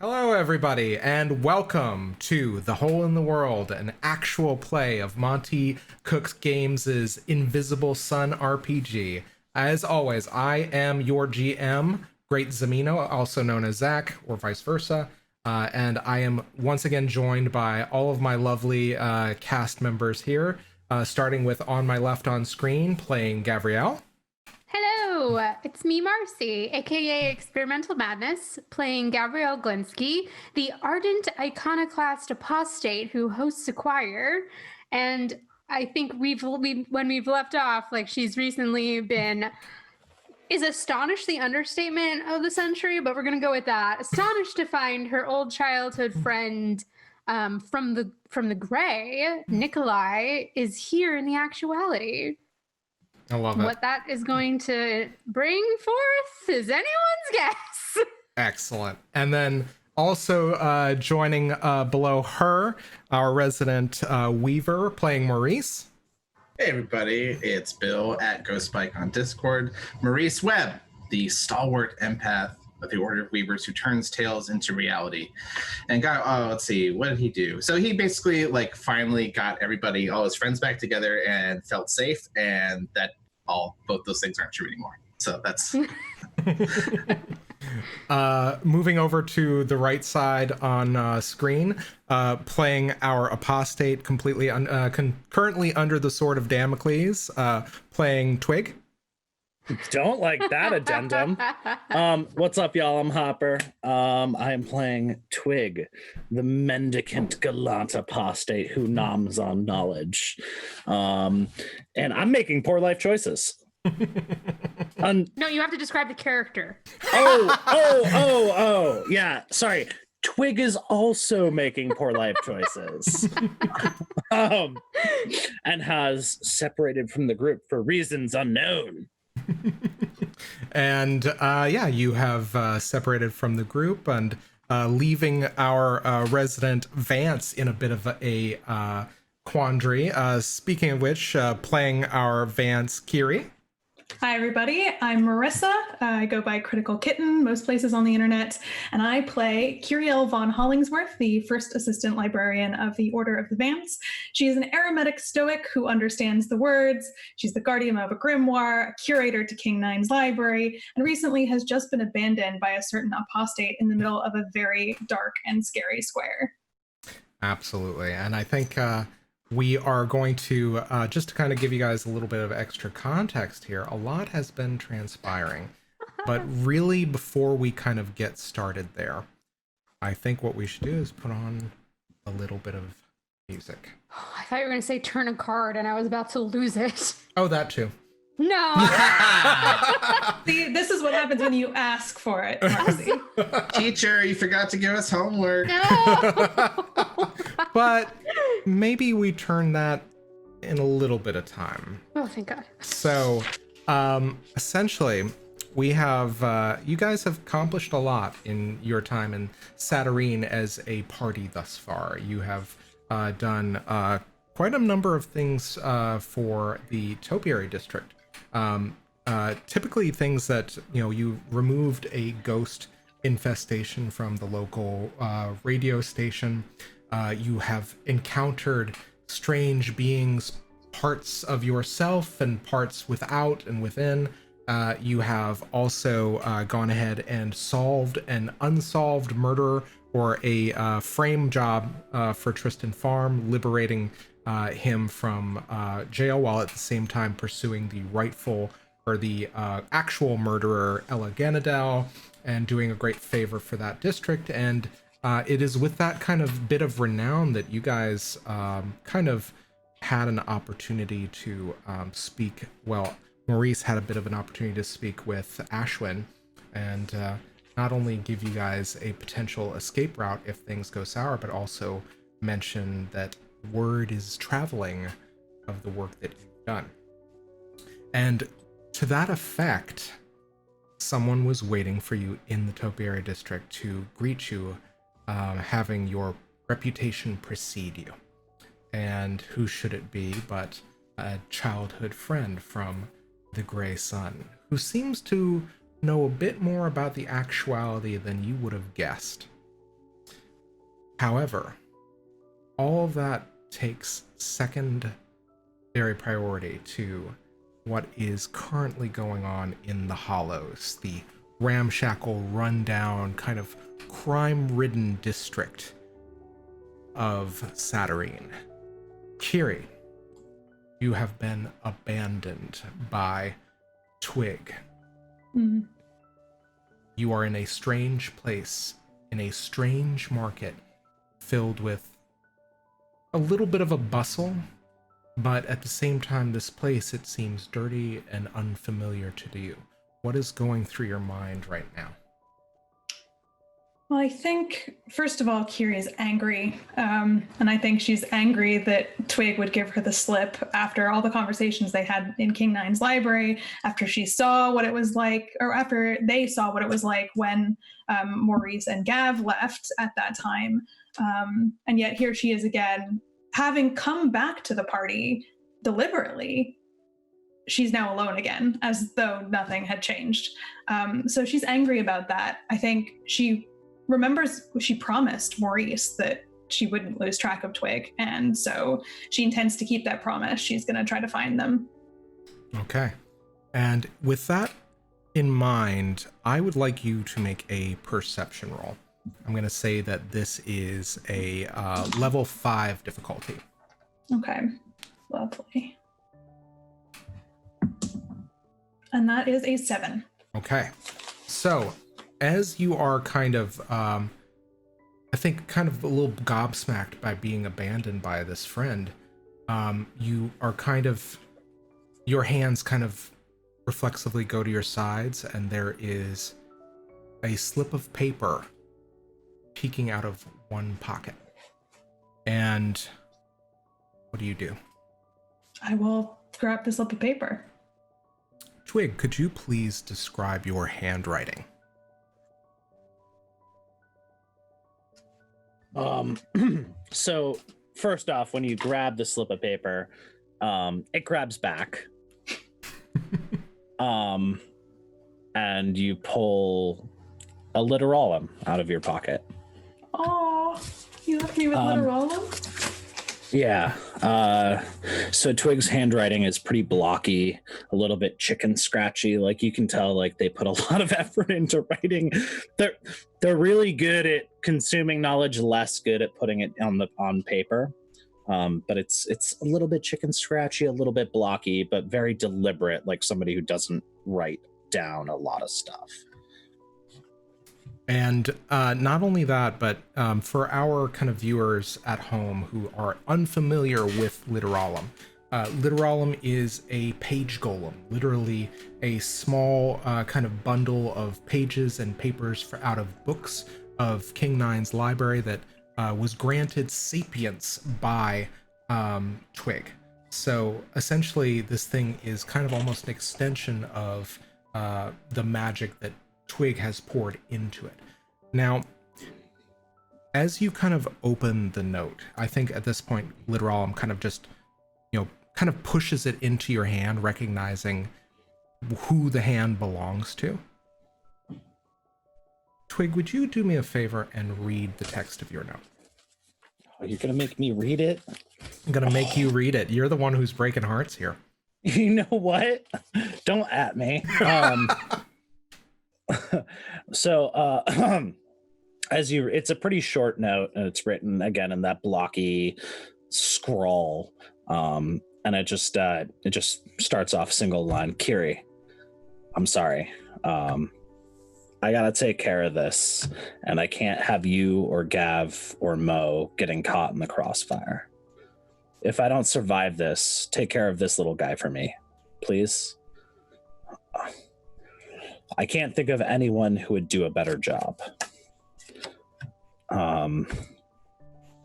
Hello, everybody, and welcome to The Hole in the World, an actual play of Monty Cook Games' Invisible Sun RPG. As always, I am your GM, Great Zamino, also known as Zach, or vice versa, and I am once again joined by all of my lovely cast members here, starting with on my left on screen, playing Gavriel. Hello, it's me, Marcy, aka Experimental Madness, playing Gavriel Glinsky, the ardent iconoclast apostate who hosts a choir. And I think when we've left off, like she's recently been is astonished the understatement of the century, but we're gonna go with that. Astonished to find her old childhood friend from the gray, Nikolai, is here in the actuality. I love it. What that is going to bring forth is anyone's guess. Excellent. And then also joining below her, our resident Weaver playing Maurice. Hey everybody, it's Bill at Ghostbike on Discord. Maurice Webb, the stalwart empath of the Order of Weavers who turns tales into reality. And let's see, what did he do? So he basically finally got everybody, all his friends back together and felt safe, and that both those things aren't true anymore. So that's moving over to the right side on screen, playing our apostate completely currently under the sword of Damocles, playing Twig. Don't like that addendum. What's up, y'all? I'm Hopper. I am playing Twig, the mendicant gallant apostate who noms on knowledge. And I'm making poor life choices. No, you have to describe the character. Oh, yeah. Sorry. Twig is also making poor life choices. And has separated from the group for reasons unknown. And you have separated from the group and leaving our resident Vance in a bit of a quandary. Speaking of which, playing our Vance, Kyrrie. Hi, everybody. I'm Marissa. I go by Critical Kitten most places on the internet, and I play Kyrielle von Hollingsworth, the first assistant librarian of the Order of the Vance. She is an aromatic stoic who understands the words. She's the guardian of a grimoire, a curator to King Nine's library, and recently has just been abandoned by a certain apostate in the middle of a very dark and scary square. Absolutely. And I think we are going to, just to kind of give you guys a little bit of extra context here, a lot has been transpiring. But really, before we kind of get started there, I think what we should do is put on a little bit of music. Oh, I thought you were going to say turn a card, and I was about to lose it. Oh, that too. No. See, this is what happens when you ask for it, Marcy. teacher, you forgot to give us homework. No. But maybe we turn that in a little bit of time. Oh, thank God. So, essentially, we have, you guys have accomplished a lot in your time in Saturnine as a party thus far. You have done quite a number of things for the Topiary district. Typically things that, you removed a ghost infestation from the local radio station. You have encountered strange beings, parts of yourself and parts without and within. You have also gone ahead and solved an unsolved murder or a frame job for Tristan Farm, liberating him from jail while at the same time pursuing the rightful or the actual murderer Ella Ganadel and doing a great favor for that district. And it is with that kind of bit of renown that you guys kind of had an opportunity to speak. Well, Maurice had a bit of an opportunity to speak with Ashwin and not only give you guys a potential escape route if things go sour, but also mention that word is traveling of the work that you've done. And to that effect, someone was waiting for you in the Topiary district to greet you, having your reputation precede you. And who should it be but a childhood friend from the Grey Sun, who seems to know a bit more about the actuality than you would have guessed. However, all of that takes secondary priority to what is currently going on in the Hollows, the ramshackle, rundown, kind of crime-ridden district of Satyrine. Kyrrie, you have been abandoned by Twig. Mm-hmm. You are in a strange place, in a strange market, filled with a little bit of a bustle, but at the same time, this place, it seems dirty and unfamiliar to you. What is going through your mind right now? Well, I think, first of all, Kyrrie is angry. And I think she's angry that Twig would give her the slip after all the conversations they had in King Nine's library, after she saw what it was like, or after they saw what it was like when Maurice and Gav left at that time. And yet here she is again, having come back to the party deliberately. She's now alone again, as though nothing had changed. So she's angry about that. I think she remembers she promised Maurice that she wouldn't lose track of Twig, and so she intends to keep that promise. She's going to try to find them. Okay. And with that in mind, I would like you to make a perception roll. I'm going to say that this is a level 5 difficulty. Okay, lovely. And that is a 7. Okay. So, as you are kind of, I think kind of a little gobsmacked by being abandoned by this friend, you are kind of, your hands kind of reflexively go to your sides, and there is a slip of paper peeking out of one pocket. And what do you do? I will grab the slip of paper. Twig, could you please describe your handwriting? So first off, when you grab the slip of paper, it grabs back. And you pull a Litteralum out of your pocket. Oh, you left me with Litteralum? Yeah. So Twig's handwriting is pretty blocky, a little bit chicken scratchy. Like you can tell, like they put a lot of effort into writing. They're really good at consuming knowledge, less good at putting it on paper. But it's a little bit chicken scratchy, a little bit blocky, but very deliberate, like somebody who doesn't write down a lot of stuff. And not only that, but for our kind of viewers at home who are unfamiliar with Litteralum, Litteralum is a page golem, literally a small kind of bundle of pages and papers out of books of King Nine's library that was granted sapience by Twig. So essentially, this thing is kind of almost an extension of the magic that Twig has poured into it. Now, as you kind of open the note, I think at this point, Litteralum kind of just, kind of pushes it into your hand, recognizing who the hand belongs to. Twig, would you do me a favor and read the text of your note? Oh, you're going to make me read it? I'm going to make you read it. You're the one who's breaking hearts here. You know what? Don't at me. So it's a pretty short note, and it's written again in that blocky scrawl, and it just starts off single line. Kyrrie, I'm sorry. I gotta take care of this, and I can't have you or Gav or Mo getting caught in the crossfire. If I don't survive this, take care of this little guy for me, please. I can't think of anyone who would do a better job.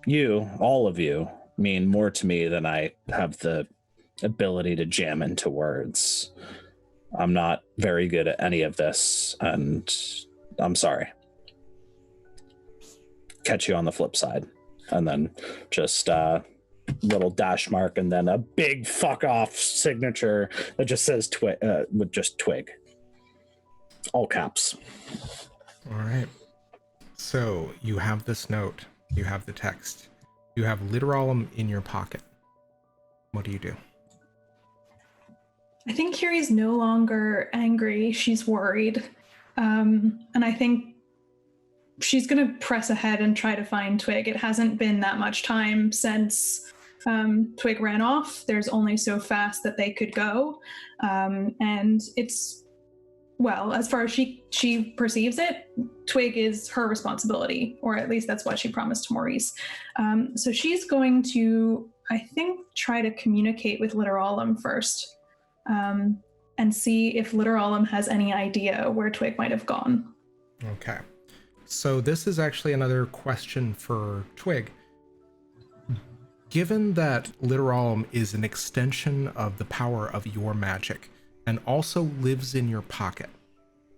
You, all of you, mean more to me than I have the ability to jam into words. I'm not very good at any of this, and I'm sorry. Catch you on the flip side. And then just little dash mark and then a big fuck off signature that just says with just Twig. All caps. All right. So you have this note. You have the text. You have Litteralum in your pocket. What do you do? I think Kyrrie's no longer angry. She's worried. And I think she's going to press ahead and try to find Twig. It hasn't been that much time since Twig ran off. There's only so fast that they could go. And it's, well, as far as she perceives it, Twig is her responsibility, or at least that's what she promised to Maurice. So she's going to, I think, try to communicate with Litteralum first. And see if Litteralum has any idea where Twig might have gone. Okay. So this is actually another question for Twig. Given that Litteralum is an extension of the power of your magic and also lives in your pocket,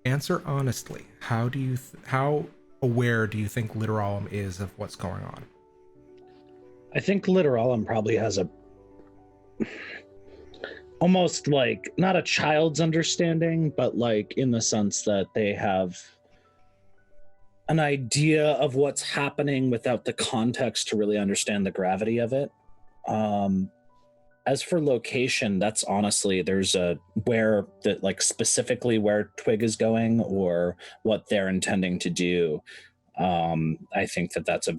answer honestly. How aware do you think Litteralum is of what's going on? I think Litteralum probably has a almost like not a child's understanding, but like in the sense that they have an idea of what's happening without the context to really understand the gravity of it. As for location, that's honestly, there's a where that like specifically where Twig is going or what they're intending to do. I think that's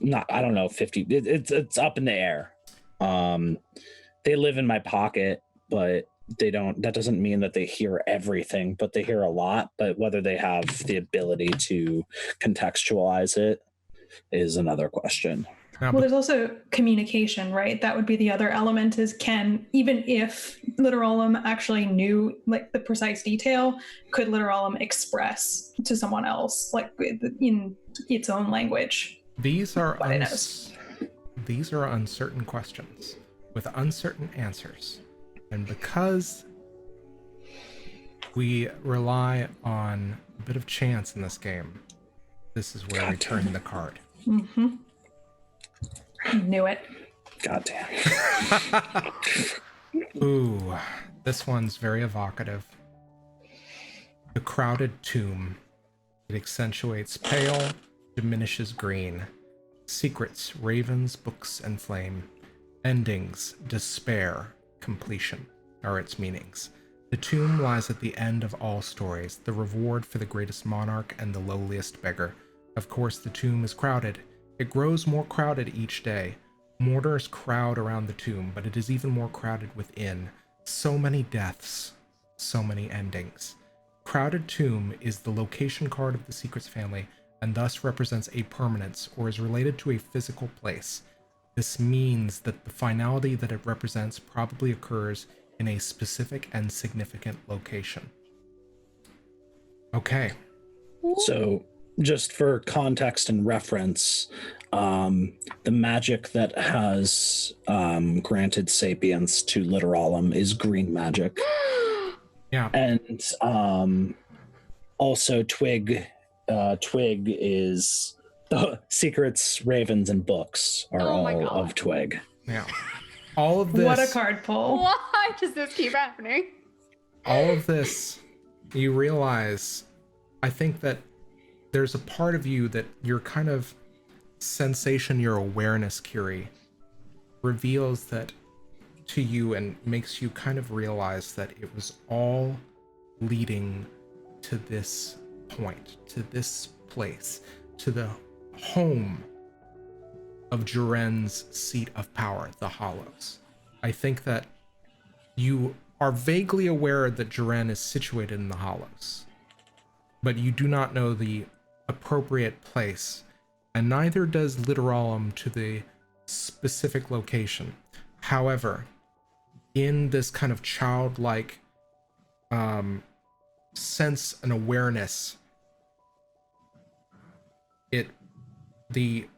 not, I don't know, 50, it's up in the air. They live in my pocket, but that doesn't mean that they hear everything, but they hear a lot. But whether they have the ability to contextualize it is another question. Well, there's also communication, right? That would be the other element is even if Litteralum actually knew like the precise detail, could Litteralum express to someone else like in its own language? These are uncertain questions with uncertain answers. And because we rely on a bit of chance in this game, this is where we turn the card. Mm-hmm. I knew it. Goddamn. Ooh, this one's very evocative. The crowded tomb. It accentuates pale, diminishes green. Secrets, ravens, books, and flame. Endings, despair, completion are its meanings. The tomb lies at the end of all stories, the reward for the greatest monarch and the lowliest beggar. Of course, the tomb is crowded. It grows more crowded each day. Mortars crowd around the tomb, but it is even more crowded within. So many deaths, so many endings. Crowded Tomb is the location card of the Secrets family, and thus represents a permanence or is related to a physical place. This means that the finality that it represents probably occurs in a specific and significant location. Okay. So just for context and reference, the magic that has granted sapience to Litteralum is green magic. Yeah. And also Twig is secrets, ravens, and books are all of Twig. Yeah. All of this. What a card pull. Why does this keep happening? All of this, you realize, I think that there's a part of you that your kind of sensation, your awareness, Kyrrie, reveals that to you and makes you kind of realize that it was all leading to this point, to this place, to the home of Jaren's seat of power, the Hollows. I think that you are vaguely aware that Jaren is situated in the Hollows, but you do not know the appropriate place, and neither does Litteralum to the specific location. However, in this kind of childlike sense and awareness, the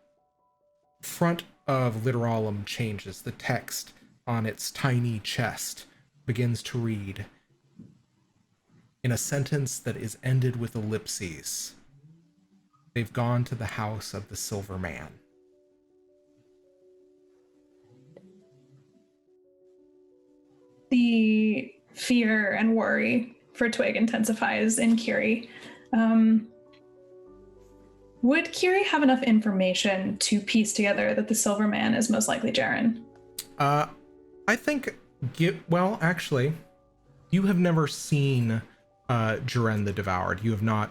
front of Litteralum changes. The text on its tiny chest begins to read in a sentence that is ended with ellipses. They've gone to the house of the Silver Man. The fear and worry for Twig intensifies in Kyrrie. Would Kyrrie have enough information to piece together that the Silver Man is most likely Jaren? I think, well, actually, you have never seen Jaren the Devoured. You have not.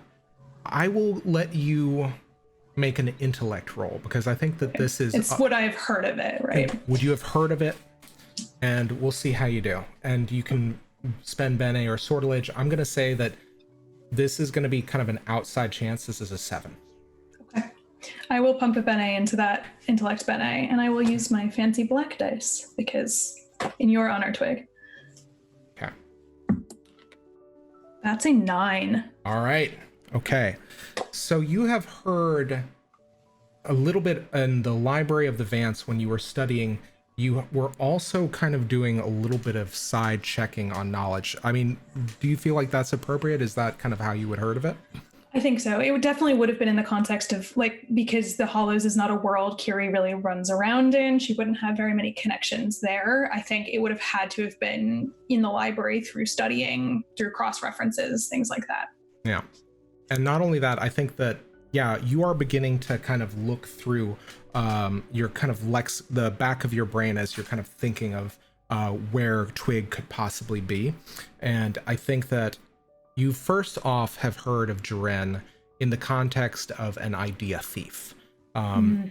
I will let you make an intellect roll, because I think that this is... It's what I've heard of it, right? Would you have heard of it? And we'll see how you do. And you can spend Bene or Sortilege. I'm going to say that this is going to be kind of an outside chance. This is a 7. Okay. I will pump a Bene into that intellect Bene, and I will use my fancy black dice, because in your honor, Twig. Okay. That's a 9. All right. Okay. So you have heard a little bit in the Library of the Vance when you were studying. You were also kind of doing a little bit of side checking on knowledge. I mean, do you feel like that's appropriate? Is that kind of how you would heard of it? I think so. It definitely would have been in the context of, like, because the Hollows is not a world Kyrrie really runs around in. She wouldn't have very many connections there. I think it would have had to have been in the library through studying, through cross-references, things like that. Yeah. And not only that, I think that, yeah, you are beginning to kind of look through your kind of the back of your brain as you're kind of thinking of where Twig could possibly be. And I think that you first off have heard of Jaren in the context of an idea thief.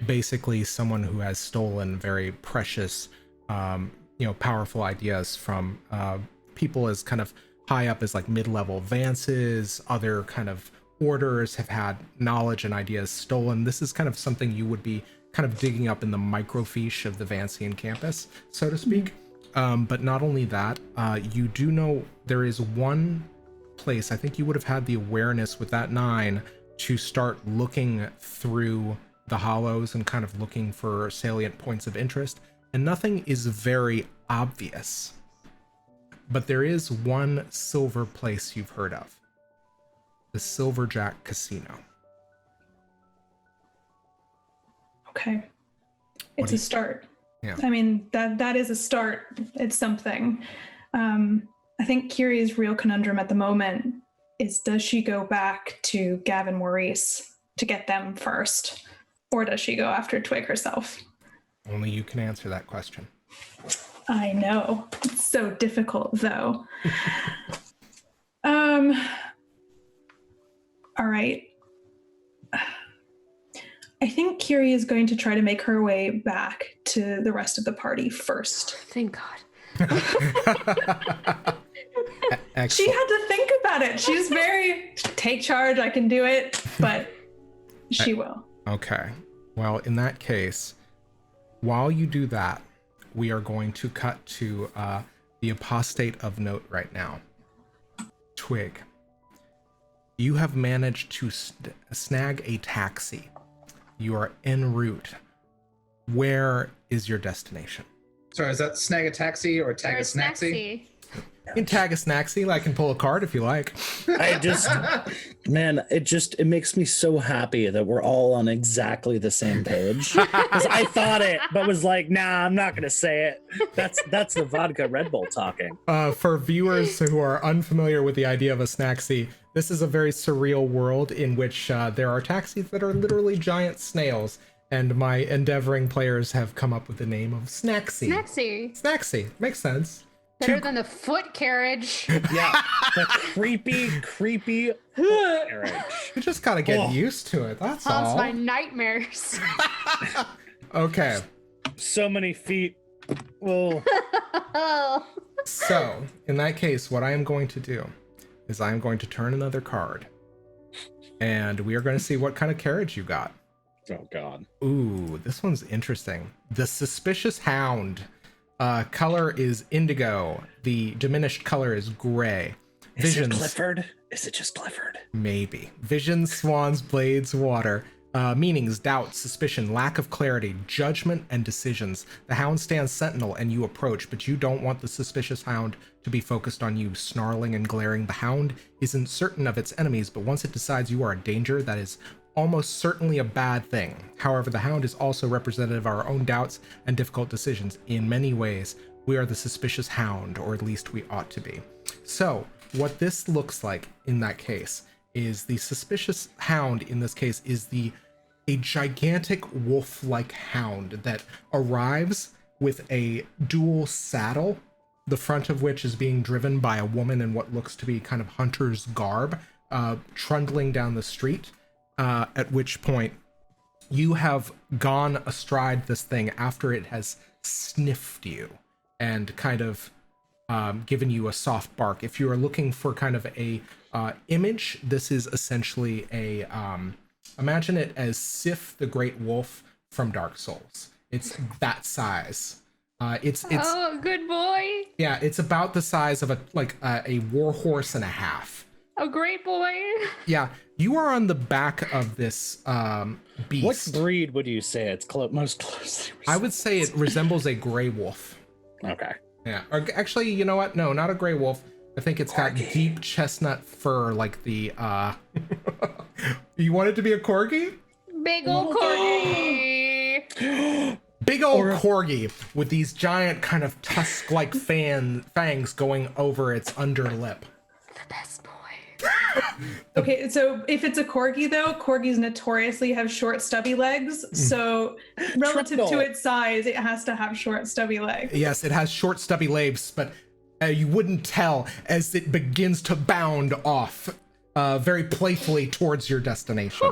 Basically someone who has stolen very precious, powerful ideas from people as kind of high up as like mid-level Vances, other kind of orders have had knowledge and ideas stolen. This is kind of something you would be kind of digging up in the microfiche of the Vancian campus, so to speak. But not only that, you do know there is one place, I think you would have had the awareness with that 9 to start looking through the hollows and kind of looking for salient points of interest, and nothing is very obvious. But there is one silver place you've heard of. The Silverjack Casino. Okay. It's a start. Yeah. I mean, that is a start. It's something. I think Kyrrie's real conundrum at the moment is, does she go back to Gavin Maurice to get them first? Or does she go after Twig herself? Only you can answer that question. I know. It's so difficult, though. All right. I think Kyrrie is going to try to make her way back to the rest of the party first. Thank God. She had to think about it. She's very, take charge, I can do it, but she will. Okay. Well, in that case, while you do that, we are going to cut to the apostate of note right now. Twig, you have managed to snag a taxi. You are en route. Where is your destination? Sorry, is that snag a taxi or tag a snaxy? You can tag a snaxy. I can pull a card if you like. It makes me so happy that we're all on exactly the same page. Because I thought it, but was like, nah, I'm not gonna say it. That's the vodka Red Bull talking. For viewers who are unfamiliar with the idea of a snaxy, this is a very surreal world in which there are taxis that are literally giant snails, and my endeavoring players have come up with the name of Snaxy. Snaxy. Makes sense. Better than the foot carriage. Yeah, the creepy carriage. You just gotta get used to it, that's all. Haunts my nightmares. Okay. So many feet. Oh. So, in that case, what I am going to do is I am going to turn another card, and we are going to see what kind of carriage you got. Oh, God. Ooh, this one's interesting. The Suspicious Hound. Color is indigo. The diminished color is gray. Visions. Is it Clifford? Is it just Clifford? Maybe. Visions, swans, blades, water. Meanings, doubt, suspicion, lack of clarity, judgment, and decisions. The hound stands sentinel and you approach, but you don't want the suspicious hound to be focused on you. Snarling and glaring, the hound isn't certain of its enemies, but once it decides you are a danger, that is almost certainly a bad thing. However, the hound is also representative of our own doubts and difficult decisions. In many ways, we are the suspicious hound, or at least we ought to be. So, what this looks like in that case is the suspicious hound in this case is the a gigantic wolf-like hound that arrives with a dual saddle, the front of which is being driven by a woman in what looks to be kind of hunter's garb, trundling down the street, at which point you have gone astride this thing after it has sniffed you and kind of given you a soft bark. If you are looking for kind of a image, this is essentially a imagine it as Sif the Great Wolf from Dark Souls. It's that size. It's oh, good boy. Yeah, it's about the size of a war horse and a half. A great boy. Yeah, you are on the back of this beast. What breed would you say it's most closely? I would say it resembles a gray wolf. Okay. Yeah, or actually, you know what? No, not a gray wolf. I think it's got deep chestnut fur, like the. You want it to be a corgi? Big old corgi. Big old corgi with these giant kind of tusk-like fangs going over its underlip. The best boy. Okay, so if it's a corgi, though, corgis notoriously have short, stubby legs. So relative to its size, it has to have short, stubby legs. Yes, it has short, stubby legs, but you wouldn't tell as it begins to bound off very playfully towards your destination.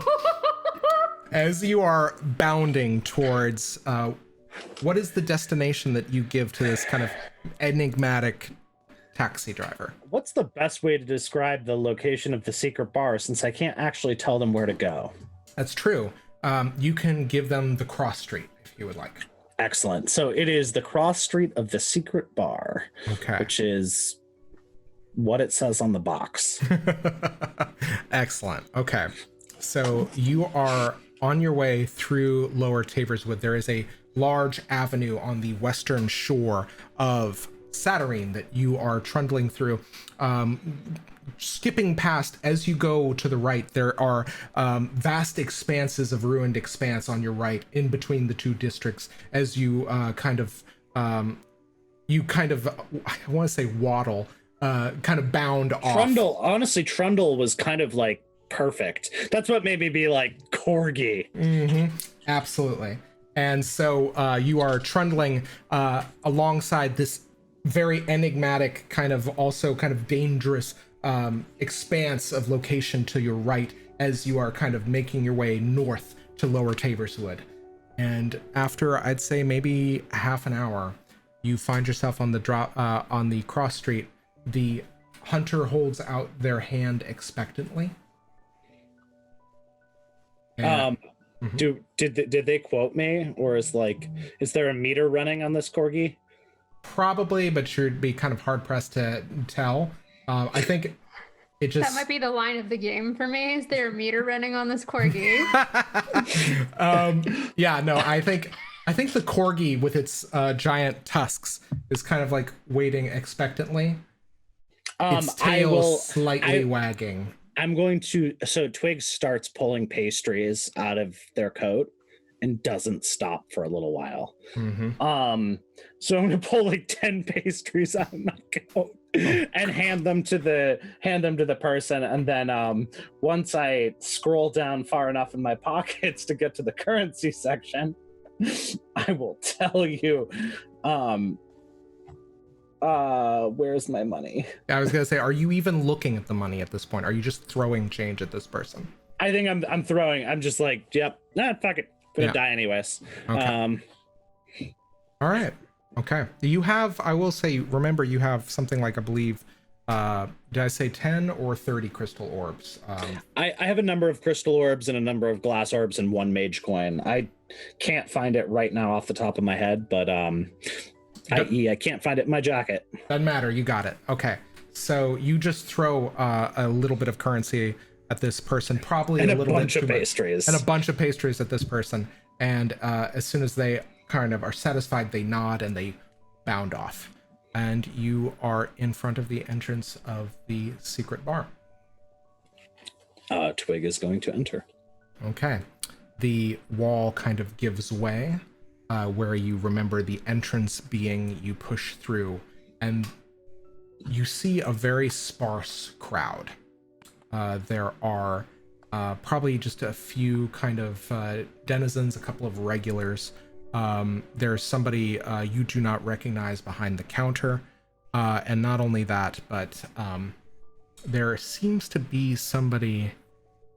As you are bounding towards, what is the destination that you give to this kind of enigmatic taxi driver? What's the best way to describe the location of the secret bar, since I can't actually tell them where to go? That's true. You can give them the cross street if you would like. Excellent. So it is the cross street of the secret bar, Okay. which is what it says on the box. Excellent. Okay. So you are on your way through Lower Taberswood. There is a large avenue on the western shore of Satyrine that you are trundling through. Skipping past, as you go to the right, there are vast expanses of ruined expanse on your right in between the two districts as you kind of I want to say waddle, kind of bound off. Trundle was kind of like perfect. That's what made me be like corgi. Mm-hmm. Absolutely. And so you are trundling alongside this very enigmatic, kind of dangerous expanse of location to your right as you are kind of making your way north to Lower Taberswood. And after, I'd say, maybe half an hour, you find yourself on the cross street. The hunter holds out their hand expectantly. And, Did they quote me, or is there a meter running on this corgi? Probably, but you'd be kind of hard pressed to tell. I think it just... That might be the line of the game for me. Is there a meter running on this corgi? Yeah, no, I think the corgi with its giant tusks is kind of like waiting expectantly. Its tail slightly wagging. I'm going to... So Twig starts pulling pastries out of their coat and doesn't stop for a little while. Mm-hmm. So I'm going to pull like 10 pastries out of my coat and hand them to the person. And then once I scroll down far enough in my pockets to get to the currency section, I will tell you, where's my money? I was gonna say, are you even looking at the money at this point? Are you just throwing change at this person? I think I'm throwing. I'm just like, yep, fuck it, gonna die anyways. Okay. All right. Okay. You have, I will say, remember you have something like, I believe, did I say 10 or 30 crystal orbs? I have a number of crystal orbs and a number of glass orbs and one mage coin. I can't find it right now off the top of my head, but I can't find it in my jacket. Doesn't matter. You got it. Okay. So you just throw a little bit of currency at this person, probably and a little bunch bit of pastries. And a bunch of pastries at this person. And as soon as they kind of are satisfied, they nod and they bound off. And you are in front of the entrance of the secret bar. Twig is going to enter. Okay. The wall kind of gives way, where you remember the entrance being you push through, and you see a very sparse crowd. There are probably just a few kind of denizens, a couple of regulars. There's somebody you do not recognize behind the counter, and not only that, but there seems to be somebody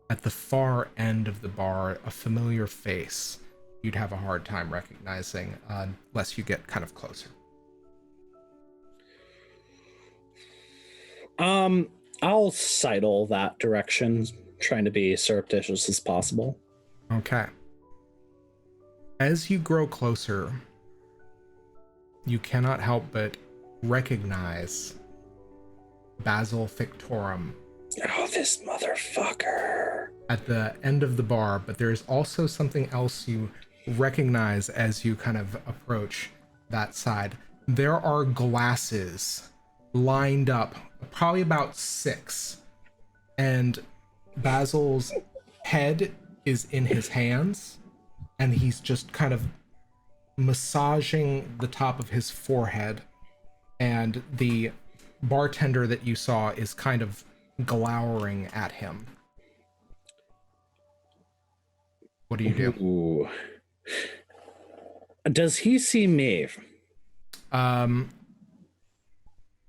at the far end of the bar, a familiar face you'd have a hard time recognizing unless you get kind of closer. I'll sidle that direction, trying to be surreptitious as possible. Okay. As you grow closer, you cannot help but recognize Basil Fictorum. Oh, this motherfucker. At the end of the bar, but there's also something else you recognize as you kind of approach that side. There are glasses lined up, probably about 6, and Basil's head is in his hands, and he's just kind of massaging the top of his forehead, and the bartender that you saw is kind of glowering at him. What do you do? Ooh. Does he see me?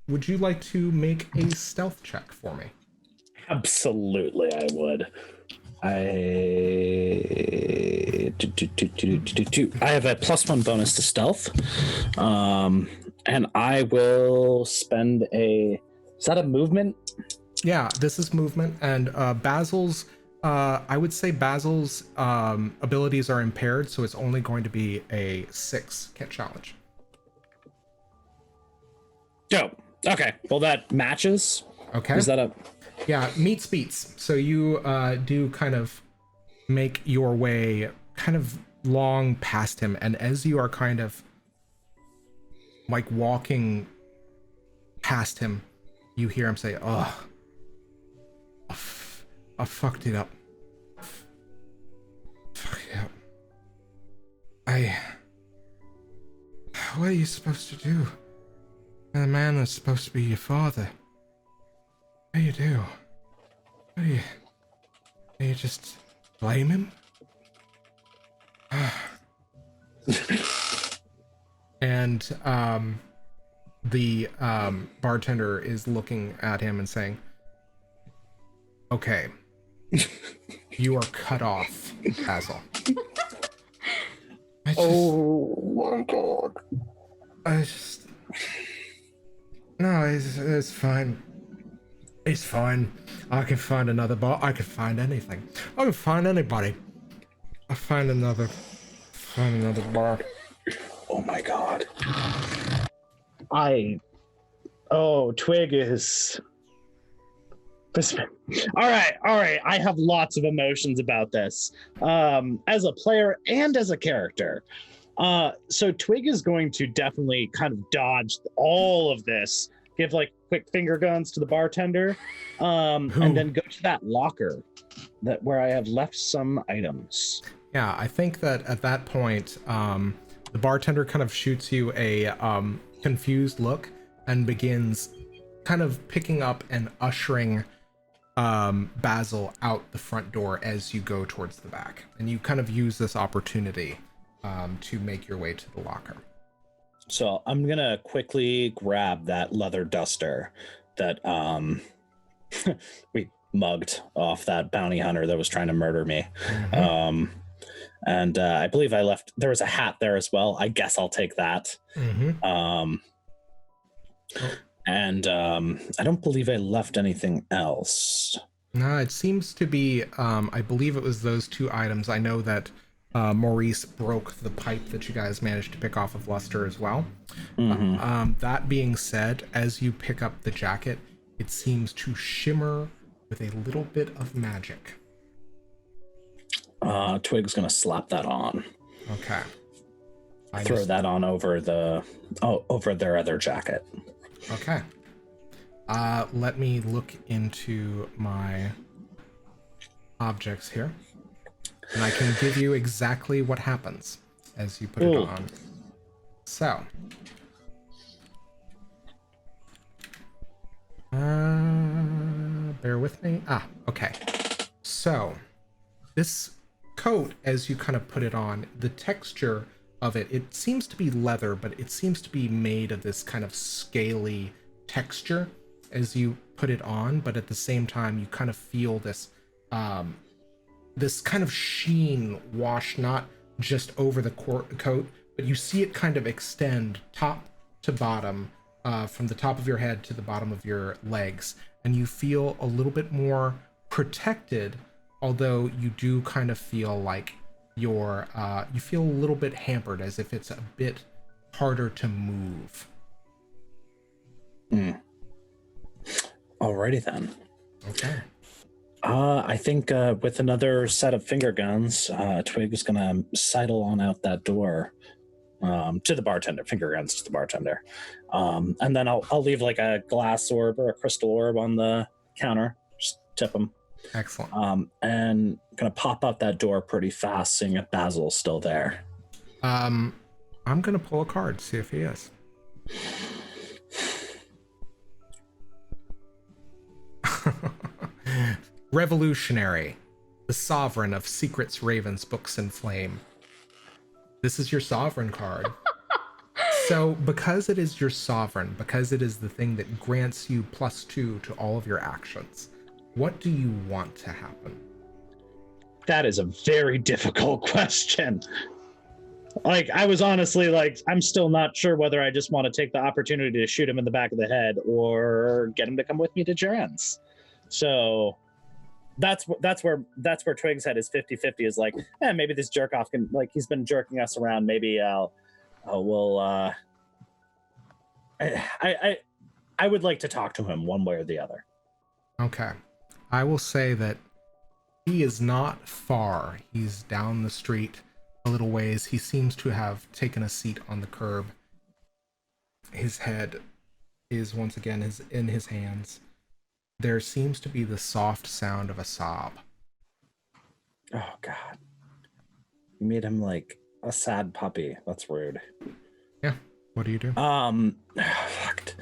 Would you like to make a stealth check for me? Absolutely, I would. I have a +1 bonus to stealth, and I will spend a. Is that a movement? Yeah, this is movement, and Basil's. I would say Basil's abilities are impaired, so it's only going to be a 6 challenge. Dope. Okay. Well, that matches. Okay. Is that a? Yeah, meets beats. So you do kind of make your way kind of long past him, and as you are kind of like walking past him, you hear him say, "Oh, I fucked it up. Fuck it up. What are you supposed to do? The man that's supposed to be your father. What do you do? What do you just blame him?" And the bartender is looking at him and saying, "Okay, you are cut off, Basil." Oh my god. No, it's fine. It's fine. I can find another bar. I can find anything. I can find anybody. I'll find another bar. Oh my god. Twig is. All right. I have lots of emotions about this, as a player and as a character. So Twig is going to definitely kind of dodge all of this, give like quick finger guns to the bartender, and then go to that locker where I have left some items. Yeah, I think that at that point, the bartender kind of shoots you a confused look and begins kind of picking up and ushering Basil out the front door as you go towards the back. And you kind of use this opportunity to make your way to the locker. So I'm gonna quickly grab that leather duster that we mugged off that bounty hunter that was trying to murder me. Mm-hmm. And I believe there was a hat there as well. I guess I'll take that. Mm-hmm. And I don't believe I left anything else. No, it seems to be, I believe it was those 2 items. I know that Maurice broke the pipe that you guys managed to pick off of Luster as well. Mm-hmm. That being said, as you pick up the jacket, it seems to shimmer with a little bit of magic. Twig's gonna slap that on. Okay. Throw that on over their other jacket. Okay. Let me look into my objects here, and I can give you exactly what happens as you put it on. So, bear with me. Okay. So, this coat, as you kind of put it on, the texture of it, it seems to be leather, but it seems to be made of this kind of scaly texture as you put it on, but at the same time, you kind of feel this, this kind of sheen wash not just over the coat, but you see it kind of extend top to bottom, from the top of your head to the bottom of your legs, and you feel a little bit more protected, although you do kind of feel like you're you feel a little bit hampered, as if it's a bit harder to move. Alrighty then. Okay. I think with another set of finger guns, Twig is gonna sidle on out that door to the bartender. Finger guns to the bartender, and then I'll leave like a glass orb or a crystal orb on the counter. Just tip them. Excellent. And gonna pop out that door pretty fast, seeing if Basil's still there. I'm gonna pull a card, see if he is. Revolutionary, the sovereign of secrets, ravens, books, and flame. This is your sovereign card. So because it is your sovereign, because it is the thing that grants you +2 to all of your actions, what do you want to happen? That is a very difficult question. Like, I was honestly like, I'm still not sure whether I just want to take the opportunity to shoot him in the back of the head or get him to come with me to Jaren's. So that's where Twig's head is 50-50, is like, maybe this jerk off can, like, he's been jerking us around. Maybe I would like to talk to him one way or the other. Okay. I will say that he is not far. He's down the street a little ways. He seems to have taken a seat on the curb. His head is once again in his hands. There seems to be the soft sound of a sob. Oh God. You made him like a sad puppy. That's rude. Yeah. What do you do? Fucked.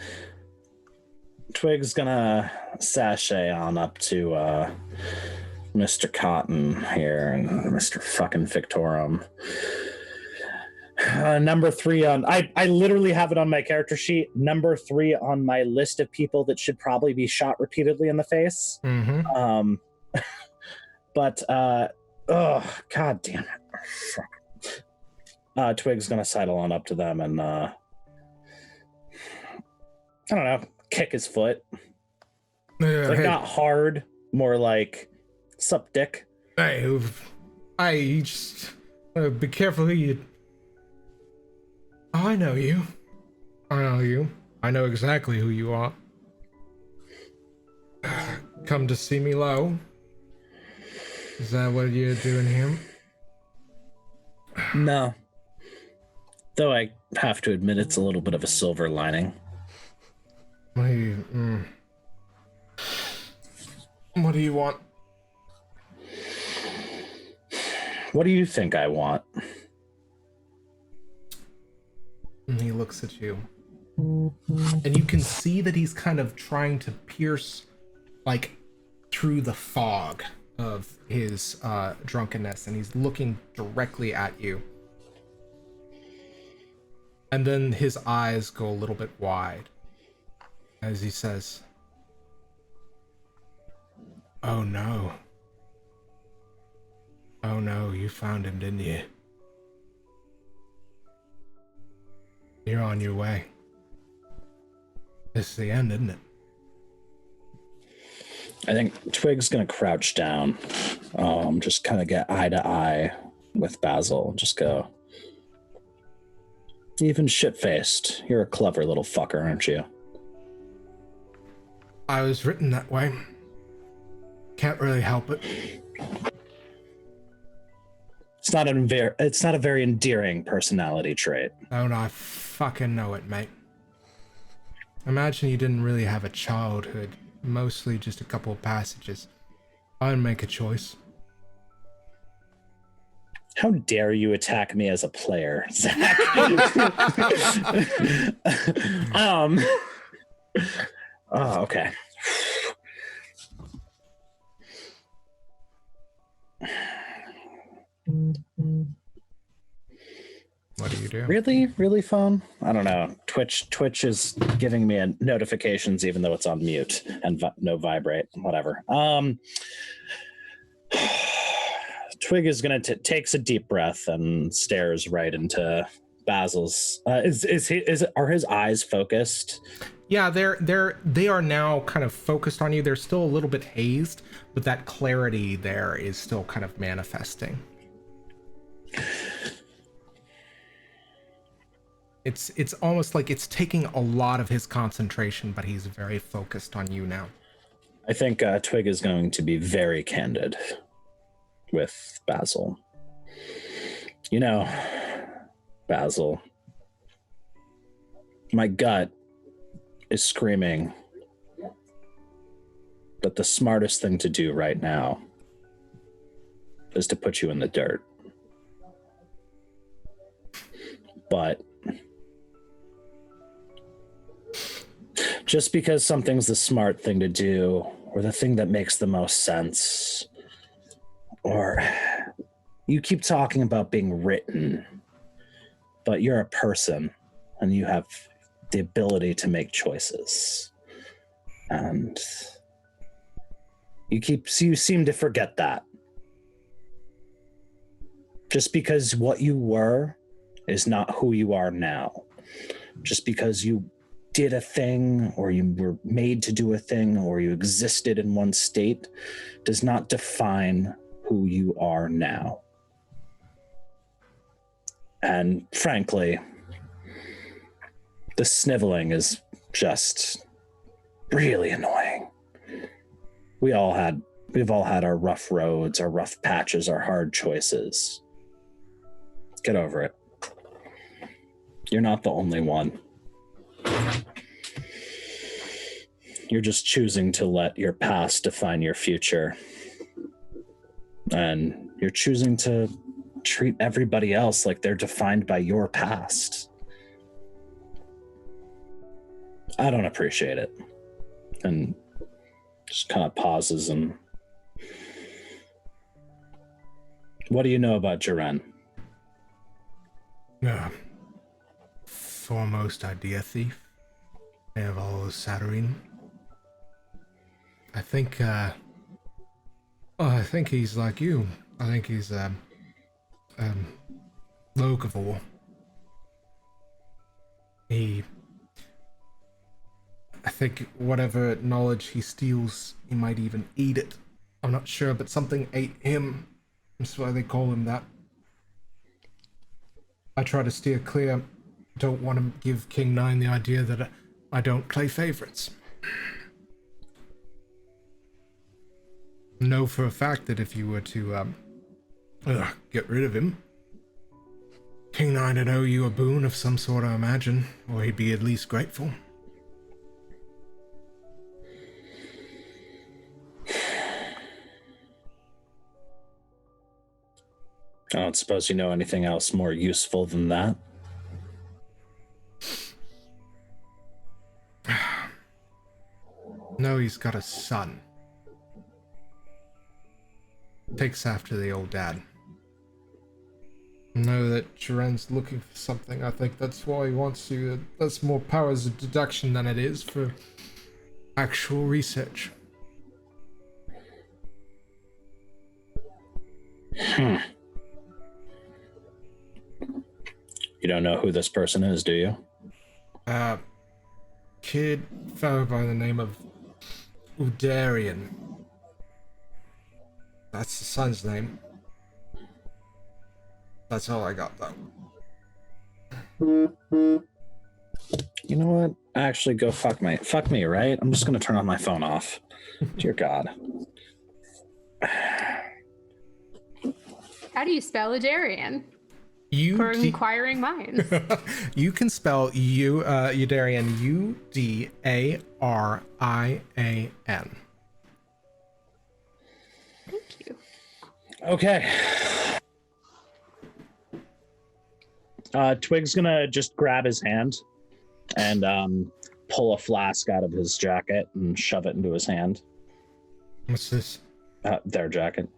Twig's gonna sashay on up to Mr. Cotton here and Mr. fucking Fictorum. Number 3 on I literally have it on my character sheet. Number 3 on my list of people that should probably be shot repeatedly in the face. Mm-hmm. But oh God damn it. Fuck. Twig's gonna sidle on up to them and I don't know, kick his foot. Like, hey. not hard, more like sup dick. Hey, I just be careful who you. Oh, I know you. I know you. I know exactly who you are. Come to see me low? Is that what you're doing here? No. Though I have to admit it's a little bit of a silver lining. What do you want? What do you think I want? And he looks at you. And you can see that he's kind of trying to pierce, like, through the fog of his drunkenness, and he's looking directly at you. And then his eyes go a little bit wide as he says, "Oh no. Oh no, you found him, didn't you? You're on your way. This is the end, isn't it?" I think Twig's gonna crouch down, just kind of get eye to eye with Basil. Just go, even shit-faced. You're a clever little fucker, aren't you? I was written that way. Can't really help it. It's not a very endearing personality trait. Oh no, I fucking know it, mate. Imagine you didn't really have a childhood. Mostly just a couple of passages. I'd make a choice. How dare you attack me as a player, Zach? Oh, okay. What do you do? Really phone? I don't know. Twitch is giving me notifications even though it's on mute and no vibrate, whatever. Twig is gonna takes a deep breath and stares right into Basil's. Are his eyes focused? Yeah, they are now kind of focused on you. They're still a little bit hazed, but that clarity there is still kind of manifesting. It's almost like it's taking a lot of his concentration, but he's very focused on you now. I think Twig is going to be very candid with Basil. You know, Basil, my gut is screaming that the smartest thing to do right now is to put you in the dirt. But just because something's the smart thing to do, or the thing that makes the most sense, or you keep talking about being written, but you're a person and you have the ability to make choices. And you seem to forget that. Just because what you were is not who you are now. Just because you did a thing, or you were made to do a thing, or you existed in one state, does not define who you are now. And frankly, the sniveling is just really annoying. We've all had our rough roads, our rough patches, our hard choices. Get over it. You're not the only one. You're just choosing to let your past define your future. And you're choosing to treat everybody else like they're defined by your past. I don't appreciate it. And just kind of pauses and... What do you know about Jaren? Foremost idea thief. They have all of Saturnine. I think he's like you. I think he's locavore. I think whatever knowledge he steals, he might even eat it. I'm not sure, but something ate him. That's why they call him that. I try to steer clear. Don't want to give King 9 the idea that I don't play favorites. Know for a fact that if you were to get rid of him, King 9 would owe you a boon of some sort, I imagine, or he'd be at least grateful. I don't suppose you know anything else more useful than that? No, he's got a son. Takes after the old dad. Know that Jaren's looking for something. I think that's why he wants you. That's more powers of deduction than it is for actual research. You don't know who this person is, do you? Kid fellow by the name of Udarian. That's the son's name. That's all I got, though. You know what? Actually, go fuck me, right? I'm just gonna turn on my phone off. Dear God. How do you spell Udarian? For inquiring minds. You can spell Udarian Udarian. Thank you. Okay. Twig's gonna just grab his hand and pull a flask out of his jacket and shove it into his hand. What's this? Their jacket.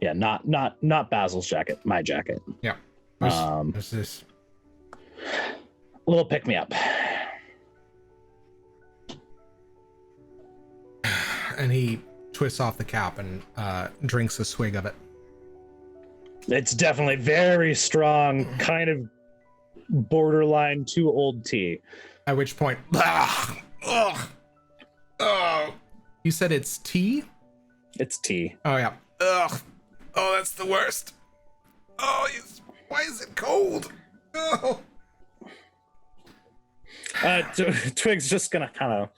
Yeah, Yeah, not Basil's jacket, my jacket. Yeah. There's this. A little pick me up. And he twists off the cap and drinks a swig of it. It's definitely very strong, kind of borderline too old tea. At which point, you said it's tea? It's tea. Oh yeah. Ugh. Oh, that's the worst. Oh, why is it cold? Oh. Twig's just gonna kind of.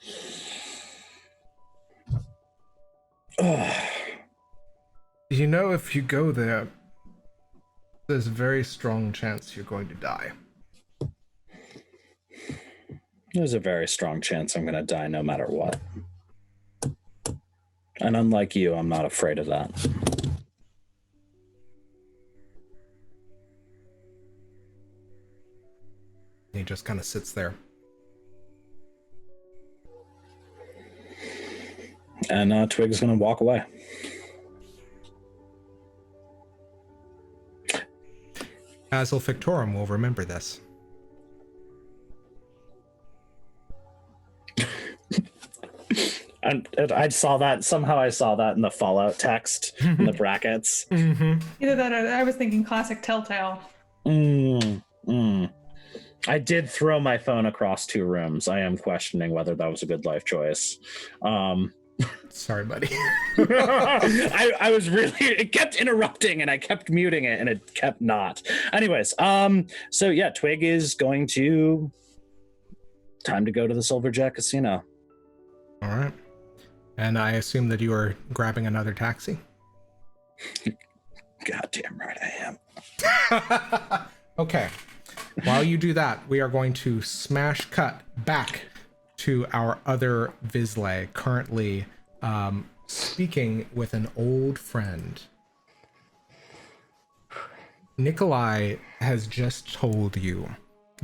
You know, if you go there, there's a very strong chance you're going to die. There's a very strong chance I'm gonna die no matter what. And unlike you, I'm not afraid of that. He just kind of sits there. And Twig's gonna walk away. Basil Fictorum will remember this. And I saw that, somehow I saw that in the Fallout text, in the brackets. Mm-hmm. Either that or I was thinking classic Telltale. I did throw my phone across 2 rooms. I am questioning whether that was a good life choice. Sorry, buddy. I was really, it kept interrupting and I kept muting it and it kept not. Anyways, so yeah, Twig is going to, time to go to the Silverjet Casino. All right. And I assume that you are grabbing another taxi? Goddamn right I am. Okay. While you do that, we are going to smash cut back to our other Vizsla, currently speaking with an old friend. Nikolai has just told you,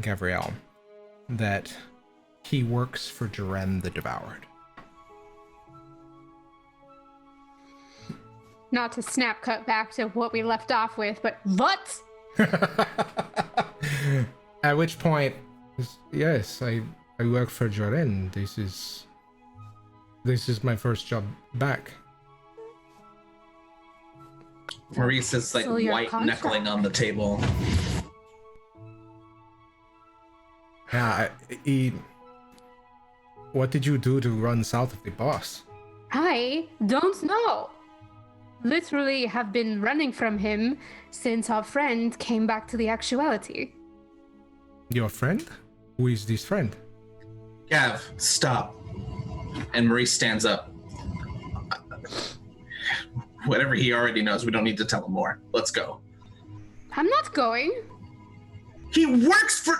Gavriel, that he works for Jaren the Devoured. Not to snap cut back to what we left off with, but what? At which point, yes, I work for Jaren. This is my first job back. Maurice is like So your white contract. knuckling on the table. Yeah, what did you do to run south of the boss? I don't know. Literally have been running from him since our friend came back to the actuality. Your friend? Who is this friend? Gav, stop. And Maurice stands up. Whatever he already knows, we don't need to tell him more. Let's go. I'm not going. He works for...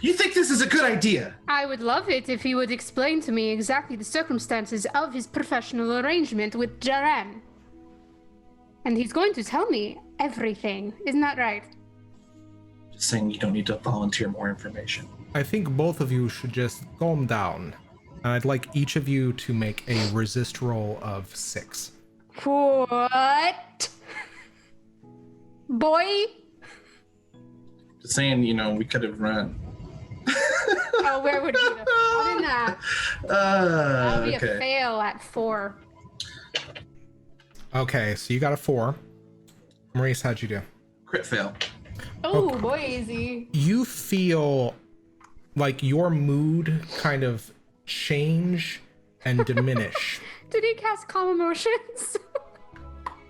You think this is a good idea? I would love it if he would explain to me exactly the circumstances of his professional arrangement with Jaren. And he's going to tell me everything. Isn't that right? Just saying you don't need to volunteer more information. I think both of you should just calm down. I'd like each of you to make a resist roll of 6. What? Boy? Just saying, we could have run. Oh, where would be the fun in that? That'll be Okay. a fail at 4. Okay, so you got a 4. Maurice, how'd you do? Crit fail. Oh, boy, easy. You feel like your mood kind of change and diminish. Did he cast Calm Emotions?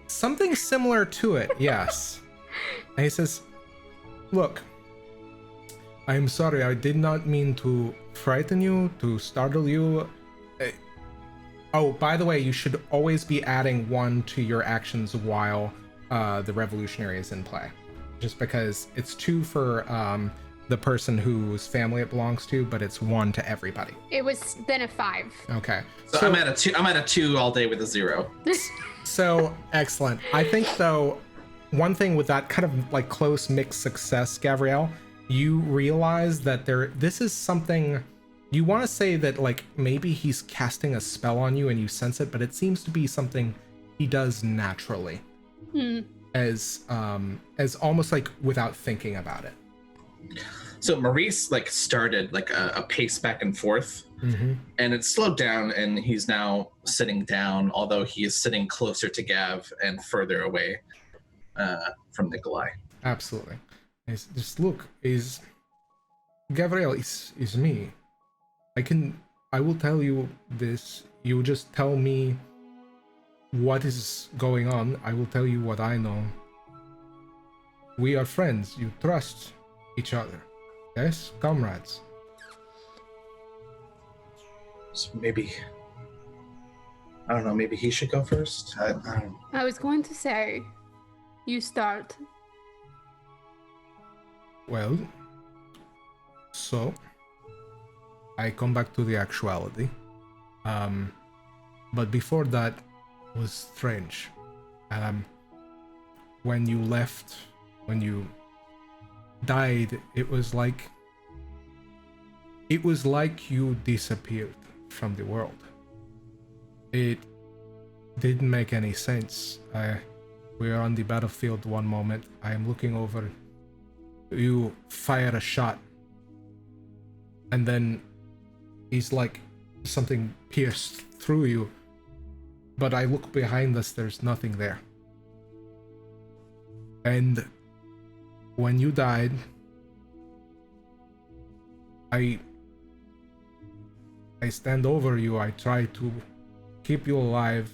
Something similar to it, yes. And he says, look, I'm sorry, I did not mean to frighten you, to startle you. Oh, by the way, you should always be adding 1 to your actions while the revolutionary is in play. Just because it's 2 for the person whose family it belongs to, but it's 1 to everybody. It was then a 5. Okay. So I'm at a 2. I'm at a 2 all day with a 0. So excellent. I think though, one thing with that kind of like close mixed success, Gavriel, you realize that this is something you want to say that like maybe he's casting a spell on you and you sense it, but it seems to be something he does naturally, Hmm. as almost like without thinking about it. So Maurice like started like a pace back and forth, and it slowed down, and he's now sitting down, although he is sitting closer to Gav and further away from Nikolai. Absolutely. Just look, is Gavriel is me. I will tell you this. You just tell me what is going on. I will tell you what I know. We are friends. You trust each other. Yes, comrades. So maybe, I don't know, maybe he should go first? I don't. I was going to say, you start. Well, so I come back to the actuality. But before that was strange. When you left, when you died, it was like you disappeared from the world. It didn't make any sense. We are on the battlefield one moment. I am looking over. You fire a shot, and then he's like something pierced through you. But I look behind us, there's nothing there. And when you died, I stand over you. I try to keep you alive.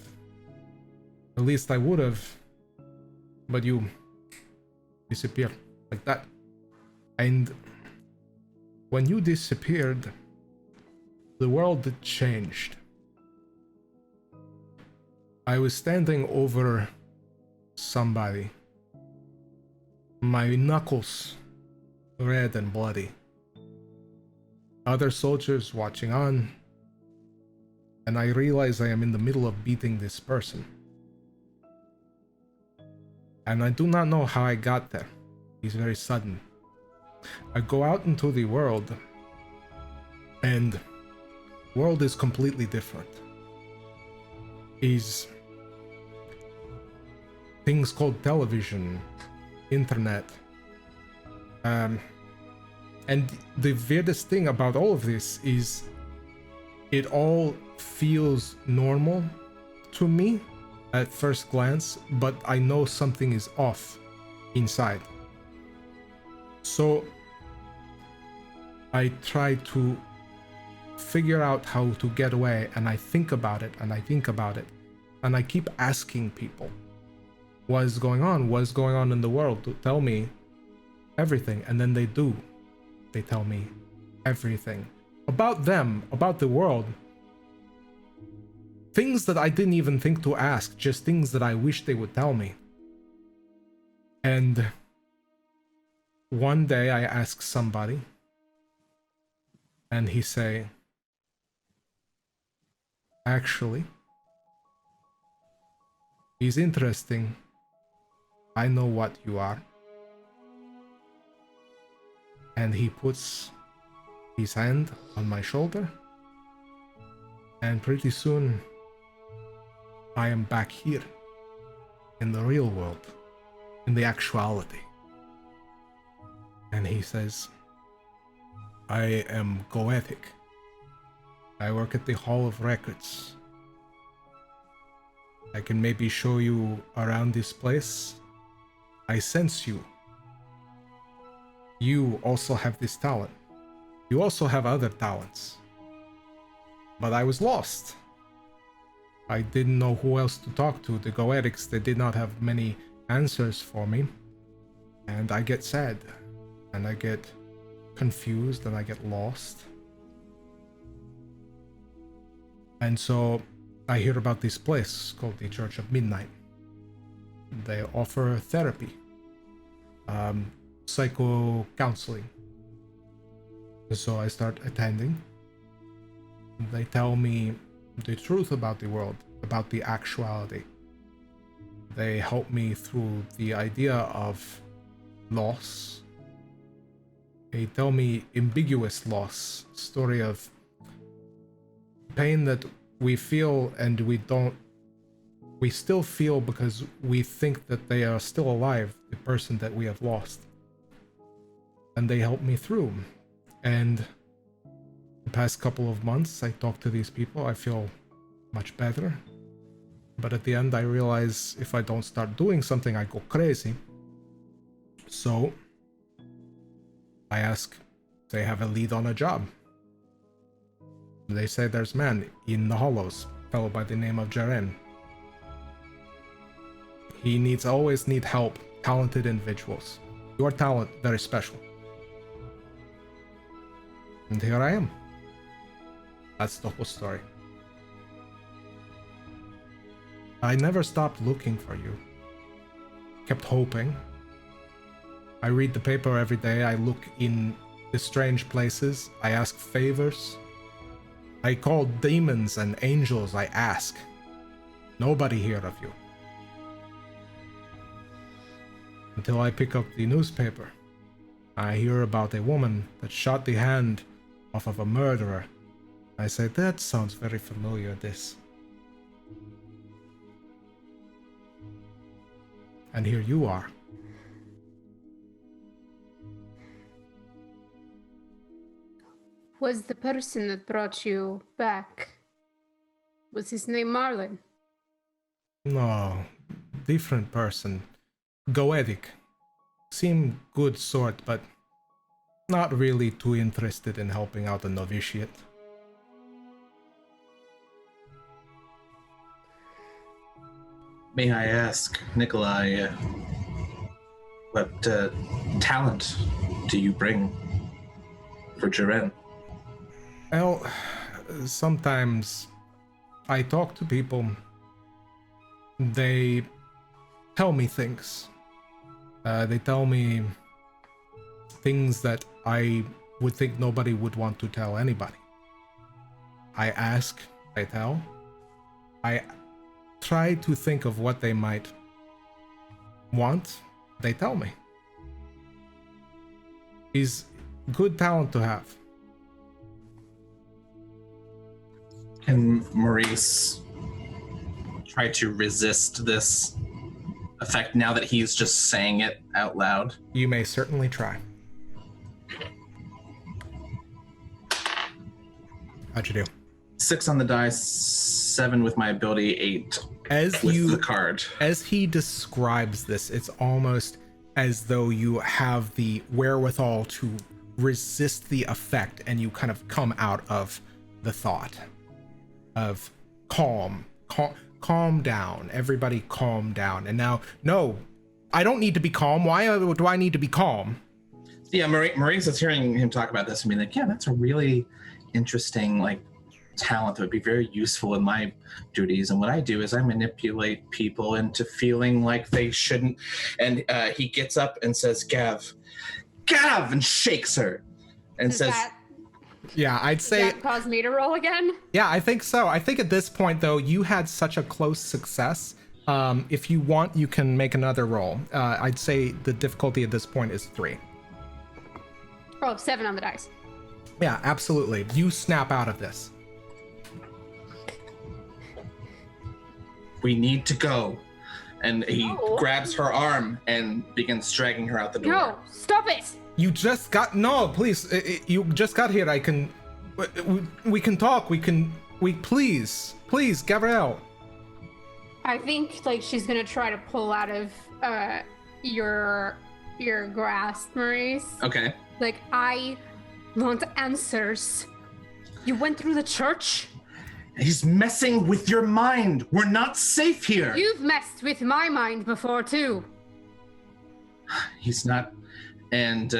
At least I would have. But you disappeared like that. And when you disappeared, the world changed. I was standing over somebody. My knuckles red and bloody. Other soldiers watching on. And I realize I am in the middle of beating this person. And I do not know how I got there. It's very sudden. I go out into the world, and the world is completely different. Is things called television, internet, and the weirdest thing about all of this is it all feels normal to me at first glance, but I know something is off inside. So I try to figure out how to get away, and I think about it, and I think about it, and I keep asking people, what is going on in the world, to tell me everything. And then they do. They tell me everything about them, about the world. Things that I didn't even think to ask, just things that I wish they would tell me. And one day I ask somebody, and he say, actually, it's interesting. I know what you are. And he puts his hand on my shoulder, and pretty soon I am back here in the real world, in the actuality. And he says, I am Goetic. I work at the Hall of Records. I can maybe show you around this place. I sense you. You also have this talent. You also have other talents. But I was lost. I didn't know who else to talk to. The Goetics, they did not have many answers for me. And I get sad. And I get confused, and I get lost. And so I hear about this place called the Church of Midnight. They offer therapy, psycho counseling. So I start attending. They tell me the truth about the world, about the actuality. They help me through the idea of loss. They tell me ambiguous loss, story of pain that we feel and we don't we still feel because we think that they are still alive, the person that we have lost. And they helped me through. And the past couple of months, I talk to these people, I feel much better. But at the end, I realize if I don't start doing something, I go crazy. So I ask, they have a lead on a job. They say there's a man in the Hollows, fellow by the name of Jaren. He always need help, talented individuals. Your talent, very special. And here I am. That's the whole story. I never stopped looking for you. Kept hoping. I read the paper every day, I look in the strange places, I ask favors. I call demons and angels, I ask. Nobody heard of you. Until I pick up the newspaper. I hear about a woman that shot the hand off of a murderer. I say, that sounds very familiar, this. And here you are. Was the person that brought you back, was his name Marlin? No, different person. Goetic. Seemed good sort, but not really too interested in helping out the novitiate. May I ask, Nikolai, what talent do you bring for Jaren? Well, sometimes I talk to people. They tell me things. They tell me things that I would think nobody would want to tell anybody. I ask, I tell. I try to think of what they might want. They tell me. Is good talent to have. Can Maurice try to resist this effect now that he's just saying it out loud? You may certainly try. How'd you do? 6 on the dice, 7 with my ability, 8 with the card. As he describes this, it's almost as though you have the wherewithal to resist the effect and you kind of come out of the thought of calm down, everybody calm down. And now, no, I don't need to be calm. Why do I need to be calm? Yeah, Maurice is hearing him talk about this and being like, yeah, that's a really interesting talent that would be very useful in my duties. And what I do is I manipulate people into feeling like they shouldn't. And he gets up and says, Gav, and shakes her and says, yeah, I'd say that cause me to roll again? Yeah, I think so. I think at this point, though, you had such a close success. If you want, you can make another roll. I'd say the difficulty at this point is 3. Oh, 7 on the dice. Yeah, absolutely. You snap out of this. we need to go. And he grabs her arm and begins dragging her out the door. No, stop it! You just got, no, please, you just got here. I can, we can talk. Please, Gavriel. I think like she's gonna try to pull out of your grasp, Maurice. Okay. Like, I want answers. You went through the church? He's messing with your mind. We're not safe here. You've messed with my mind before too. He's not, and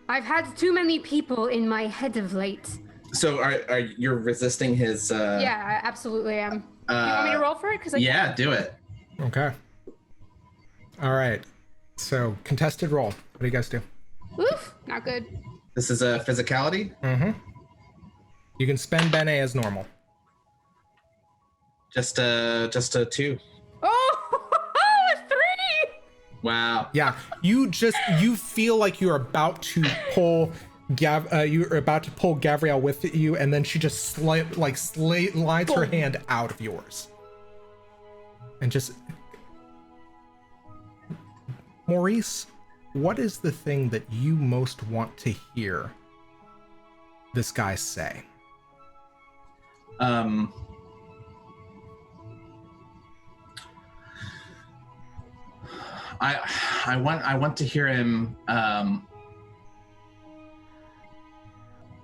I've had too many people in my head of late. So are you resisting his Yeah, I absolutely am. You want me to roll for it? Yeah, do it. Okay. All right. So contested roll. What do you guys do? Oof, not good. This is a physicality? Mm-hmm. You can spend Bene as normal. Just a 2. Oh, a 3! Wow. Yeah, you feel like you're about to pull Gavriel with you, and then she just slides her hand out of yours. and just, Maurice, what is the thing that you most want to hear this guy say? I want to hear him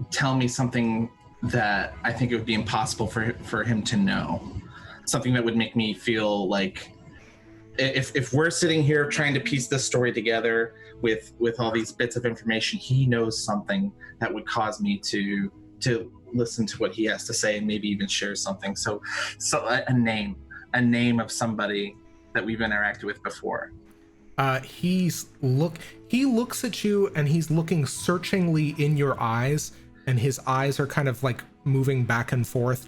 tell me something that I think it would be impossible for him to know. Something that would make me feel like if we're sitting here trying to piece this story together with all these bits of information, he knows something that would cause me to listen to what he has to say and maybe even share something. So a name of somebody that we've interacted with before. He looks at you and he's looking searchingly in your eyes, and his eyes are kind of like moving back and forth,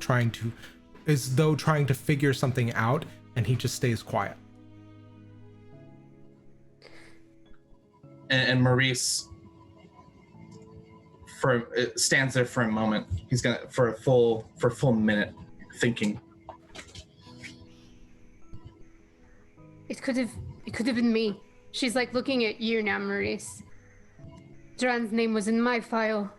as though trying to figure something out, and he just stays quiet. And Maurice stands there for a moment. He's gonna for a full minute thinking. It could have been me. She's like looking at you now, Maurice. Jaren's name was in my file.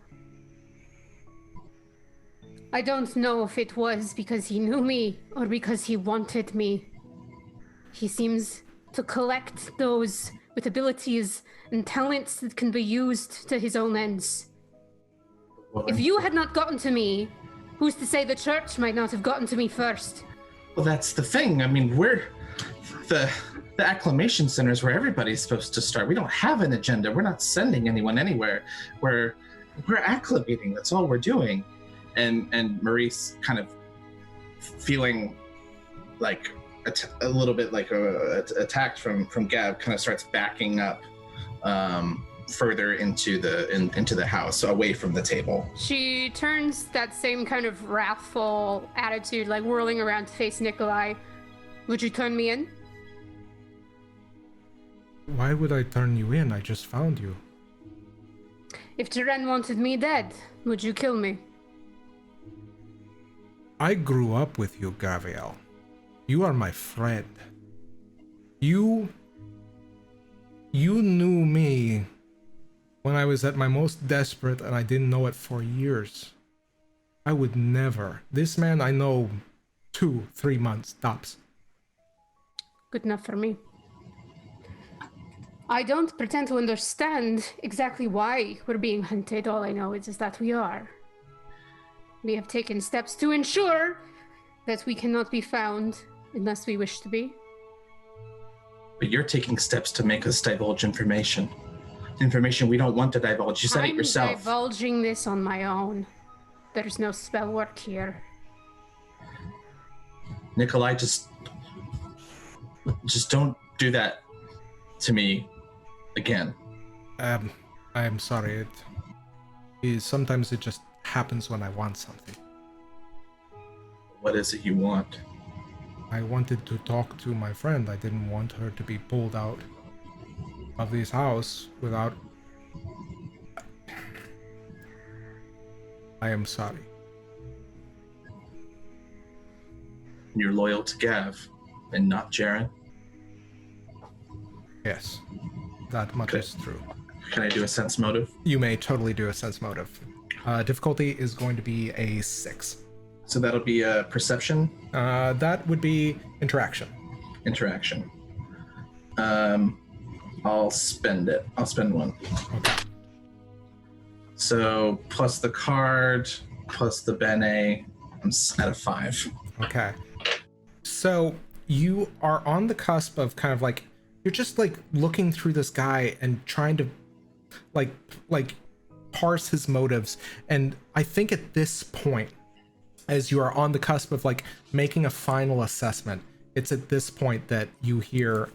I don't know if it was because he knew me or because he wanted me. He seems to collect those with abilities and talents that can be used to his own ends. If you had not gotten to me, who's to say the church might not have gotten to me first? Well, that's the thing. I mean, we're the acclamation center is where everybody's supposed to start. We don't have an agenda. We're not sending anyone anywhere. We're acclimating. That's all we're doing. And Maurice, kind of feeling like a little bit like attacked from Gav, kind of starts backing up further into the house, away from the table. She turns that same kind of wrathful attitude, like whirling around to face Nikolai. Would you turn me in? Why would I turn you in? I just found you. If Jaren wanted me dead, would you kill me? I grew up with you, Gavriel. You are my friend. You knew me when I was at my most desperate and I didn't know it for years. I would never. This man I know 2-3 months tops. Good enough for me. I don't pretend to understand exactly why we're being hunted. All I know is that we are. We have taken steps to ensure that we cannot be found unless we wish to be. But you're taking steps to make us divulge information we don't want to divulge. You said it yourself. I'm divulging this on my own. There's no spell work here. Nikolai, just don't do that to me again. I am sorry. Sometimes it just happens when I want something. What is it you want? I wanted to talk to my friend. I didn't want her to be pulled out of this house without... I am sorry. You're loyal to Gav and not Jaren? Yes, that much is true. Can I do a sense motive? You may totally do a sense motive. Difficulty is going to be a 6. So that'll be a perception? That would be interaction. Interaction. I'll spend it. I'll spend 1. Okay. So plus the card, plus the Bene, I'm at a 5. Okay. So you are on the cusp of kind of like, you're just like looking through this guy and trying to like parse his motives. And I think at this point, as you are on the cusp of like making a final assessment, it's at this point that you hear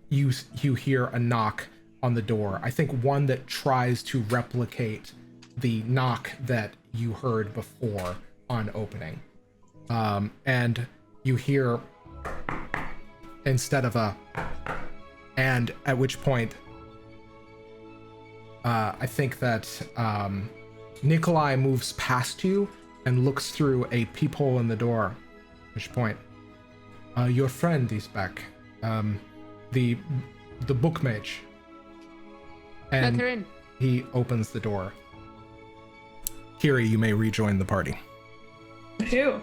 you hear a knock on the door. I think one that tries to replicate the knock that you heard before on opening. And you hear, instead of a and, at which point I think that Nikolai moves past you and looks through a peephole in the door, at which point Your friend is back. The book mage. Let And her in. he opens the door. Kyrrie, you may rejoin the party. Who?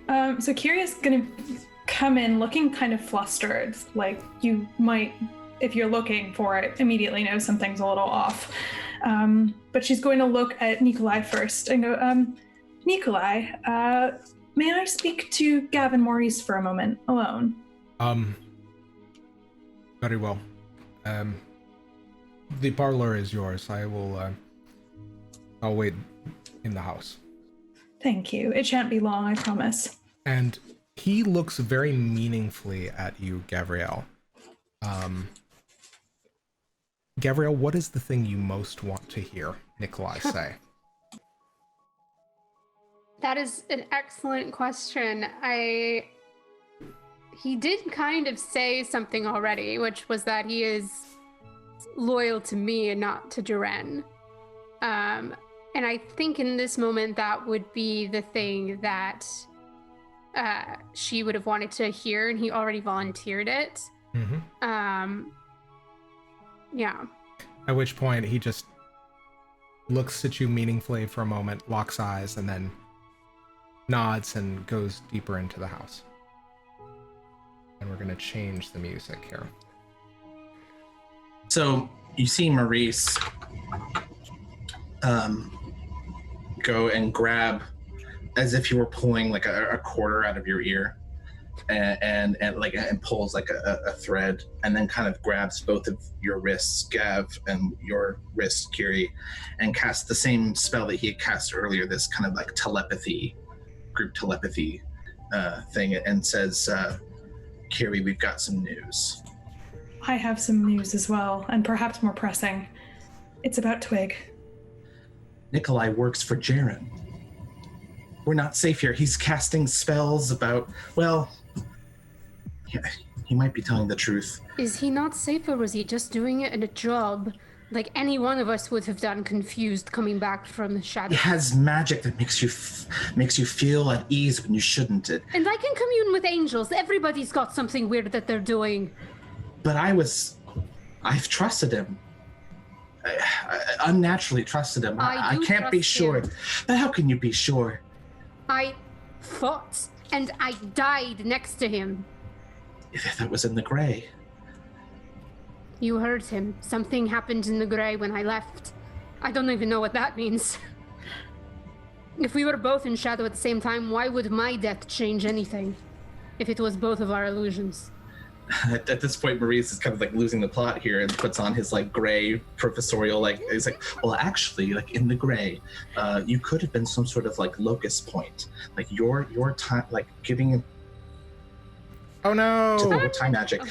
So Kyrrie is gonna come in looking kind of flustered, like you might, if you're looking for it, immediately know something's a little off. But she's going to look at Nikolai first and go, Nikolai, may I speak to Gavin Maurice for a moment, alone? Very well. The parlor is yours. I'll wait in the house. Thank you. It shan't be long, I promise. And he looks very meaningfully at you, Gavriel. Gavriel, what is the thing you most want to hear Nikolai say? That is an excellent question. He did kind of say something already, which was that he is loyal to me and not to Jaren. And I think in this moment that would be the thing that she would have wanted to hear, and he already volunteered it. Mm-hmm. Yeah. At which point he just looks at you meaningfully for a moment, locks eyes, and then nods and goes deeper into the house. And we're going to change the music here. So you see Maurice go and grab, as if you were pulling like a quarter out of your ear, and pulls like a thread, and then kind of grabs both of your wrists, Gav, and your wrist, Kyrrie, and casts the same spell that he had cast earlier, this kind of like telepathy, group telepathy thing, and says, Kyrrie, we've got some news. I have some news as well, and perhaps more pressing. It's about Twig. Nikolai works for Jaren. We're not safe here. He's casting spells about, well, yeah, he might be telling the truth. Is he not safe, or was he just doing it in a job like any one of us would have done, confused coming back from the shadow? He has magic that makes you feel at ease when you shouldn't. And I can commune with angels. Everybody's got something weird that they're doing. But I've trusted him. I unnaturally trusted him. I can't be sure. Him. But how can you be sure? I fought and I died next to him. That was in the gray. You heard him. Something happened in the gray when I left. I don't even know what that means. If we were both in shadow at the same time, why would my death change anything? If it was both of our illusions. At this point, Maurice is kind of like losing the plot here and puts on his like gray professorial, like, he's like, well, actually, like in the gray, you could have been some sort of like locust point, like your time, like giving. Oh no! To time magic.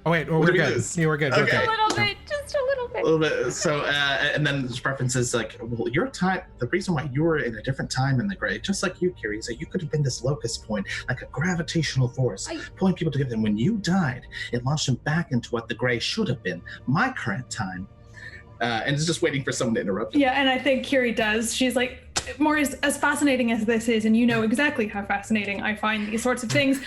Oh wait, well, we're good. Yeah, we're good. Okay. Okay. A little bit, just a little bit. A little bit. So, and then this reference is like, well, your time, the reason why you were in a different time in the gray, just like you, Kyrrie, is that you could have been this locust point, like a gravitational force, pulling people together. And when you died, it launched them back into what the gray should have been, my current time. And it's just waiting for someone to interrupt. Yeah, and I think Kyrrie does. She's like, Maurice, as fascinating as this is, and you know exactly how fascinating I find these sorts of things,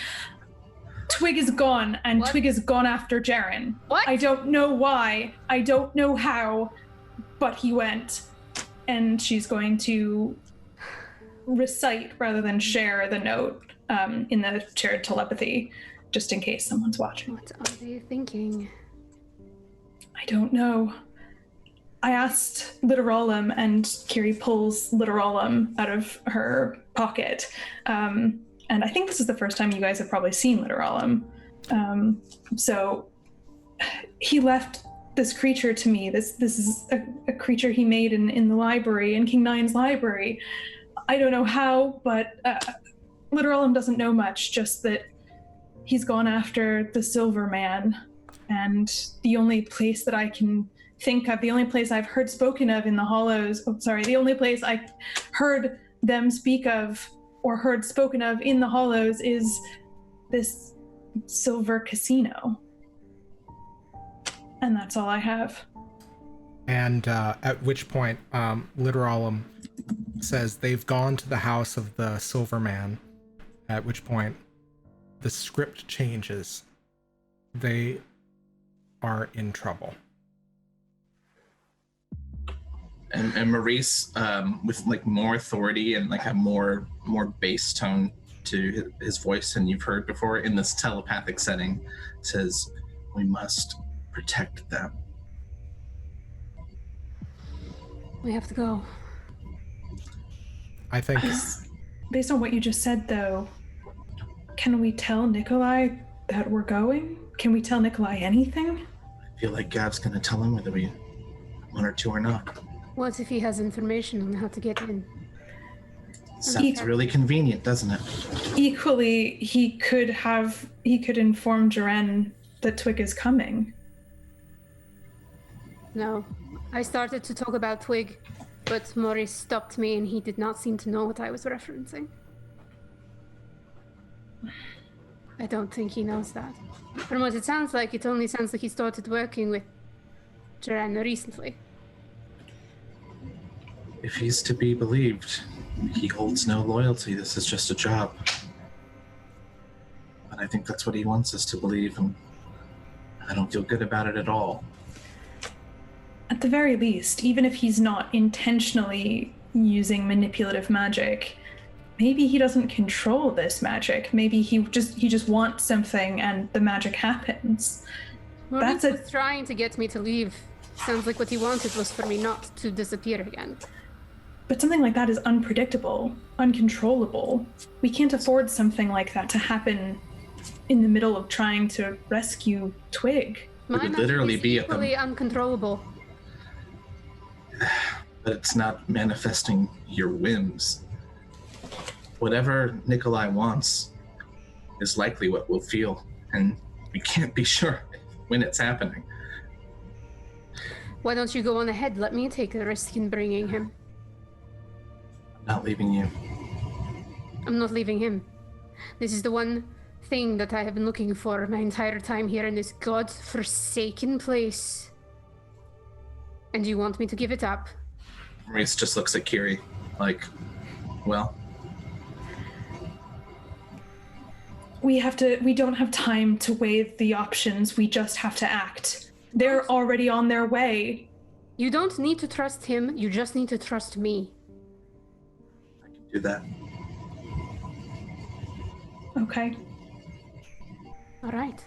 Twig is gone, and What? Twig is gone after Jaren. What? I don't know why. I don't know how, but he went. And she's going to recite rather than share the note in the shared telepathy, just in case someone's watching. What are they thinking? I don't know. I asked Litteralum, and Kyrrie pulls Litteralum out of her pocket. And I think this is the first time you guys have probably seen Litteralum. So he left this creature to me. This is a creature he made in the library, in King Nine's library. I don't know how, but Litteralum doesn't know much, just that he's gone after the Silver Man. And the only place that I can think of, the only place I've heard spoken of in the Hollows, the only place I heard them speak of or heard spoken of in the Hollows is this silver casino. And that's all I have. And at which point, Litteralum says they've gone to the house of the Silver Man, at which point the script changes. They are in trouble. And Maurice, with like more authority and like a more bass tone to his voice than you've heard before in this telepathic setting, says, "We must protect them." We have to go. I think Based on what you just said, though, can we tell Nikolai that we're going? Can we tell Nikolai anything? I feel like Gav's gonna tell him whether we want her to or not. What if he has information on how to get in? Sounds really convenient, doesn't it? Equally, he could inform Jaren that Twig is coming. No. I started to talk about Twig, but Maurice stopped me and he did not seem to know what I was referencing. I don't think he knows that. From what it sounds like, it only sounds like he started working with Jaren recently. If he's to be believed, he holds no loyalty. This is just a job. But I think that's what he wants us to believe, and I don't feel good about it at all. At the very least, even if he's not intentionally using manipulative magic, maybe he doesn't control this magic. Maybe he just wants something and the magic happens. Maurice was trying to get me to leave. Sounds like what he wanted was for me not to disappear again. But something like that is unpredictable, uncontrollable. We can't afford something like that to happen in the middle of trying to rescue Twig. It would literally be equally uncontrollable. But it's not manifesting your whims. Whatever Nikolai wants is likely what we'll feel, and we can't be sure when it's happening. Why don't you go on ahead? Let me take the risk in bringing him. I'm not leaving you. I'm not leaving him. This is the one thing that I have been looking for my entire time here in this god-forsaken place. And you want me to give it up? Maurice just looks at Kyrrie like, well... We don't have time to weigh the options. We just have to act. They're already on their way. You don't need to trust him. You just need to trust me. I can do that. Okay. All right.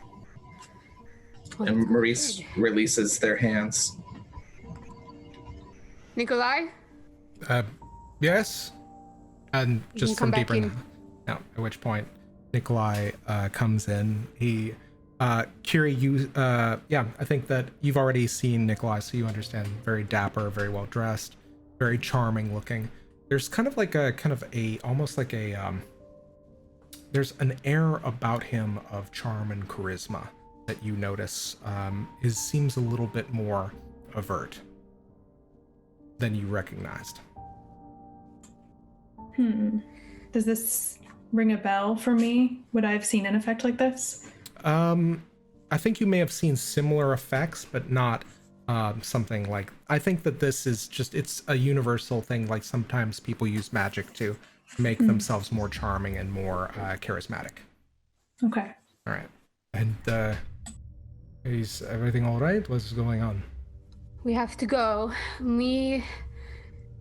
And Maurice releases their hands. Nikolai? Yes? And just from deeper in... No, at which point Nikolai comes in. He... Kyrrie, you... yeah, I think that you've already seen Nikolai, so you understand. Very dapper, very well dressed, very charming looking. There's kind of almost like a... there's an air about him of charm and charisma that you notice seems a little bit more overt than you recognized. Does this ring a bell for me? Would I have seen an effect like this? I think you may have seen similar effects, but not something like... I think that this is just... It's a universal thing, like sometimes people use magic to make themselves more charming and more charismatic. Okay. All right. And is everything all right? What's going on? We have to go. We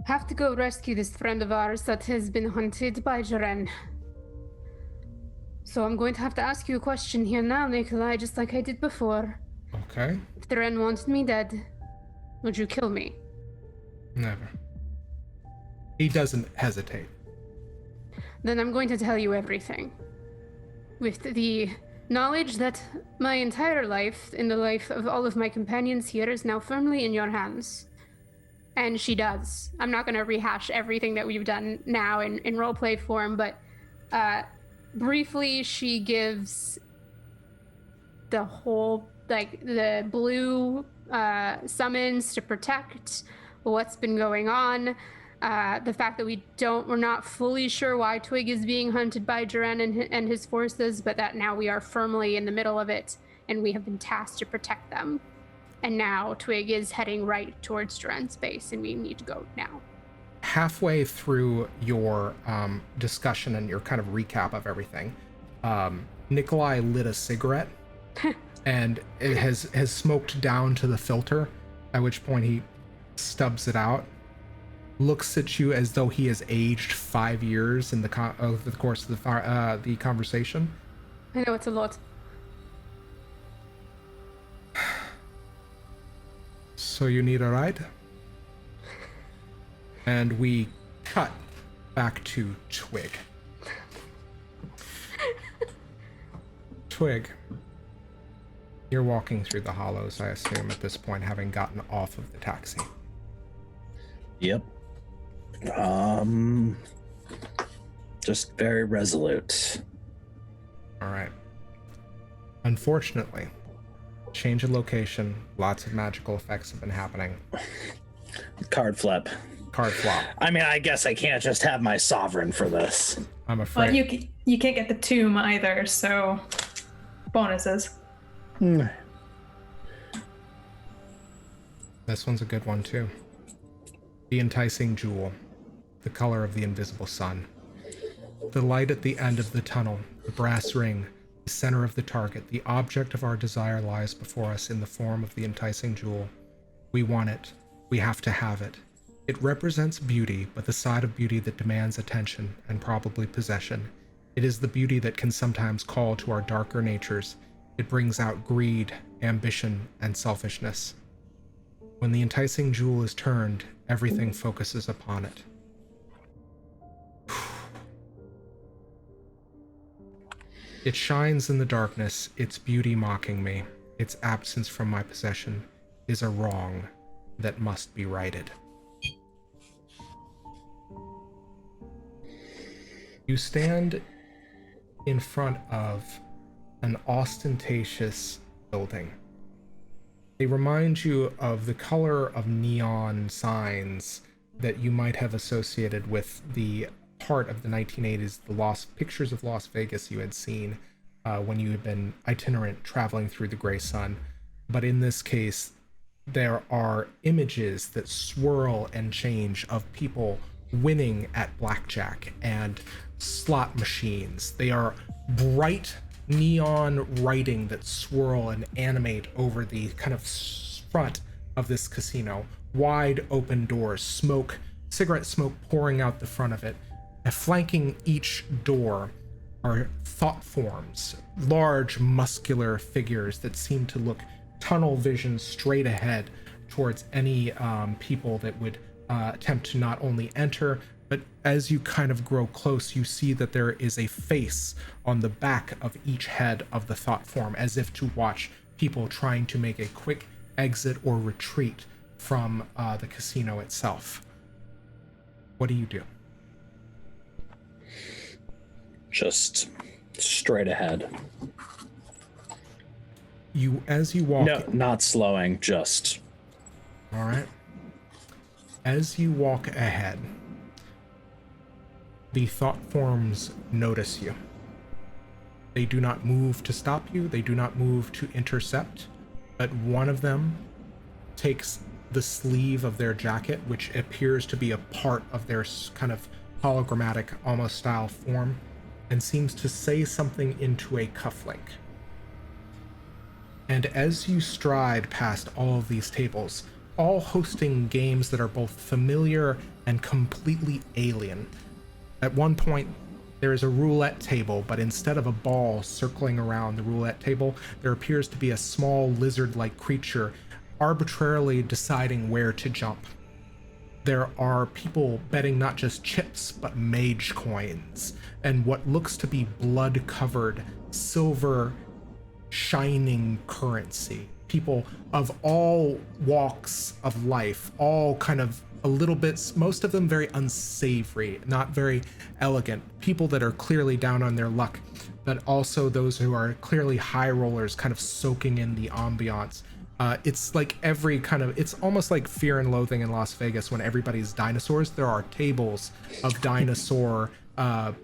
have to go rescue this friend of ours that has been hunted by Jaren. So I'm going to have to ask you a question here now, Nikolai, just like I did before. Okay. If Jaren wanted me dead, would you kill me? Never. He doesn't hesitate. Then I'm going to tell you everything. With the knowledge that my entire life, and the life of all of my companions here, is now firmly in your hands. And she does. I'm not going to rehash everything that we've done now in roleplay form, but briefly she gives the whole, like, the blue summons to protect what's been going on. The fact that we're not fully sure why Twig is being hunted by Jaren and his forces, but that now we are firmly in the middle of it, and we have been tasked to protect them. And now Twig is heading right towards Jaren's base, and we need to go now. Halfway through your discussion and your kind of recap of everything, Nikolai lit a cigarette and it has smoked down to the filter, at which point he stubs it out, looks at you as though he has aged 5 years in over the course of the conversation. I know it's a lot. So you need a ride? And we cut back to Twig. Twig, you're walking through the hollows, I assume, at this point, having gotten off of the taxi. Yep. Just very resolute. All right. Unfortunately, change of location, lots of magical effects have been happening. Card flip. Card flop. I mean, I guess I can't just have my sovereign for this. I'm afraid. But you can't get the tomb either, so bonuses. This one's a good one too. The Enticing Jewel, the color of the invisible sun. The light at the end of the tunnel, the brass ring, the center of the target, the object of our desire lies before us in the form of the Enticing Jewel. We want it. We have to have it. It represents beauty, but the side of beauty that demands attention and probably possession. It is the beauty that can sometimes call to our darker natures. It brings out greed, ambition, and selfishness. When the Enticing Jewel is turned, everything focuses upon it. It shines in the darkness, its beauty mocking me. Its absence from my possession is a wrong that must be righted. You stand in front of an ostentatious building. They remind you of the color of neon signs that you might have associated with the part of the 1980s, the pictures of Las Vegas you had seen when you had been itinerant traveling through the gray sun. But in this case, there are images that swirl and change of people winning at blackjack and slot machines. They are bright neon writing that swirl and animate over the kind of front of this casino. Wide open doors, cigarette smoke pouring out the front of it. And flanking each door are thought forms, large muscular figures that seem to look tunnel vision straight ahead towards any people that would attempt to not only enter, but as you kind of grow close, you see that there is a face on the back of each head of the thought form, as if to watch people trying to make a quick exit or retreat from the casino itself. What do you do? Just straight ahead. As you walk... No, not slowing, just... All right. As you walk ahead, the thought forms notice you. They do not move to stop you. They do not move to intercept. But one of them takes the sleeve of their jacket, which appears to be a part of their kind of hologrammatic, almost style form, and seems to say something into a cufflink. And as you stride past all of these tables, all hosting games that are both familiar and completely alien. At one point, there is a roulette table, but instead of a ball circling around the roulette table, there appears to be a small lizard-like creature arbitrarily deciding where to jump. There are people betting not just chips, but mage coins, and what looks to be blood-covered, silver, shining currency. People of all walks of life, all kind of a little bit, most of them very unsavory, not very elegant. People that are clearly down on their luck, but also those who are clearly high rollers, kind of soaking in the ambiance. It's like it's almost like Fear and Loathing in Las Vegas when everybody's dinosaurs. There are tables of dinosaur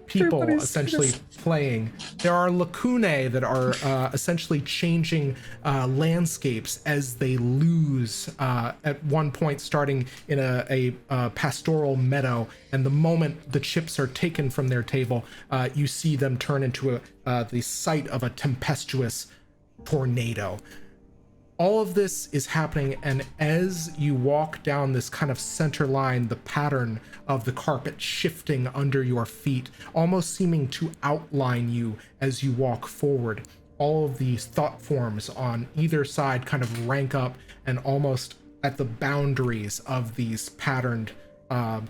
people Everybody's essentially playing. There are lacunae that are essentially changing landscapes as they lose at one point, starting in a pastoral meadow, and the moment the chips are taken from their table, you see them turn into the site of a tempestuous tornado. All of this is happening, and as you walk down this kind of center line, the pattern of the carpet shifting under your feet, almost seeming to outline you as you walk forward. All of these thought forms on either side kind of rank up and almost at the boundaries of these patterned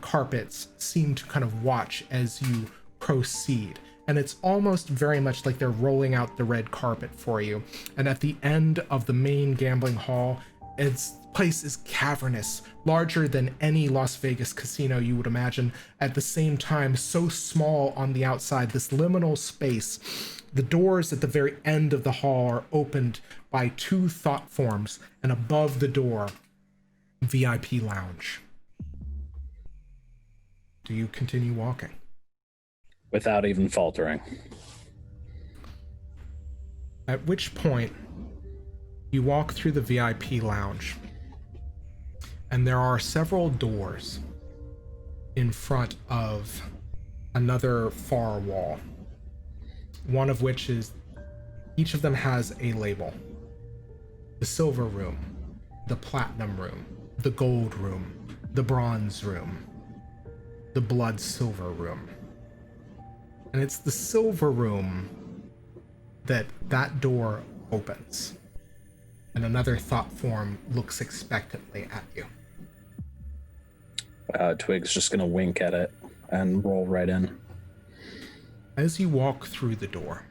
carpets seem to kind of watch as you proceed. And it's almost very much like they're rolling out the red carpet for you. And at the end of the main gambling hall, its place is cavernous, larger than any Las Vegas casino you would imagine. At the same time, so small on the outside, this liminal space. The doors at the very end of the hall are opened by two thought forms, and above the door, VIP lounge. Do you continue walking? Without even faltering. At which point, you walk through the VIP lounge, and there are several doors in front of another far wall. One of which is, each of them has a label. The silver room, the platinum room, the gold room, the bronze room, the blood silver room. And it's the silver room that door opens. And another thought form looks expectantly at you. Twig's just gonna wink at it and roll right in. As you walk through the door,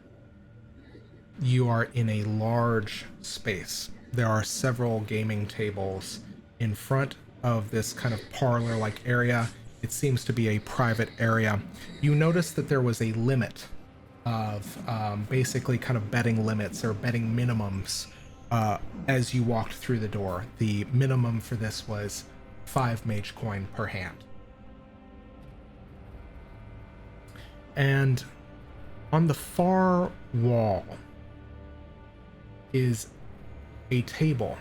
you are in a large space. There are several gaming tables in front of this kind of parlor-like area. It seems to be a private area. You notice that there was a limit of basically kind of betting limits or betting minimums as you walked through the door. The minimum for this was 5 mage coin per hand. And on the far wall is a table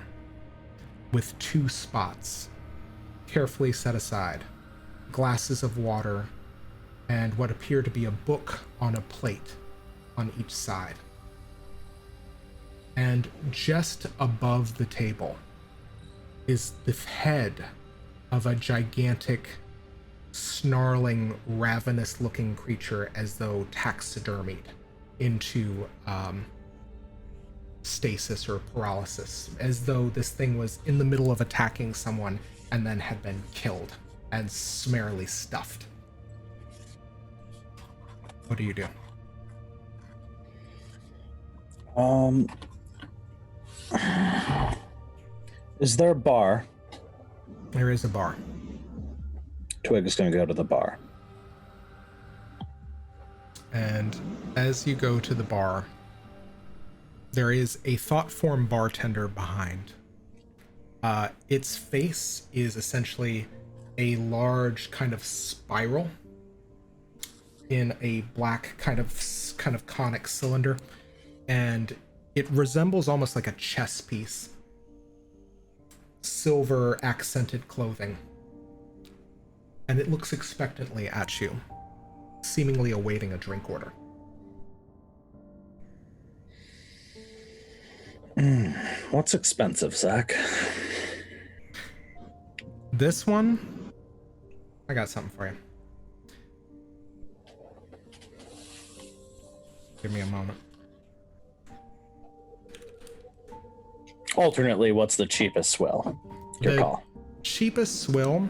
with 2 spots carefully set aside, glasses of water, and what appear to be a book on a plate on each side. And just above the table is the head of a gigantic, snarling, ravenous-looking creature, as though taxidermied into stasis or paralysis, as though this thing was in the middle of attacking someone and then had been killed and summarily stuffed. What do you do? Is there a bar? There is a bar. Twig is going to go to the bar. And as you go to the bar, there is a thought form bartender behind. Its face is essentially a large kind of spiral in a black kind of conic cylinder, and it resembles almost like a chess piece. Silver accented clothing. And it looks expectantly at you, seemingly awaiting a drink order. What's expensive, Zach? This one, I got something for you. Give me a moment. Alternately, what's the cheapest swill? Your call. Cheapest swill.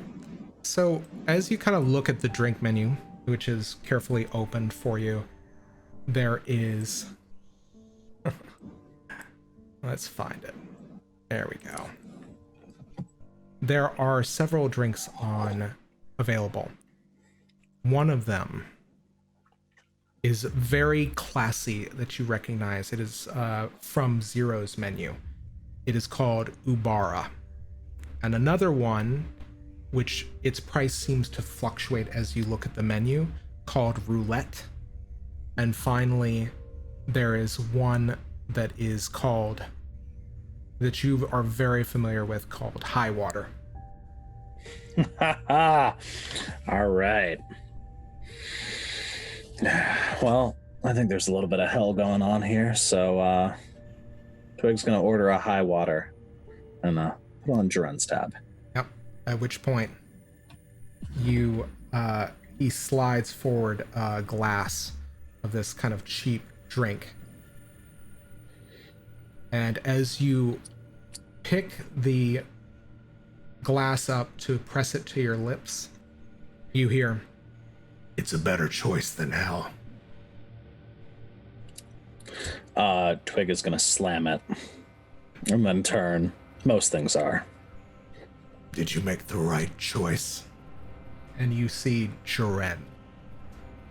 So as you kind of look at the drink menu, which is carefully opened for you, there is... Let's find it. There we go. There are several drinks available. One of them is very classy that you recognize. It is from Zero's menu. It is called Ubara. And another one, which its price seems to fluctuate as you look at the menu, called roulette. And finally, there is one that is called, that you are very familiar with, called high water. All right. Well, I think there's a little bit of hell going on here, so Twig's gonna order a high water and put on Jaren's tab. Yep. At which point, he slides forward a glass of this kind of cheap drink. And as you pick the glass up to press it to your lips, you hear, "It's a better choice than hell." Twig is gonna slam it and then turn. Most things are. "Did you make the right choice?" And you see Jaren.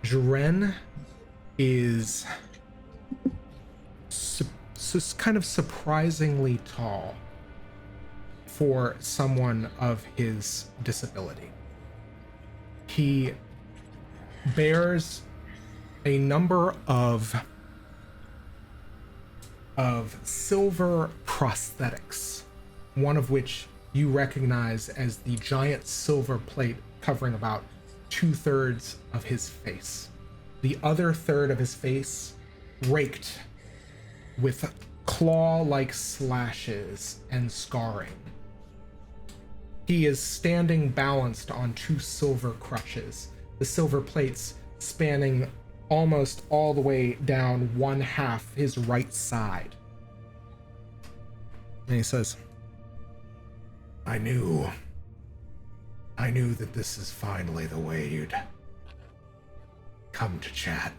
Jaren is kind of surprisingly tall for someone of his disability. He bears a number of silver prosthetics, one of which you recognize as the giant silver plate covering about 2/3 of his face. The other third of his face raked with claw-like slashes and scarring. He is standing balanced on 2 silver crutches, the silver plates spanning almost all the way down 1/2 his right side. And he says, I knew that this is finally the way you'd come to chat.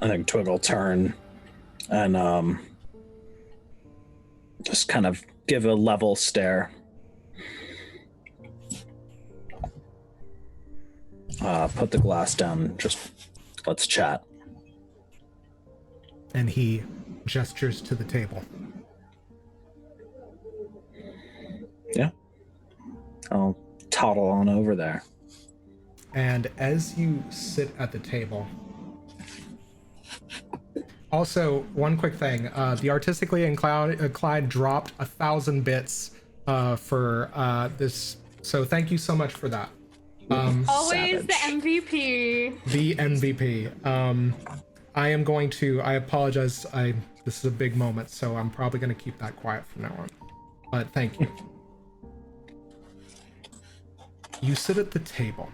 I think Twig will turn and just kind of give a level stare. Put the glass down, just let's chat. And he gestures to the table. Yeah. I'll toddle on over there. And as you sit at the table, also one quick thing, the Artistically Inclined dropped 1,000 bits for this, so thank you so much for that. Always Savage. the MVP. The MVP. I apologize, this is a big moment, so I'm probably going to keep that quiet from now on. But thank you. You sit at the table,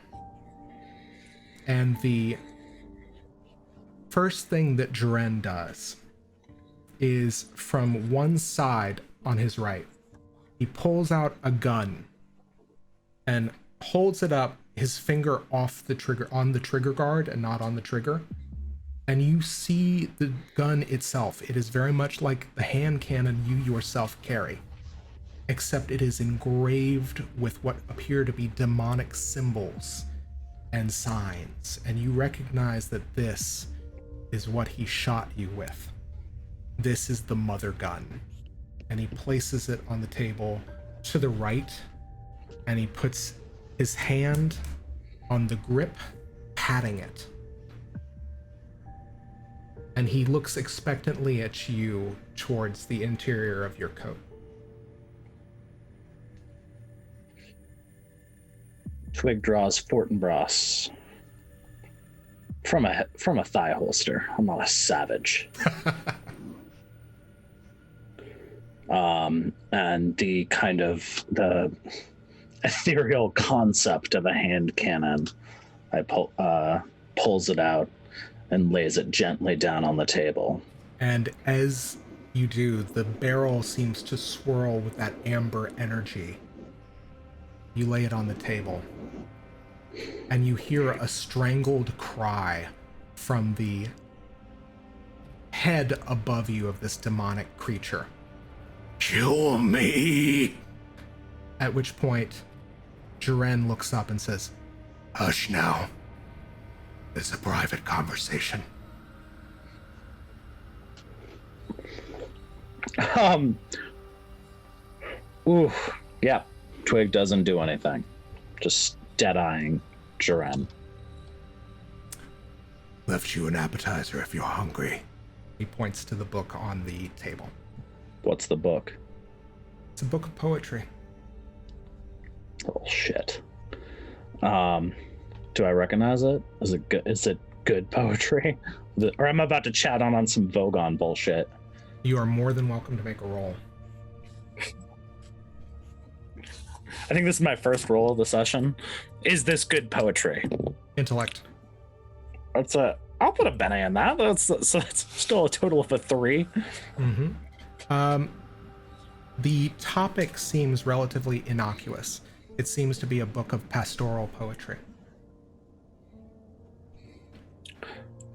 and the first thing that Jaren does is, from one side on his right, he pulls out a gun and holds it up, his finger off the trigger, on the trigger guard and not on the trigger. And you see the gun itself. It is very much like the hand cannon you yourself carry, except it is engraved with what appear to be demonic symbols and signs. And you recognize that this is what he shot you with. This is the mother gun. And he places it on the table to the right, and he puts his hand on the grip, patting it. And he looks expectantly at you towards the interior of your coat. Twig draws Fortinbras from a thigh holster. I'm not a savage. And the kind of the ethereal concept of a hand cannon, pulls it out and lays it gently down on the table. And as you do, the barrel seems to swirl with that amber energy. You lay it on the table, and you hear a strangled cry from the head above you of this demonic creature. Kill me! At which point, Jaren looks up and says, Hush now. It's a private conversation. Yeah, Twig doesn't do anything. Just dead-eyeing Jaren. Left you an appetizer if you're hungry. He points to the book on the table. What's the book? It's a book of poetry. Oh, shit. Do I recognize it? Is it good? Is it good poetry? Or I'm about to chat on some Vogon bullshit. You are more than welcome to make a roll. I think this is my first roll of the session. Is this good poetry? Intellect. I'll put a Bene in that. So that's still a total of a 3. Mm-hmm. The topic seems relatively innocuous. It seems to be a book of pastoral poetry.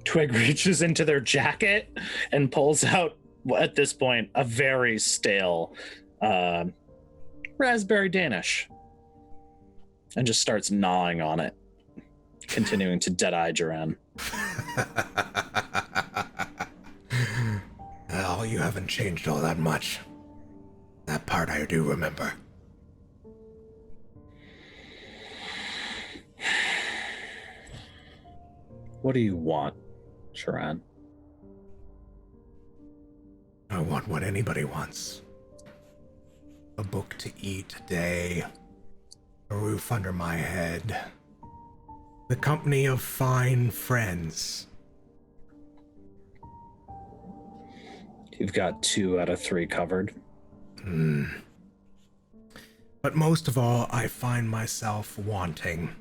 Twig reaches into their jacket and pulls out, at this point, a very stale raspberry Danish and just starts gnawing on it, continuing to dead-eye Jaren. Well, you haven't changed all that much. That part I do remember. What do you want, Jaren? I want what anybody wants. A book to eat a day, a roof under my head, the company of fine friends. You've got 2 out of 3 covered. But most of all, I find myself wanting,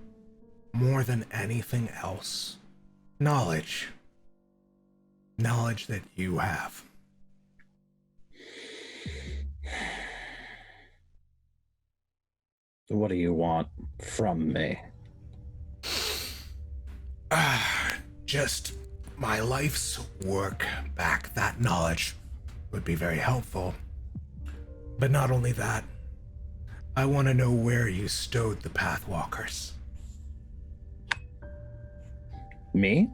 more than anything else, knowledge. Knowledge that you have. What do you want from me? Just my life's work back. That knowledge would be very helpful. But not only that, I want to know where you stowed the Pathwalkers. Me?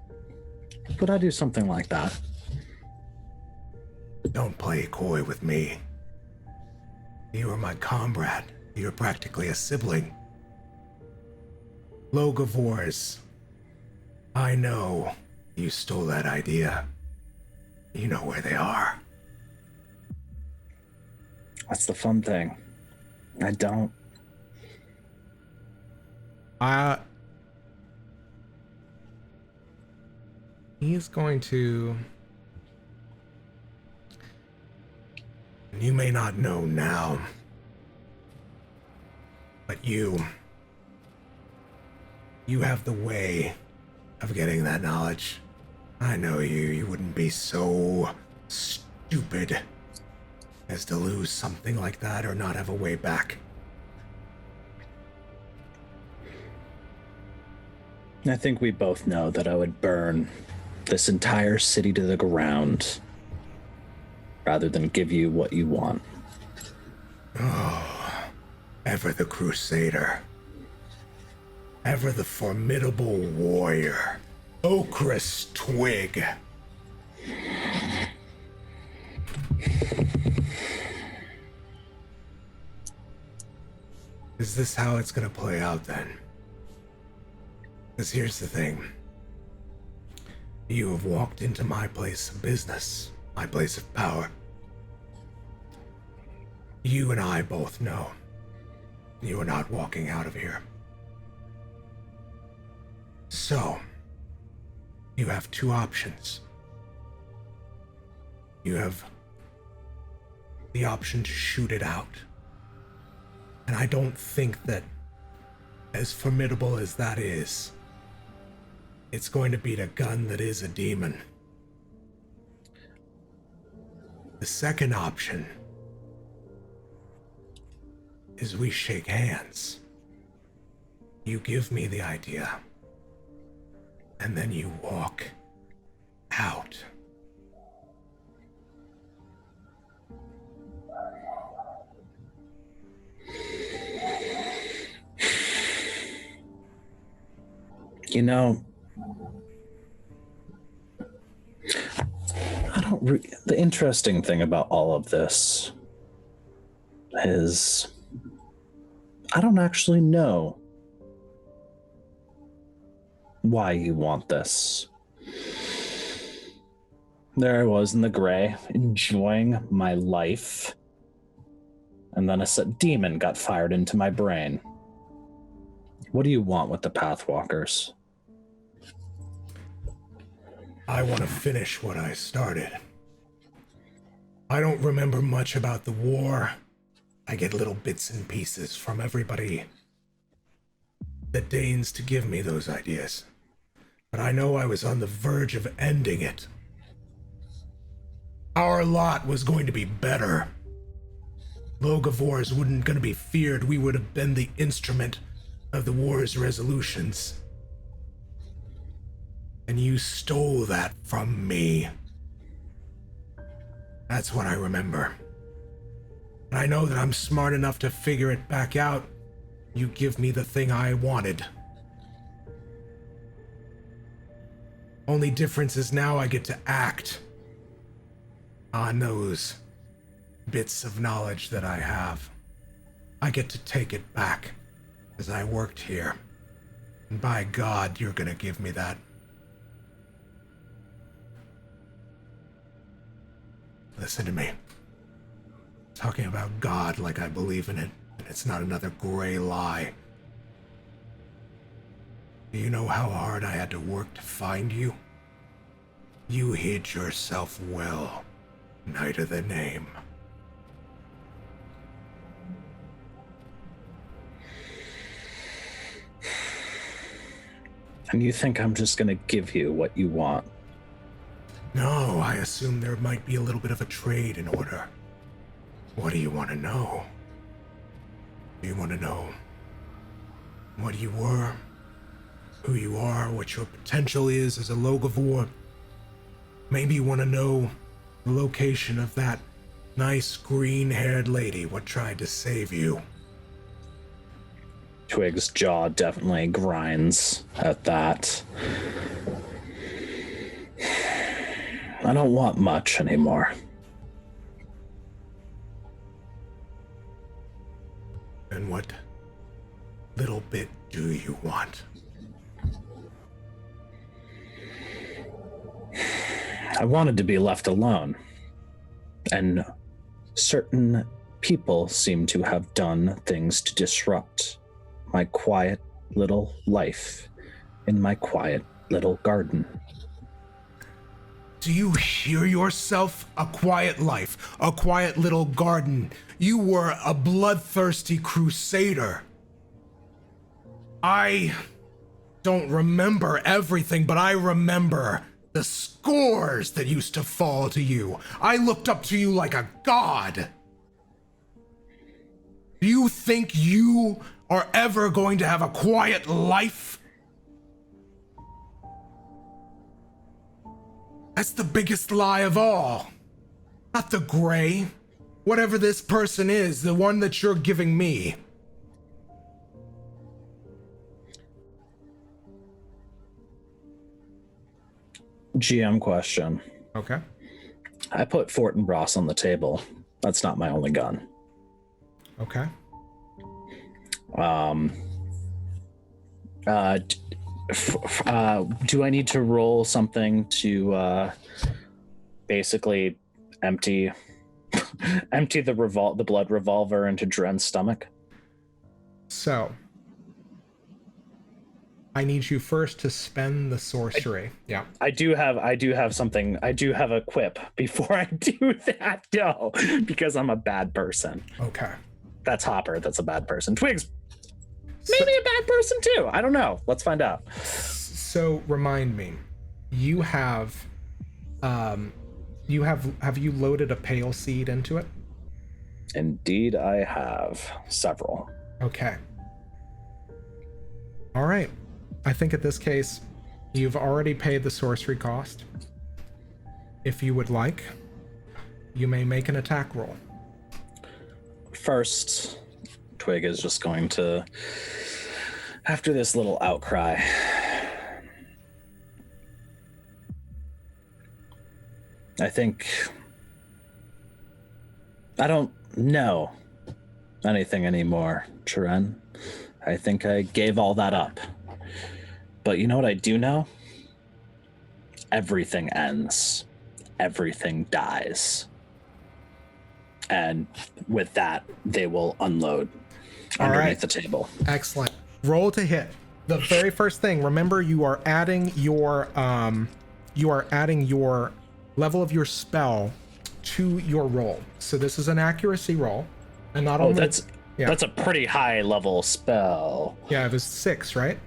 Would I do something like that? Don't play coy with me. You are my comrade. You're practically a sibling. Logavors. I know you stole that idea. You know where they are. That's the fun thing. I don't. He's going to... You may not know now, but you have the way of getting that knowledge. I know you wouldn't be so stupid as to lose something like that or not have a way back. I think we both know that I would burn this entire city to the ground rather than give you what you want. Oh, ever the crusader. Ever the formidable warrior. Okris Twig. Is this how it's gonna play out then? Because here's the thing. You have walked into my place of business, my place of power. You and I both know you are not walking out of here. So, you have 2 options. You have the option to shoot it out. And I don't think that, as formidable as that is, it's going to beat a gun that is a demon. The second option is we shake hands. You give me the idea, and then you walk out. You know, the interesting thing about all of this is I don't actually know why you want this. There I was in the gray, enjoying my life. And then a demon got fired into my brain. What do you want with the Pathwalkers? I want to finish what I started. I don't remember much about the war. I get little bits and pieces from everybody that deigns to give me those ideas. But I know I was on the verge of ending it. Our lot was going to be better. Logavors wouldn't going to be feared. We would have been the instrument of the war's resolutions. And you stole that from me. That's what I remember. And I know that I'm smart enough to figure it back out. You give me the thing I wanted. Only difference is now I get to act on those bits of knowledge that I have. I get to take it back as I worked here. And by God, you're gonna give me that. Listen to me. Talking about God like I believe in it, and it's not another gray lie. Do you know how hard I had to work to find you? You hid yourself well, Knight of the Name. And you think I'm just gonna give you what you want? No, I assume there might be a little bit of a trade in order. What do you want to know? Do you want to know what you were, who you are, what your potential is as a Logavor? Maybe you want to know the location of that nice green-haired lady what tried to save you. Twig's jaw definitely grinds at that. I don't want much anymore. And what little bit do you want? I wanted to be left alone. And certain people seem to have done things to disrupt my quiet little life in my quiet little garden. Do you hear yourself? A quiet life, a quiet little garden. You were a bloodthirsty crusader. I don't remember everything, but I remember the scores that used to fall to you. I looked up to you like a god. Do you think you are ever going to have a quiet life? That's the biggest lie of all. Not the gray. Whatever this person is, the one that you're giving me. GM question. Okay. I put Fortinbras on the table. That's not my only gun. Okay. Do I need to roll something to basically empty the blood revolver into Dren's stomach? So, I need you first to spend the sorcery. Yeah. I do have something. I do have a quip before I do that, though, because I'm a bad person. Okay. That's Hopper. That's a bad person. Twig's maybe a bad person too. I don't know. Let's find out. So remind me, you have you loaded a pale seed into it? Indeed, I have several. Okay. All right. I think at this case, you've already paid the sorcery cost. If you would like, you may make an attack roll. First, Twig is just going to, after this little outcry, I don't know anything anymore, Jaren. I think I gave all that up. But you know what I do know? Everything ends. Everything dies. And with that, they will unload underneath the table. Excellent. Roll to hit. The very first thing, remember you are adding your level of your spell to your roll. So this is an accuracy roll. And not only that's a pretty high level spell. Yeah, it was 6, right?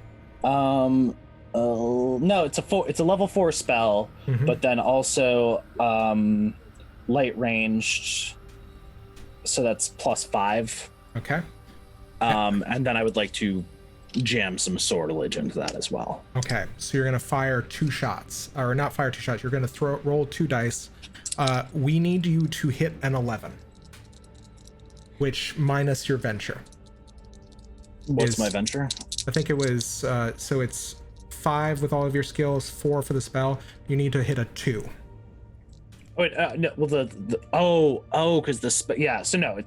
No, it's a level 4 spell, but then also light ranged, so that's +5. Okay. And then I would like to jam some sortilege into that as well. Okay, so you're gonna fire 2 shots, or not fire 2 shots. You're gonna roll 2 dice. We need you to hit an 11, which minus your venture. What's my venture? I think it was so it's 5 with all of your skills, 4 for the spell. You need to hit a 2. Wait, no. Well, because So no,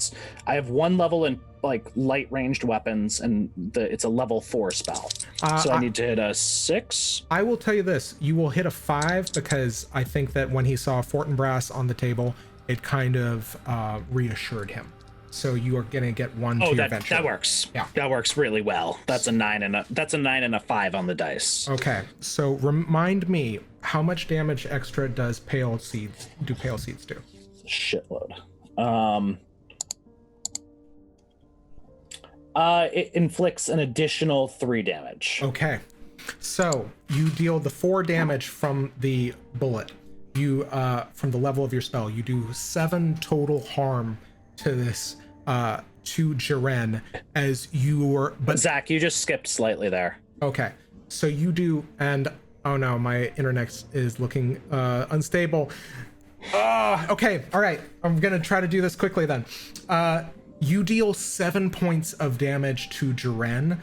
I have 1 level in like light ranged weapons, and it's a level 4 spell. So I need to hit a 6. I will tell you this: you will hit a 5 because I think that when he saw Fortinbras on the table, it kind of reassured him. So you are gonna get 1 to your venture. That works. Yeah, that works really well. That's a 9 and a 5 on the dice. Okay, so remind me, how much damage extra does pale seeds do? A shitload. It inflicts an additional 3 damage. Okay, so you deal the 4 damage from the bullet. You from the level of your spell, you do 7 total harm to this to Jaren as you were. But Zach, you just skipped slightly there. Okay, so you do, and oh no, my internet is looking unstable. Okay, all right, I'm gonna try to do this quickly then. You deal 7 points of damage to Jaren,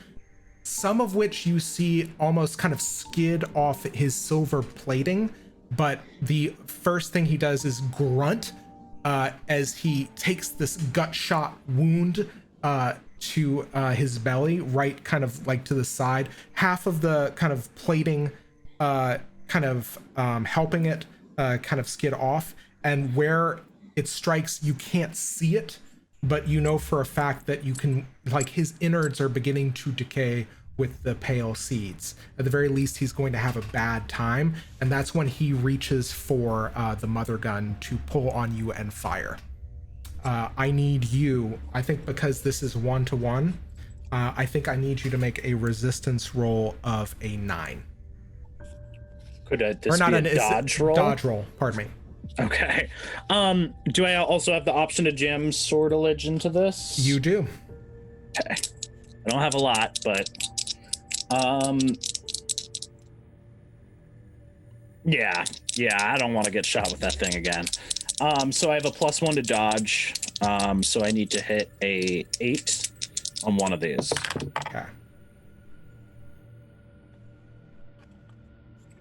some of which you see almost kind of skid off his silver plating, but the first thing he does is grunt as he takes this gut shot wound to his belly, right kind of like to the side. Half of the kind of plating helping it kind of skid off, and where it strikes, you can't see it, but you know for a fact that you can, like, his innards are beginning to decay with the pale seeds. At the very least, he's going to have a bad time, and that's when he reaches for the mother gun to pull on you and fire. I need you, I think because this is 1-to-1, I think I need you to make a resistance roll of a 9. Could this be a dodge roll? Dodge roll, pardon me. Okay. Do I also have the option to jam sortilege into this? You do. Okay. I don't have a lot, but yeah, I don't want to get shot with that thing again. So I have a +1 to dodge. So I need to hit a 8 on one of these. Okay.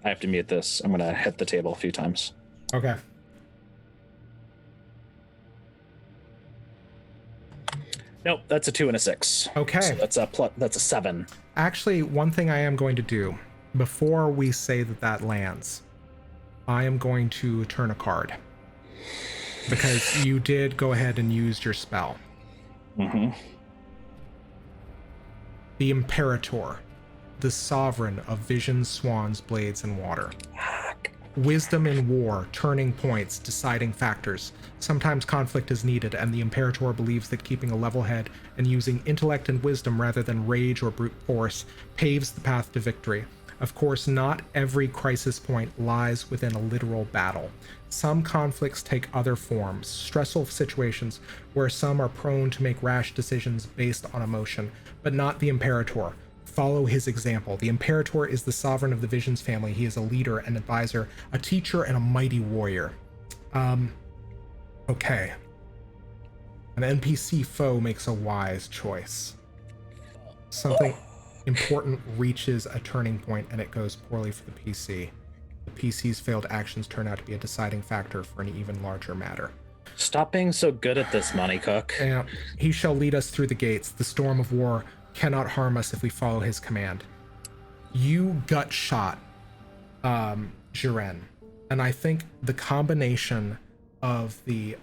I have to mute this. I'm gonna hit the table a few times. Okay. Nope, that's a 2 and a 6. Okay. So that's a 7. Actually, one thing I am going to do before we say that lands, I am going to turn a card because you did go ahead and use your spell. The Imperator, the sovereign of visions, swans, blades, and water. Wisdom in war, turning points, deciding factors. Sometimes conflict is needed, and the Imperator believes that keeping a level head and using intellect and wisdom rather than rage or brute force paves the path to victory. Of course, not every crisis point lies within a literal battle. Some conflicts take other forms, stressful situations where some are prone to make rash decisions based on emotion, but not the Imperator. Follow his example. The Imperator is the sovereign of the Visions family. He is a leader, an advisor, a teacher, and a mighty warrior. Okay. An NPC foe makes a wise choice. Something important reaches a turning point and it goes poorly for the PC. The PC's failed actions turn out to be a deciding factor for an even larger matter. Stop being so good at this, Money Cook. Yeah. He shall lead us through the gates. The storm of war cannot harm us if we follow his command. You gut shot, Jaren. And I think the combination of the...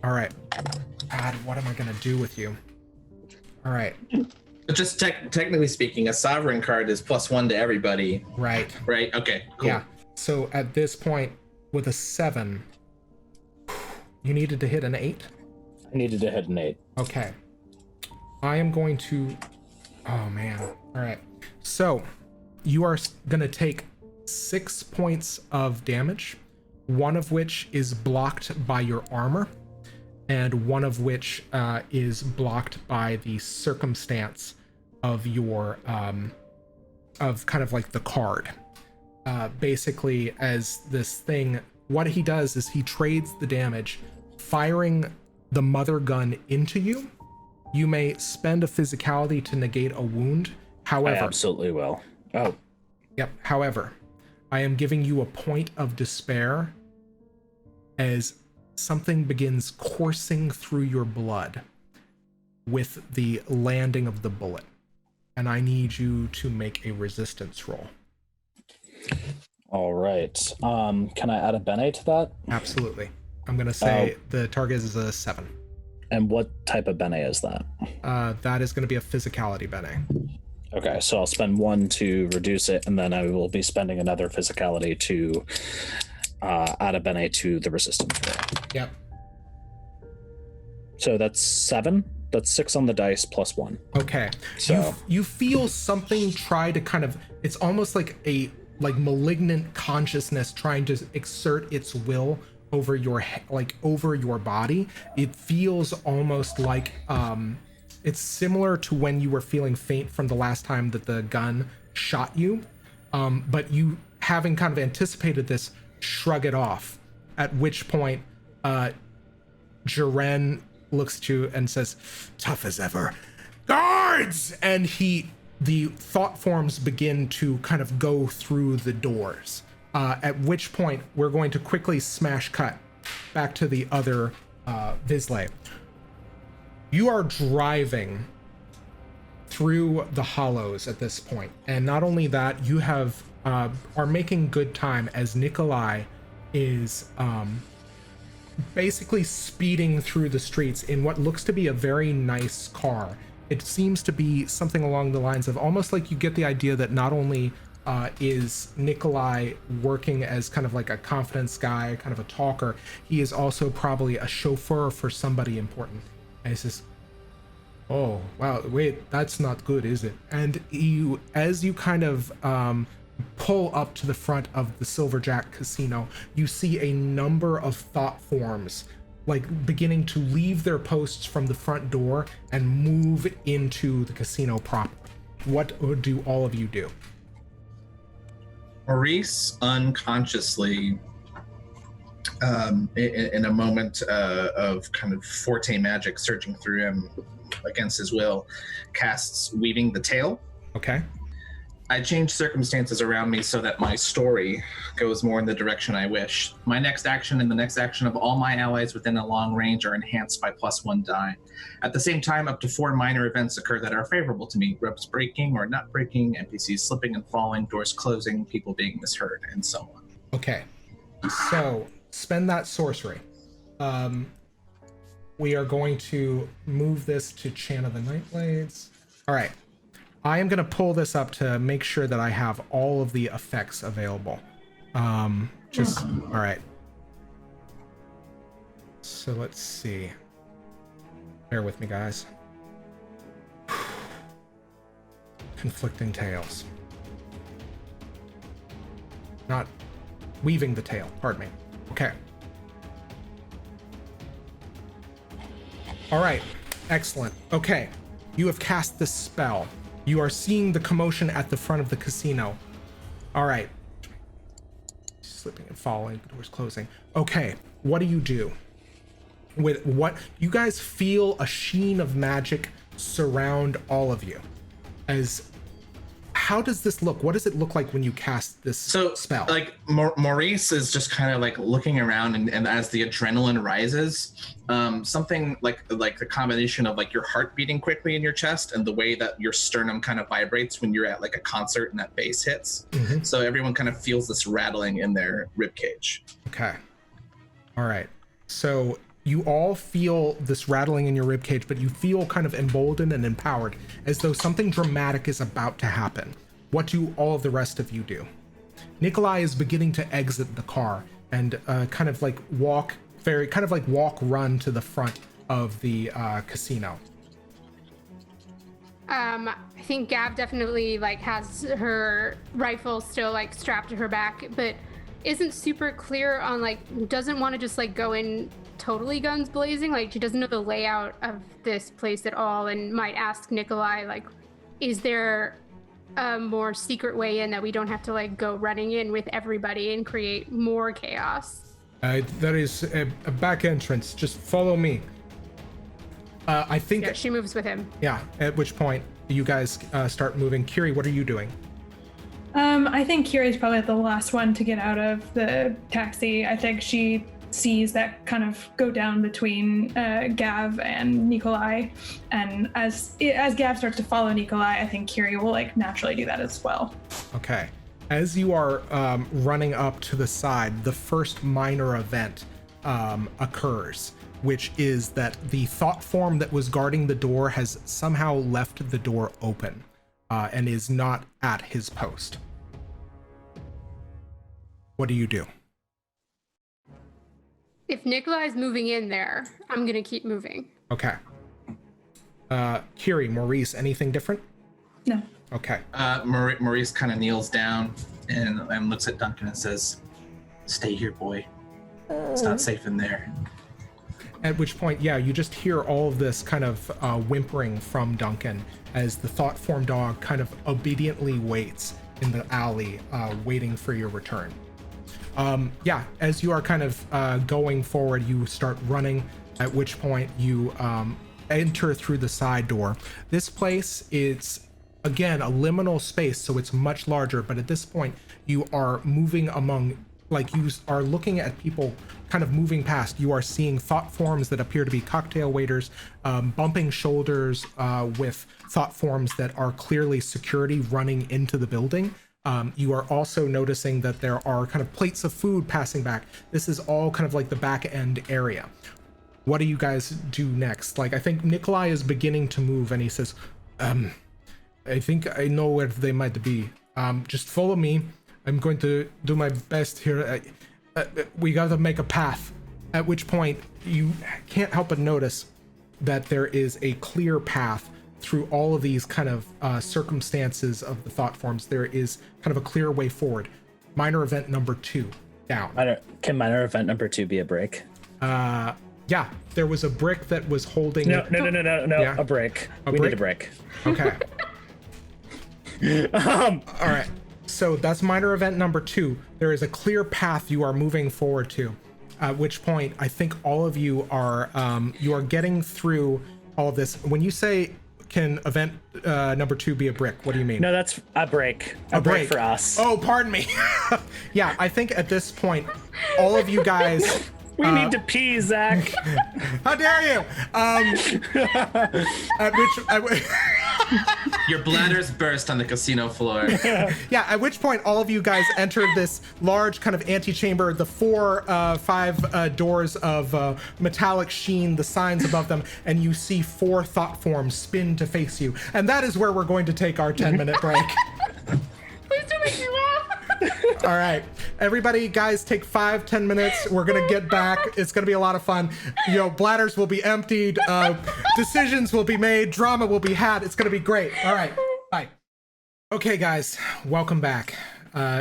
All right. God, what am I going to do with you? All right. But just technically speaking, a sovereign card is +1 to everybody. Right. Right? Okay, cool. Yeah. So at this point, with a 7, you needed to hit an 8? I needed to hit an 8. Okay. I am going to... Oh, man. All right. So you are going to take 6 points of damage, one of which is blocked by your armor, and one of which is blocked by the circumstance of your of kind of like the card. Basically, as this thing, what he does is he trades the damage, firing the mother gun into you. You may spend a physicality to negate a wound. However, I absolutely will. Oh. Yep. However, I am giving you a point of despair as something begins coursing through your blood with the landing of the bullet. And I need you to make a resistance roll. All right. Can I add a bene to that? Absolutely. I'm going to say the target is a 7. And what type of bene is that? That is going to be a physicality bene. Okay, so I'll spend 1 to reduce it, and then I will be spending another physicality to add a bene to the resistance roll. Yep. So that's 7. That's 6 on the dice plus 1. Okay. So you feel something try to kind of, it's almost like a malignant consciousness trying to exert its will over your over your body. It feels almost like it's similar to when you were feeling faint from the last time that the gun shot you, but you, having kind of anticipated this, shrug it off, at which point Jaren looks at you and says, "Tough as ever, guards!" And the thought forms begin to kind of go through the doors, at which point we're going to quickly smash cut back to the other Visley. You are driving through the hollows at this point, and not only that, you have are making good time as Nikolai is basically speeding through the streets in what looks to be a very nice car. It seems to be something along the lines of almost like you get the idea that not only is Nikolai working as kind of like a confidence guy, kind of a talker, he is also probably a chauffeur for somebody important. And he says, "Oh, wow, wait, that's not good, is it?" And you, as you kind of pull up to the front of the Silverjack Casino, you see a number of thought forms like beginning to leave their posts from the front door and move into the casino proper. What do all of you do? Maurice unconsciously, in a moment of kind of forte magic surging through him against his will, casts Weaving the Tail. Okay. I change circumstances around me so that my story goes more in the direction I wish. My next action and the next action of all my allies within a long range are enhanced by +1 die. At the same time, up to 4 minor events occur that are favorable to me. Ropes breaking or not breaking, NPCs slipping and falling, doors closing, people being misheard, and so on. Okay. So, spend that sorcery. We are going to move this to Chant of the Nightblades. All right. I am going to pull this up to make sure that I have all of the effects available. All right. So let's see. Bear with me, guys. Conflicting tales. Not weaving the tale, pardon me. Okay. All right. Excellent. Okay. You have cast this spell. You are seeing the commotion at the front of the casino. All right. Slipping and falling, the doors closing. Okay, what do you do? With what? You guys feel a sheen of magic surround all of you. As how does this look? What does it look like when you cast this spell? Like Maurice is just kind of like looking around, and as the adrenaline rises, something like the combination of like your heart beating quickly in your chest and the way that your sternum kind of vibrates when you're at like a concert and that bass hits. So everyone kind of feels this rattling in their rib cage. Okay. All right. So you all feel this rattling in your ribcage, but you feel kind of emboldened and empowered, as though something dramatic is about to happen. What do all of the rest of you do? Nikolai is beginning to exit the car and kind of like walk run to the front of the casino. I think Gav definitely like has her rifle still like strapped to her back, but isn't super clear on like, doesn't want to just like go in totally guns blazing. Like she doesn't know the layout of this place at all and might ask Nikolai like, is there a more secret way in that we don't have to like go running in with everybody and create more chaos? There is a back entrance. Just follow me. I think... Yeah, she moves with him. Yeah, at which point you guys start moving. Kyrrie, what are you doing? I think Kyrie's probably the last one to get out of the taxi. I think she sees that kind of go down between Gav and Nikolai, and as Gav starts to follow Nikolai, I think Kyrrie will like naturally do that as well. Okay. As you are running up to the side, the first minor event occurs, which is that the thought form that was guarding the door has somehow left the door open and is not at his post. What do you do? If Nikolai's moving in there, I'm gonna keep moving. Okay. Kyrrie, Maurice, anything different? No. Okay. Maurice kind of kneels down and looks at Duncan and says, "Stay here, boy. It's not safe in there." At which point, yeah, you just hear all of this kind of whimpering from Duncan as the thought form dog kind of obediently waits in the alley, waiting for your return. Yeah, as you are kind of going forward, you start running, at which point you enter through the side door. This place is, again, a liminal space, so it's much larger, but at this point you are moving among, like you are looking at people kind of moving past. You are seeing thought forms that appear to be cocktail waiters, bumping shoulders with thought forms that are clearly security running into the building. You are also noticing that there are kind of plates of food passing back. This is all kind of like the back end area. What do you guys do next? Like, I think Nikolai is beginning to move and he says, I think I know where they might be. Just follow me. I'm going to do my best here. We got to make a path. At which point you can't help but notice that there is a clear path through all of these kind of circumstances of the thought forms. There is kind of a clear way forward. Minor event number 2, down. Can minor event number 2 be a break? Yeah, there was a brick that was holding... No, yeah. A break. We need a break. Okay. All right. So that's minor event number 2. There is a clear path you are moving forward to, at which point I think all of you are getting through all of this. When you say, can event number 2 be a brick, what do you mean? No, that's a break. A break for us. Oh, pardon me. Yeah, I think at this point, all of you guys... We need to pee, Zach. How dare you? Your bladders burst on the casino floor. Yeah, at which point all of you guys entered this large kind of antechamber, the 5 doors of metallic sheen, the signs above them, and you see 4 thought forms spin to face you. And that is where we're going to take our 10-minute break. Please don't make me laugh. All right, everybody, guys, take 5-10 minutes. We're gonna get back. It's gonna be a lot of fun. You know, bladders will be emptied, decisions will be made, drama will be had. It's gonna be great. All right, bye. Okay, guys, welcome back.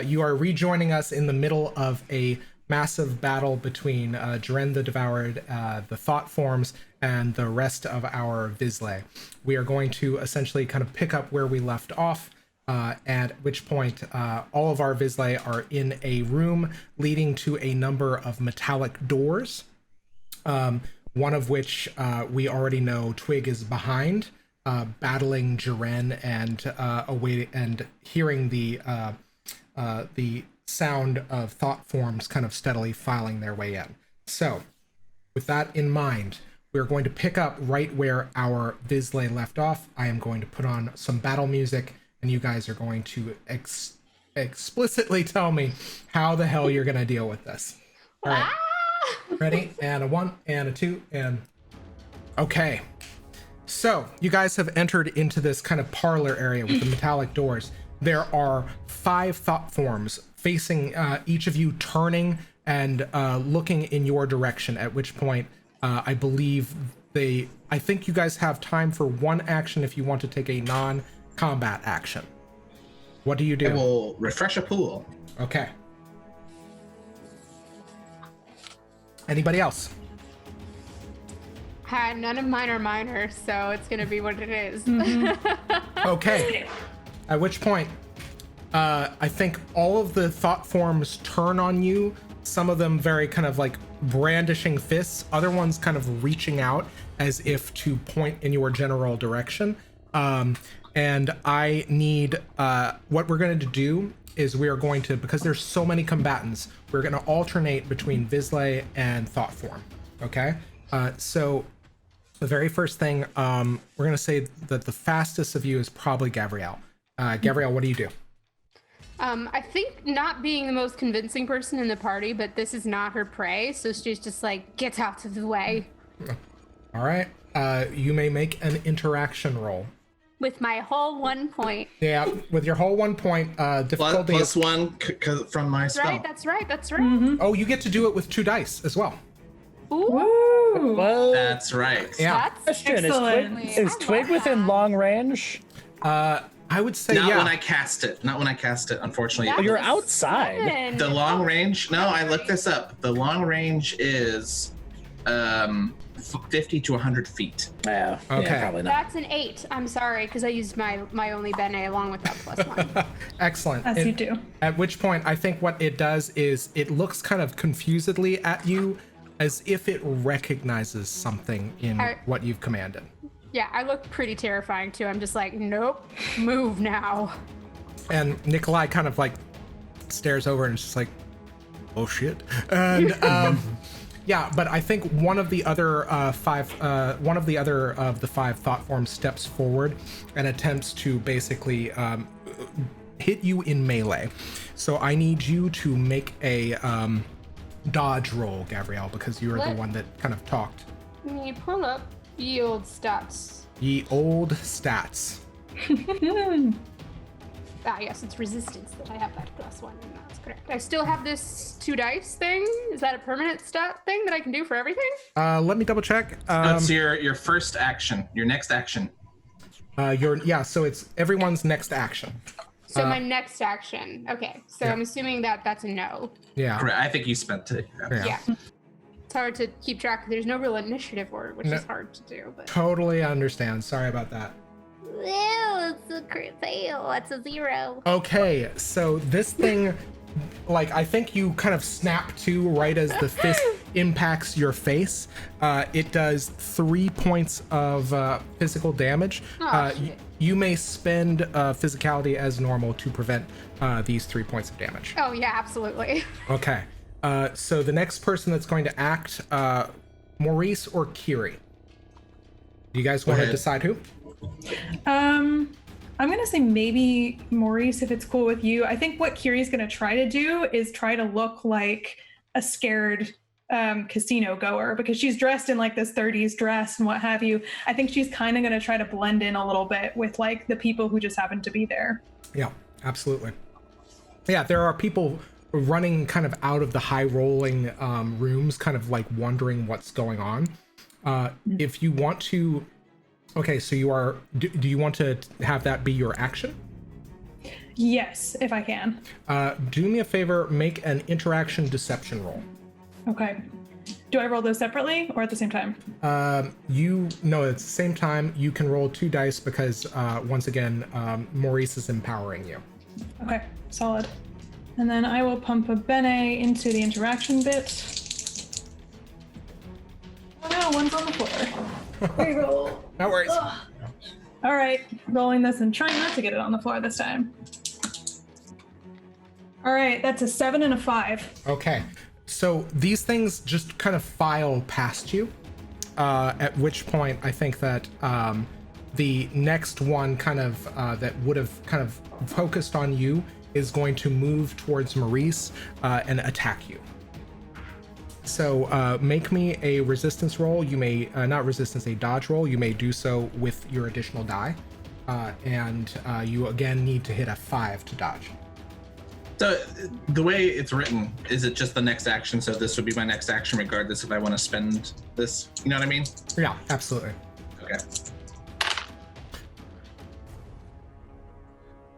You are rejoining us in the middle of a massive battle between Jaren the Devoured, the Thought Forms, and the rest of our Vizsla. We are going to essentially kind of pick up where we left off. At which point all of our Vizsla are in a room leading to a number of metallic doors, one of which we already know Twigg is behind. battling Jaren and awaiting and hearing the sound of thought forms kind of steadily filing their way in. So, with that in mind, we're going to pick up right where our Vizsla left off. I am going to put on some battle music, and you guys are going to explicitly tell me how the hell you're going to deal with this. All right. Ready? And a 1, and a 2, and... Okay. So, you guys have entered into this kind of parlor area with the metallic doors. There are 5 thought forms facing each of you, turning and looking in your direction, at which point I believe I think you guys have time for 1 action if you want to take a non-combat action. What do you do? I will refresh a pool. Okay. Anybody else? None of mine are minor, so it's gonna be what it is. Okay. At which point, I think all of the thought forms turn on you. Some of them very kind of like brandishing fists, other ones kind of reaching out as if to point in your general direction. And I need, what we're going to do is we are going to, because there's so many combatants, we're going to alternate between Vizsla and thought form. Okay. So the very first thing, we're going to say that the fastest of you is probably Gavriel. Gavriel, what do you do? I think not being the most convincing person in the party, but this is not her prey, so she's just like, get out of the way. All right. You may make an interaction roll. With my whole 1 point. Yeah, with your whole 1 point, difficulty Plus is... 1 from my spell. That's right. Oh, you get to do it with 2 dice as well. Ooh. Well, That's right. Yeah. That's question, Excellent. is Twig within long range? I would say Not yeah. when I cast it. Not when I cast it, unfortunately. That's You're a outside. 7. The long range? No, I looked this up. The long range is 50 to 100 feet. Yeah, Okay. yeah, probably not. That's an 8. I'm sorry, because I used my only bene along with that +1. Excellent. As you do. At which point, I think what it does is it looks kind of confusedly at you as if it recognizes something in what you've commanded. Yeah, I look pretty terrifying too. I'm just like, nope, move now. And Nikolai kind of like stares over and is just like, oh shit. And yeah, but I think one of the other one of the 5 thought forms steps forward and attempts to basically hit you in melee. So I need you to make a dodge roll, Gavriel, because you're the one that kind of talked. Let me pull up yield stats. Ye old stats. Yes, it's resistance that I have that +1. That's correct. I still have this 2 dice thing. Is that a permanent stat thing that I can do for everything? Let me double check. That's your first action, your next action. So it's everyone's next action. So my next action. Okay, so Yeah. I'm assuming that that's a no. Yeah. Correct. I think you spent it. Yeah. It's hard to keep track. There's no real initiative order, which is hard to do. But Totally understand. Sorry about that. ew, it's a crit fail. That's a 0. Okay, so this thing, like, I think you kind of snap to right as the fist impacts your face. It does 3 points of physical damage. Shit. You may spend physicality as normal to prevent these 3 points of damage. Oh yeah, absolutely. Okay. So the next person that's going to act, Maurice or Kyrrie? Do you guys want to ahead. decide who? I'm gonna say maybe Maurice, if it's cool with you. I think what Kyrie's gonna try to do is try to look like a scared casino goer, because she's dressed in like this 30s dress and what have you. I think she's kind of gonna try to blend in a little bit with like the people who just happen to be there. Yeah, absolutely. Yeah, there are people running kind of out of the high rolling rooms, kind of like wondering what's going on. If you want to, okay, so you are, do you want to have that be your action? Yes, if I can. Do me a favor, make an interaction deception roll. Okay. Do I roll those separately or at the same time? No, at the same time, you can roll 2 dice because once again, Maurice is empowering you. Okay, solid. And then I will pump a bene into the interaction bit. Oh no, one's on the floor. Reroll. No worries. All right, rolling this and trying not to get it on the floor this time. All right, that's a 7 and a 5. Okay, so these things just kind of file past you, at which point I think that the next one kind of that would have kind of focused on you is going to move towards Maurice and attack you. So make me a resistance roll. You may, not resistance, a dodge roll. You may do so with your additional die. And you again need to hit a 5 to dodge. So the way it's written, is it just the next action? So this would be my next action regardless if I want to spend this, you know what I mean? Yeah, absolutely. Okay.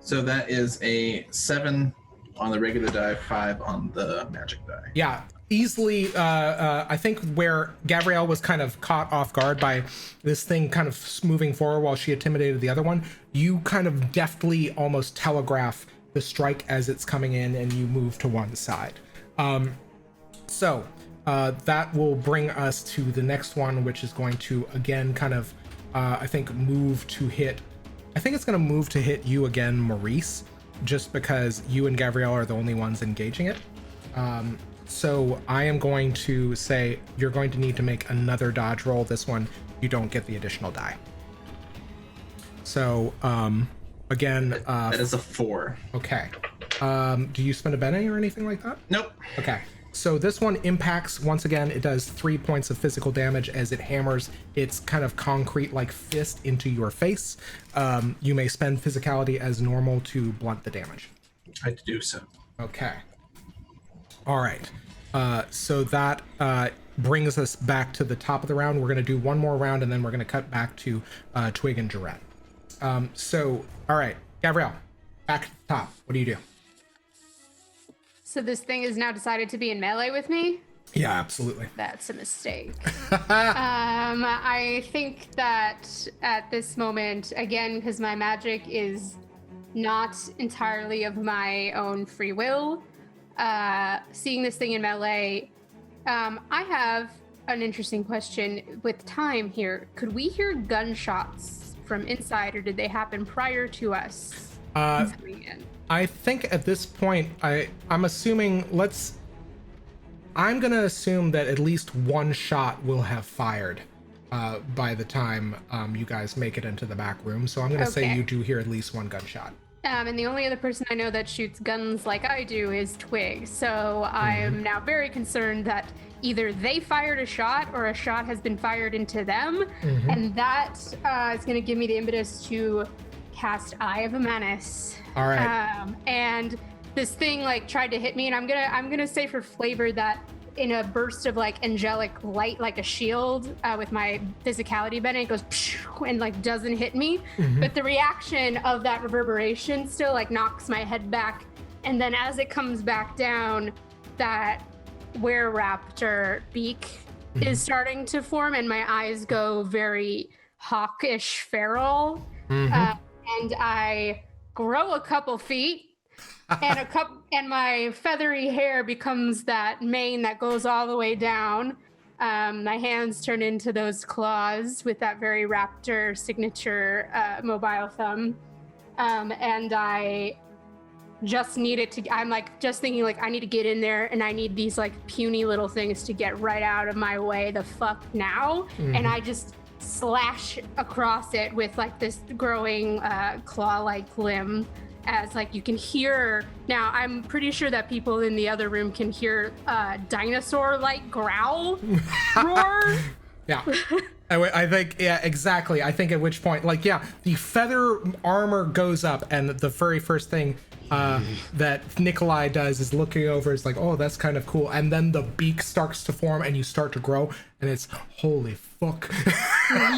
So that is a 7 on the regular die, 5 on the magic die. Yeah, easily. I think where Gavriel was kind of caught off guard by this thing kind of moving forward while she intimidated the other one, you kind of deftly almost telegraph the strike as it's coming in and you move to one side. So that will bring us to the next one, which is going to again kind of, I think, move to hit. I think it's going to move to hit you again, Maurice, just because you and Gavriel are the only ones engaging it. So I am going to say you're going to need to make another dodge roll. This one, you don't get the additional die. So again, that is a 4. Okay. Do you spend a Bene or anything like that? Nope. Okay. So this one impacts, once again, it does 3 points of physical damage as it hammers its kind of concrete-like fist into your face. You may spend physicality as normal to blunt the damage. I do so. Okay. All right. So that brings us back to the top of the round. We're going to do one more round, and then we're going to cut back to Twig and Jeren. So, all right, Gavriel, back at the top. What do you do? So this thing is now decided to be in melee with me? Yeah, absolutely. That's a mistake. I think that at this moment, again, because my magic is not entirely of my own free will, seeing this thing in melee, I have an interesting question with time here. Could we hear gunshots from inside, or did they happen prior to us coming in? I think at this point, I'm assuming, I'm going to assume that at least one shot will have fired by the time you guys make it into the back room. So I'm going to say you do hear at least one gunshot. And the only other person I know that shoots guns like I do is Twig. So I am now very concerned that either they fired a shot or a shot has been fired into them. And that is going to give me the impetus to cast Eye of a Menace. All right. And this thing like tried to hit me, and I'm gonna say for flavor that in a burst of like angelic light, like a shield, with my physicality bend, it goes and like doesn't hit me. But the reaction of that reverberation still like knocks my head back, and then as it comes back down, that were-raptor beak is starting to form, and my eyes go very hawkish feral. And I grow a couple feet, and my feathery hair becomes that mane that goes all the way down. My hands turn into those claws with that very raptor signature mobile thumb. And I just need it to, I'm like just thinking like I need to get in there, and I need these like puny little things to get right out of my way the fuck now. And I just slash across it with like this growing claw-like limb, as like you can hear now. I'm pretty sure that people in the other room can hear dinosaur-like growl roar. Yeah. I think, yeah, exactly. I think at which point, like, yeah, the feather armor goes up, and the very first thing that Nikolai does is looking over, is like, oh, that's kind of cool. And then the beak starts to form, and you start to grow, and it's holy fuck.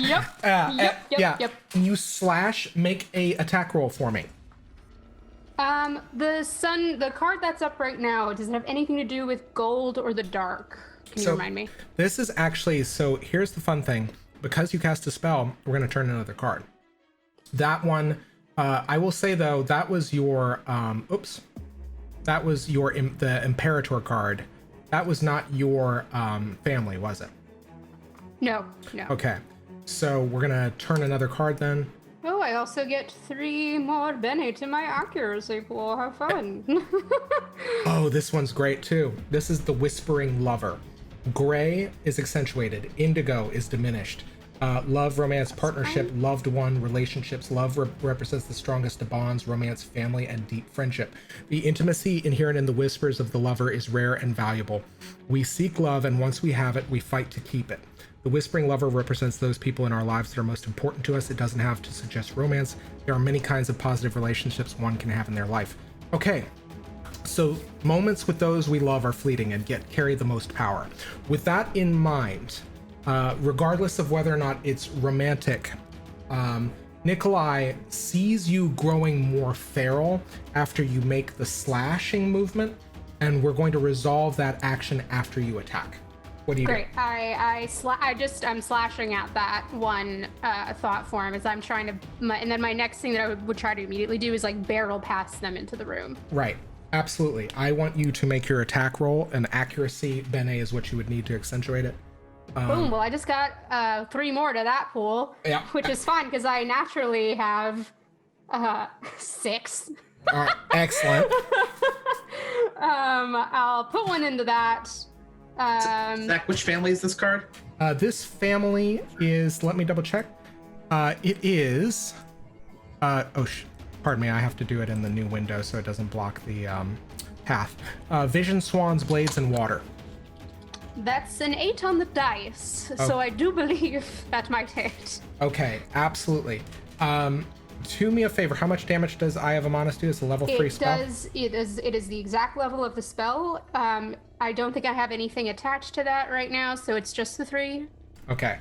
Yep. You slash, make a attack roll for me. The card that's up right now, does it have anything to do with gold or the dark? Can you remind me? This is actually, so here's the fun thing. Because you cast a spell, we're going to turn another card. That one, I will say though, that was your, that was your, the Imperator card. That was not your family, was it? No. Okay. So we're going to turn another card then. Oh, I also get 3 more bene to my accuracy pool. Have fun. Oh, this one's great too. This is the Whispering Lover. Gray is accentuated. Indigo is diminished. Love, romance, partnership, loved one, relationships. Love represents the strongest of bonds, romance, family, and deep friendship. The intimacy inherent in the whispers of the lover is rare and valuable. We seek love, and once we have it, we fight to keep it. The Whispering Lover represents those people in our lives that are most important to us. It doesn't have to suggest romance. There are many kinds of positive relationships one can have in their life. Okay, so moments with those we love are fleeting and yet carry the most power. With that in mind, regardless of whether or not it's romantic, Nikolai sees you growing more feral after you make the slashing movement, and we're going to resolve that action after you attack. What do you Great. do? I'm slashing at that one thought form as I'm trying to, and then my next thing that I would try to immediately do is like barrel past them into the room. Right. Absolutely. I want you to make your attack roll. An accuracy bene is what you would need to accentuate it. Boom. Well, I just got 3 more to that pool, Yeah. which is fine because I naturally have 6. Excellent. I'll put one into that. Zach, which family is this card? This family is, let me double check. It is, pardon me, I have to do it in the new window so it doesn't block the path. Vision, Swans, Blades, and Water. That's an 8 on the dice, so I do believe that might hit. Okay, absolutely. Do me a favor, how much damage does Eye of Amonis do? It's a level 3 spell? It is the exact level of the spell. I don't think I have anything attached to that right now, so it's just the 3. Okay,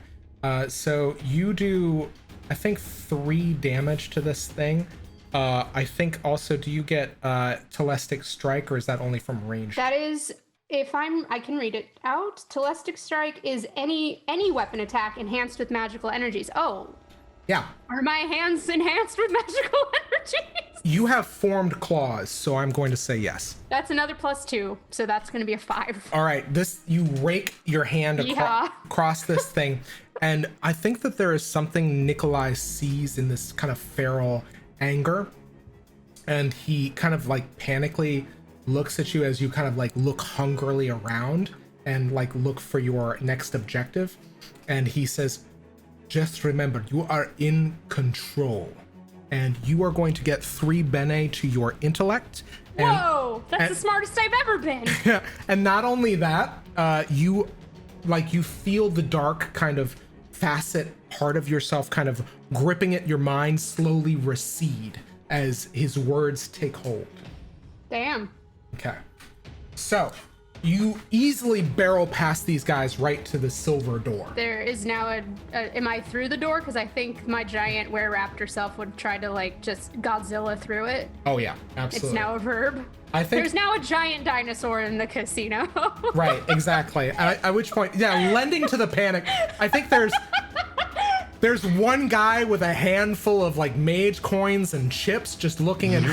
so you do, I think, 3 damage to this thing. I think also, do you get Telestic Strike, or is that only from range? That is, I can read it out. Telestic Strike is any weapon attack enhanced with magical energies. Oh. Yeah. Are my hands enhanced with magical energies? You have formed claws, so I'm going to say yes. That's another +2, so that's going to be a 5. All right, you rake your hand across this thing, and I think that there is something Nikolai sees in this kind of feral anger, and he kind of like panically looks at you as you kind of like look hungrily around and like look for your next objective, and he says, just remember, you are in control, and you are going to get 3 bene to your intellect. Whoa, that's the smartest I've ever been. And not only that, you feel the dark kind of facet part of yourself kind of gripping at your mind slowly recede as his words take hold. Damn. Okay. So you easily barrel past these guys right to the silver door. There is now am I through the door? Because I think my giant were-raptor self would try to like just Godzilla through it. Oh yeah, absolutely. It's now a verb. I think there's now a giant dinosaur in the casino. Right, exactly. At which point, yeah, lending to the panic, I think there's one guy with a handful of like mage coins and chips just looking and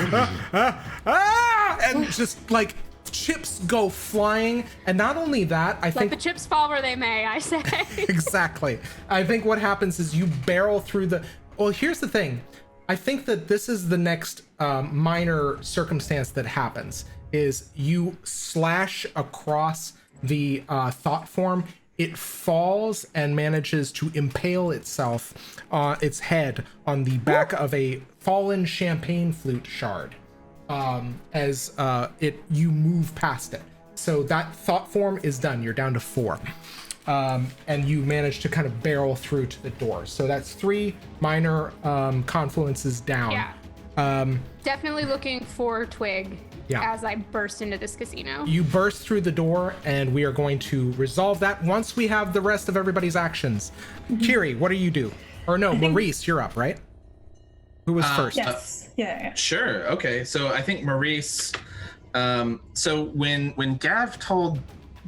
and just like chips go flying. And not only that, I think the chips fall where they may, I say. Exactly. I think what happens is you barrel through well, here's the thing. I think that this is the next minor circumstance that happens is you slash across the thought form. It falls and manages to impale itself, its head on the back of a fallen champagne flute shard as you move past it. So that thought form is done. You're down to 4. And you manage to kind of barrel through to the door. So that's 3 minor confluences down. Yeah. Definitely looking for Twig as I burst into this casino. You burst through the door, and we are going to resolve that once we have the rest of everybody's actions. Kyrrie, what do you do? Or no, Maurice, you're up, right? Who was first? Yes. Yeah. Sure. Okay. So I think Maurice. So when Gav told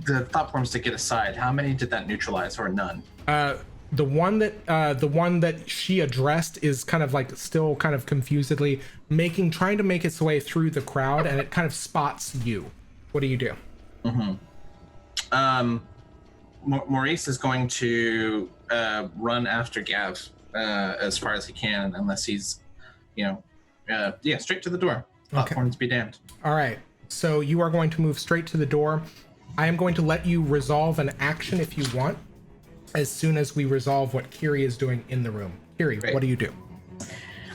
the thought forms to get aside, how many did that neutralize, or none? The one that she addressed is kind of like still kind of confusedly trying to make its way through the crowd, and it kind of spots you. What do you do? Maurice is going to run after Gav as far as he can, unless he's, straight to the door. Platforms be damned. All right. So you are going to move straight to the door. I am going to let you resolve an action if you want, as soon as we resolve what Kyrrie is doing in the room. Kyrrie, Great. What do you do?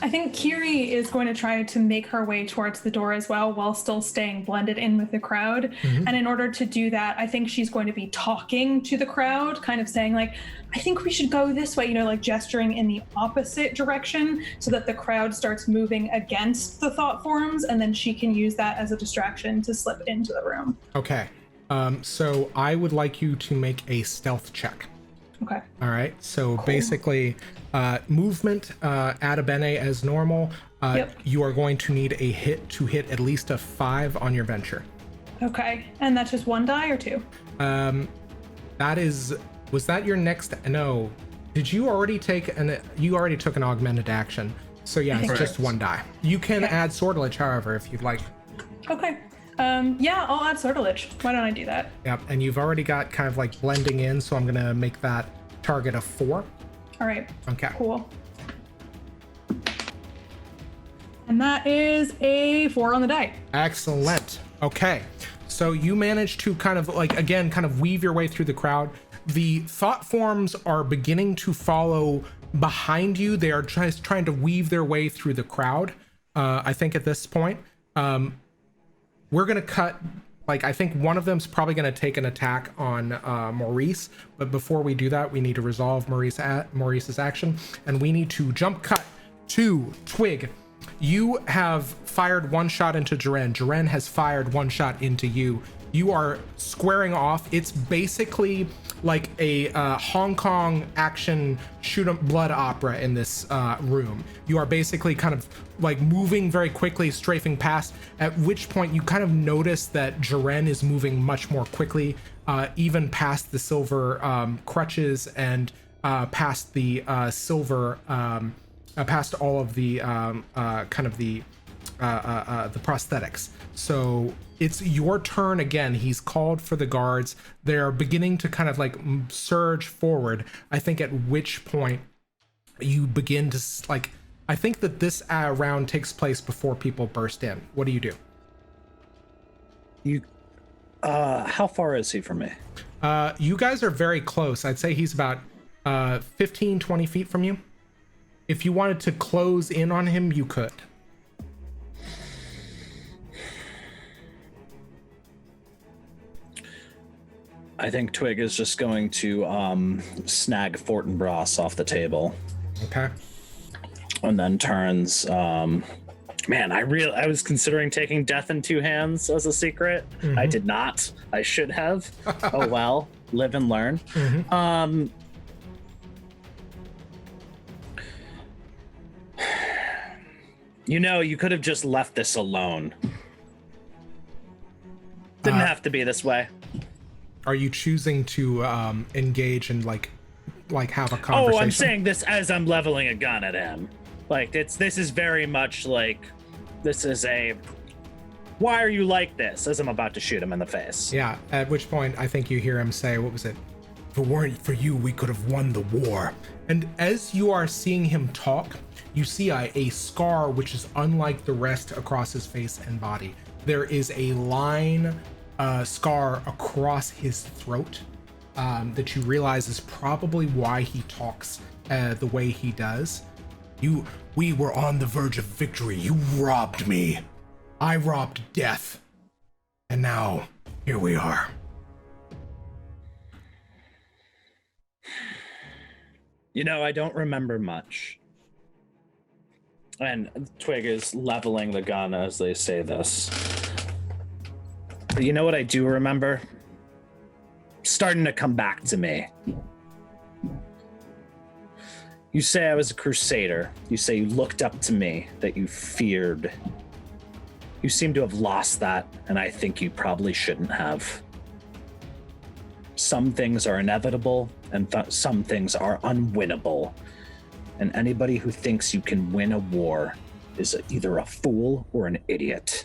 I think Kyrrie is going to try to make her way towards the door as well while still staying blended in with the crowd. Mm-hmm. And in order to do that, I think she's going to be talking to the crowd, kind of saying like, I think we should go this way, like gesturing in the opposite direction so that the crowd starts moving against the thought forms. And then she can use that as a distraction to slip into the room. Okay. So I would like you to make a stealth check. Okay. All right. So basically, movement ad bene as normal. Yep. You are going to need a hit to hit at least a 5 on your venture. Okay. And that's just 1 die or 2? Was that your next? No. Did you already take you already took an augmented action. So yeah, it's Correct. just 1 die. You can Okay. add sortilege, however, if you'd like. Okay. Yeah, I'll add sortilege. Why don't I do that? Yep. And you've already got kind of like blending in, so I'm going to make that target a 4. All right. Okay. Cool. And that is a 4 on the die. Excellent. Okay. So you manage to kind of weave your way through the crowd. The thought forms are beginning to follow behind you. They are just trying to weave their way through the crowd. I think at this point, we're going to cut. I think one of them's probably going to take an attack on Maurice. But before we do that, we need to resolve Maurice's action. And we need to jump cut to Twig. You have fired 1 shot into Jaren. Jaren has fired 1 shot into you. You are squaring off. It's basically like a Hong Kong action shoot 'em blood opera in this room. You are basically kind of like moving very quickly, strafing past, at which point you kind of notice that Jaren is moving much more quickly, even past the silver crutches and past the silver, past all of the the prosthetics. So it's your turn again. He's called for the guards. They're beginning to kind of surge forward. I think at which point you begin to I think that this round takes place before people burst in. What do you do? How far is he from me? You guys are very close. I'd say he's about 15, 20 feet from you. If you wanted to close in on him, you could. I think Twig is just going to snag Fortinbras off the table. Okay. And then turns. Man, I was considering taking death in 2 hands as a secret. Mm-hmm. I did not. I should have. Oh well, live and learn. Mm-hmm. You could have just left this alone. Didn't have to be this way. Are you choosing to engage and like have a conversation? Oh, I'm saying this as I'm leveling a gun at him. This is very much this is a why are you like this as I'm about to shoot him in the face. Yeah, at which point I think you hear him say, what was it? If it weren't for you, we could have won the war. And as you are seeing him talk, you see a scar which is unlike the rest across his face and body. There is a line scar across his throat that you realize is probably why he talks the way he does. We were on the verge of victory. You robbed me. I robbed death. And now, here we are. I don't remember much. And Twig is leveling the gun as they say this. But you know what I do remember? Starting to come back to me. You say I was a crusader. You say you looked up to me, that you feared. You seem to have lost that, and I think you probably shouldn't have. Some things are inevitable, and some things are unwinnable. And anybody who thinks you can win a war is either a fool or an idiot.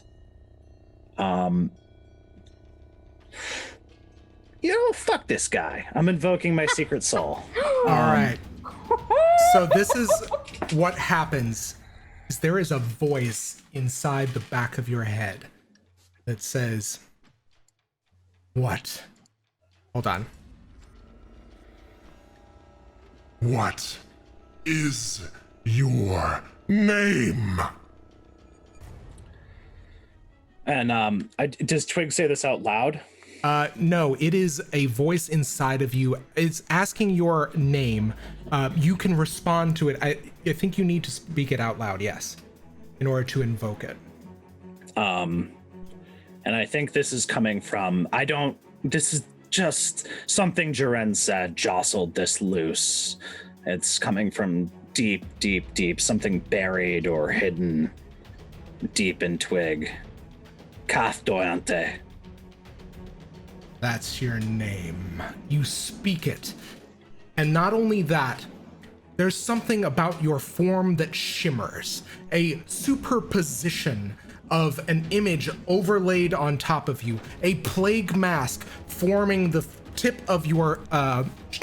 Fuck this guy. I'm invoking my secret soul. All right. So this is what happens. Is there is a voice inside the back of your head that says, "What?" Hold on. What is your name? And does Twig say this out loud? No, it is a voice inside of you. It's asking your name. You can respond to it. I think you need to speak it out loud, yes, in order to invoke it. And I think this is coming from, this is just something Jaren said jostled this loose. It's coming from deep, deep, deep, something buried or hidden deep in Twig. Kath Doyante. That's your name. You speak it. And not only that, there's something about your form that shimmers. A superposition of an image overlaid on top of you. A plague mask forming the tip of your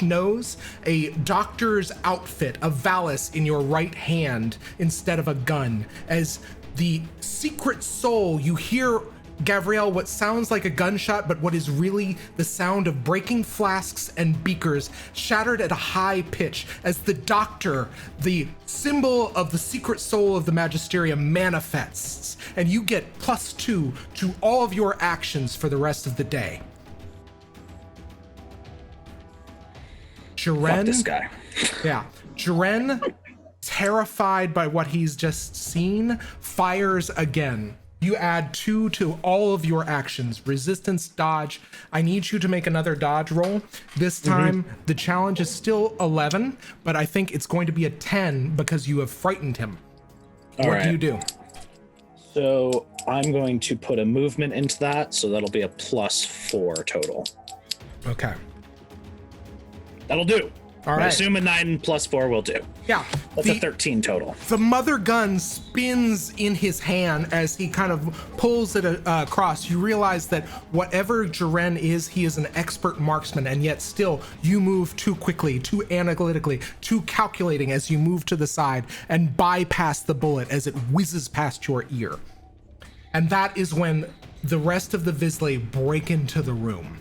nose. A doctor's outfit, a valice in your right hand instead of a gun. As the secret soul, you hear, Gavriel, what sounds like a gunshot, but what is really the sound of breaking flasks and beakers shattered at a high pitch as the doctor, the symbol of the secret soul of the Magisterium, manifests, and you get +2 to all of your actions for the rest of the day. Jaren, Fuck this guy. Yeah, Jaren, terrified by what he's just seen, fires again. You add 2 to all of your actions. Resistance, dodge. I need you to make another dodge roll. This time, the challenge is still 11, but I think it's going to be a 10 because you have frightened him. What do you do? So I'm going to put a movement into that, so that'll be a +4 total. Okay. That'll do. All I right. assume a 9 + 4 will do. Yeah. That's a 13 total. The mother gun spins in his hand as he kind of pulls it across. You realize that whatever Jaren is, he is an expert marksman, and yet still you move too quickly, too analytically, too calculating as you move to the side and bypass the bullet as it whizzes past your ear. And that is when the rest of the Visley break into the room.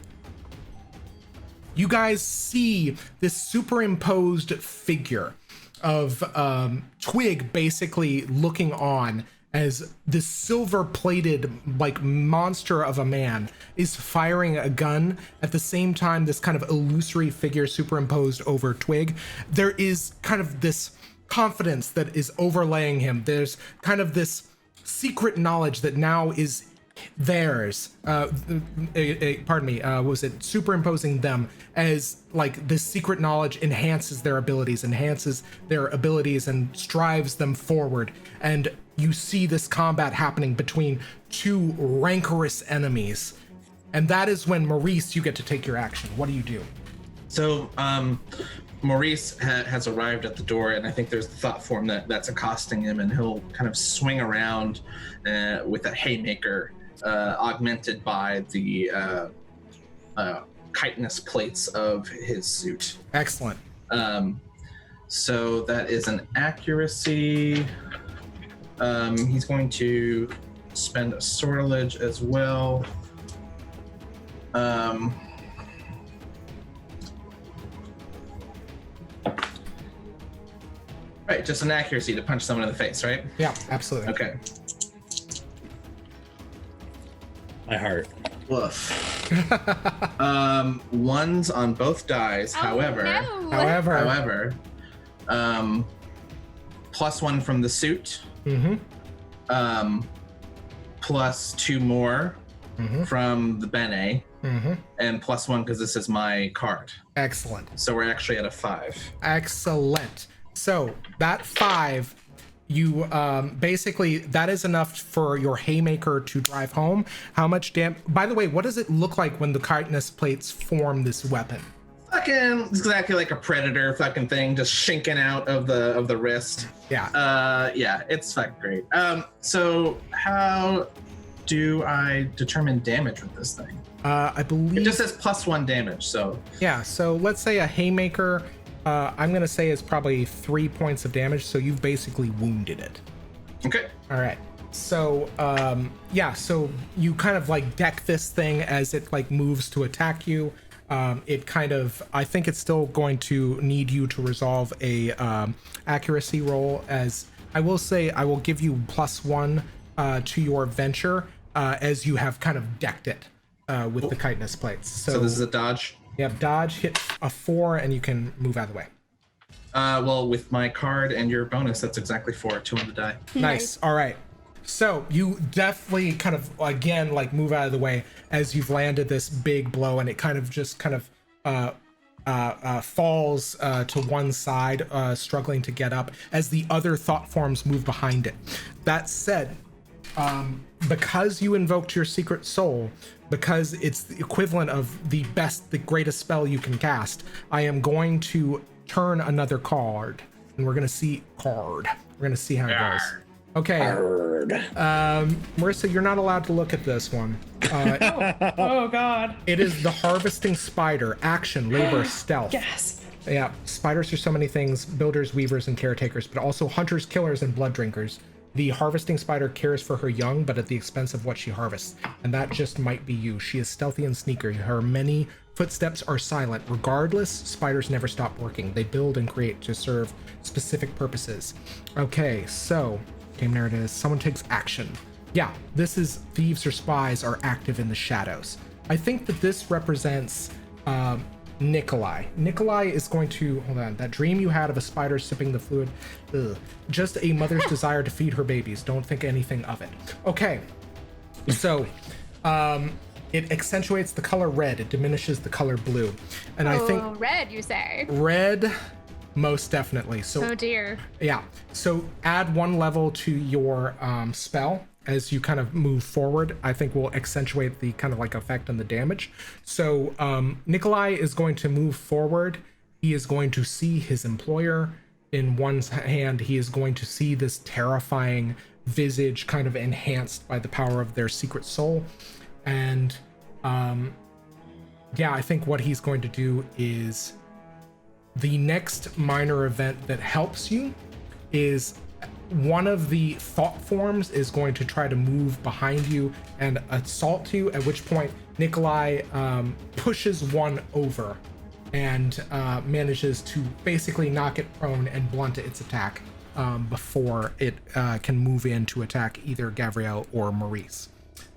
You guys see this superimposed figure of Twig basically looking on as this silver-plated like monster of a man is firing a gun. At the same time, this kind of illusory figure superimposed over Twig. There is kind of this confidence that is overlaying him. There's kind of this secret knowledge that now is theirs. Pardon me, was it superimposing them as like this secret knowledge enhances their abilities and strives them forward. And you see this combat happening between 2 rancorous enemies. And that is when, Maurice, you get to take your action. What do you do? So Maurice has arrived at the door, and I think there's the thought form that's accosting him, and he'll kind of swing around with a haymaker augmented by the chitinous plates of his suit. Excellent. So that is an accuracy. He's going to spend a sortilege as well. Right, just an accuracy to punch someone in the face, right? Yeah, absolutely. Okay. My heart. Woof. Ones on both dice. However, However, +1 from the suit. +2 more from the Bene, and +1 because this is my card. excellent. So we're actually at a 5. Excellent. So that 5, you basically, that is enough for your haymaker to drive home. How much damage? By the way, what does it look like when the chitinous plates form this weapon? Fucking exactly like a predator fucking thing, just shinking out of the wrist. Yeah. Yeah, it's fucking great. So how do I determine damage with this thing? I believe It just says +1 damage, so yeah. So let's say a haymaker I'm gonna say is probably 3 points of damage. So you've basically wounded it. Okay. All right. So yeah, so you kind of like deck this thing as it like moves to attack you. It kind of, I think it's still going to need you to resolve a accuracy roll. As I will say, I will give you +1 to your venture as you have kind of decked it with the chitinous plates. So this is a dodge. Yeah, dodge, hit a 4, and you can move out of the way. Well, with my card and your bonus, that's exactly 4, 2 on the die. Nice. All right. So you definitely kind of again like move out of the way as you've landed this big blow, and it kind of just kind of falls to one side, struggling to get up as the other thought forms move behind it. That said, because you invoked your secret soul, because it's the equivalent of the greatest spell you can cast, I am going to turn another card, and we're gonna see how it goes. Okay. Marissa, you're not allowed to look at this one. Oh God. It is the harvesting spider. Action, labor, stealth. Yes. Yeah, spiders are so many things: builders, weavers, and caretakers, but also hunters, killers, and blood drinkers. The harvesting spider cares for her young, but at the expense of what she harvests. And that just might be you. She is stealthy and sneaky. Her many footsteps are silent. Regardless, spiders never stop working. They build and create to serve specific purposes. Okay, so game narrative. Someone takes action. Yeah, this is thieves or spies are active in the shadows. I think that this represents Nikolai. Nikolai is going to, hold on, that dream you had of a spider sipping the fluid. Ugh. Just a mother's desire to feed her babies. Don't think anything of it. Okay, so it accentuates the color red. It diminishes the color blue. And I think red, you say? Red, most definitely. So oh dear. Yeah, so add 1 level to your spell as you kind of move forward. I think will accentuate the kind of like effect on the damage. So Nikolai is going to move forward. He is going to see his employer in one hand. He is going to see this terrifying visage kind of enhanced by the power of their secret soul. And yeah, I think what he's going to do is the next minor event that helps you is one of the thought forms is going to try to move behind you and assault you, at which point Nikolai pushes one over and manages to basically knock it prone and blunt its attack before it can move in to attack either Gavriel or Maurice.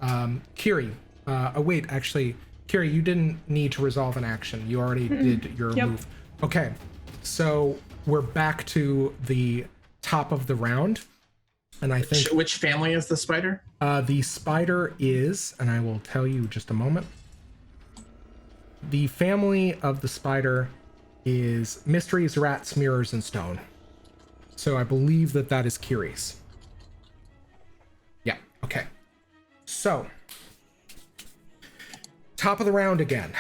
Kyrrie, oh wait, actually, Kyrrie, you didn't need to resolve an action. You already did your move. Okay, so we're back to the top of the round, and I think which family is the spider? The spider is, and I will tell you just a moment. The family of the spider is mysteries, rats, mirrors, and stone. So I believe that that is Kyrrie's. Yeah. Okay. So top of the round again.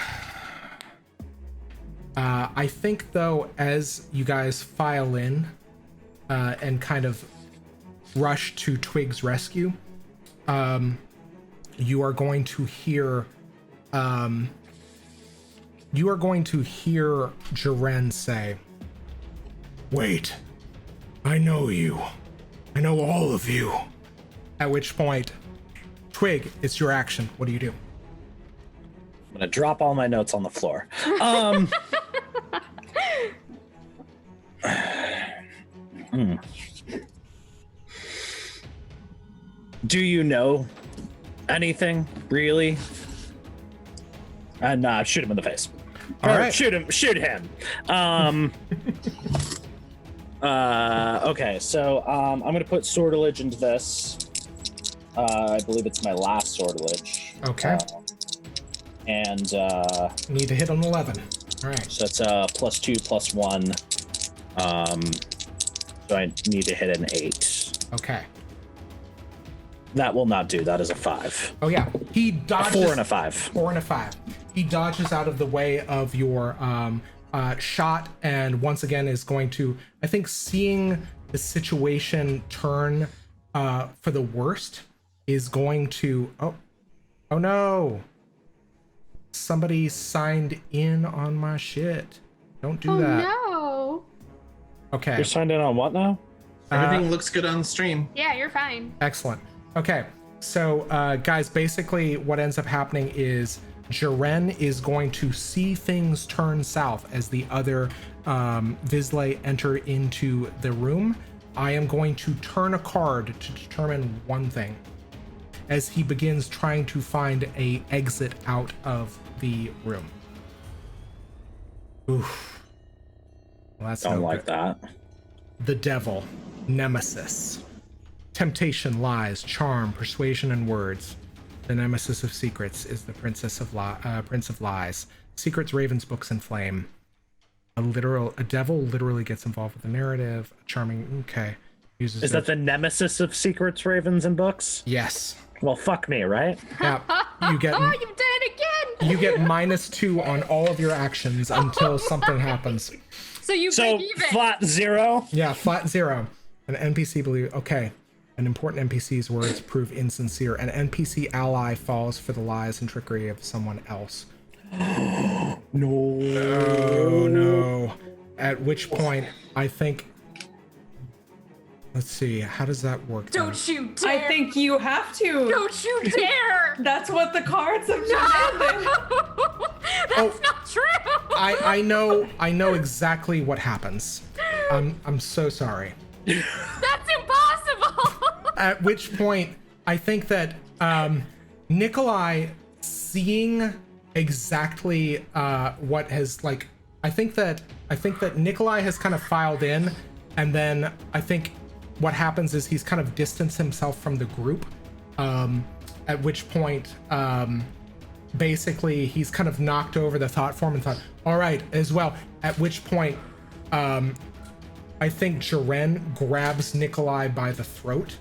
I think, though, as you guys file in and kind of rush to Twigg's rescue, you are going to hear Jaren say, "Wait, I know you. I know all of you." At which point, Twig, it's your action. What do you do? I'm gonna drop all my notes on the floor. Do you know anything, really? And shoot him in the face. All right. Shoot him. Okay, so I'm gonna put sortilege into this. I believe it's my last sortilege. Okay. And need to hit on 11. All right. so that's +2 +1. So I need to hit an 8. Okay. That will not do. That is a 5. Oh yeah, he dodges. 4 and a 5. 4 and a 5. He dodges out of the way of your shot, and once again is going to, I think, seeing the situation turn for the worst, is going to. Oh no! Somebody signed in on my shit. Don't do that. No. Okay. You're signed in on what now? Everything looks good on the stream. Yeah, you're fine. Excellent. Okay. So, guys, basically what ends up happening is Jaren is going to see things turn south as the other Vizsla enter into the room. I am going to turn a card to determine one thing as he begins trying to find a exit out of the room. Oof. Well, that's Don't no like good. that. The devil, nemesis, temptation, lies, charm, persuasion, and words. The nemesis of secrets is the prince of lies. Secrets, ravens, books, and flame. A devil literally gets involved with the narrative. Charming, okay. Uses Is that the nemesis of secrets, ravens, and books? Yes. Well, fuck me, right? Yeah. You get Oh, you've done it again! you get -2 on all of your actions until something happens. So you So break even. flat 0. Yeah, flat 0. An NPC believe. Okay. An important NPC's words prove insincere. An NPC ally falls for the lies and trickery of someone else. No. Oh no. At which point, I think. Let's see. How does that work? then? Don't you dare! I think you have to. Don't you dare! That's what the cards have demanded. That's not true! I know exactly what happens. I'm so sorry. That's impossible! At which point, I think that Nikolai, seeing exactly what has like, I think that Nikolai has kind of filed in, and then I think what happens is he's kind of distanced himself from the group. At which point, basically, he's kind of knocked over the thought form and thought, all right, as well. At which point, I think Jaren grabs Nikolai by the throat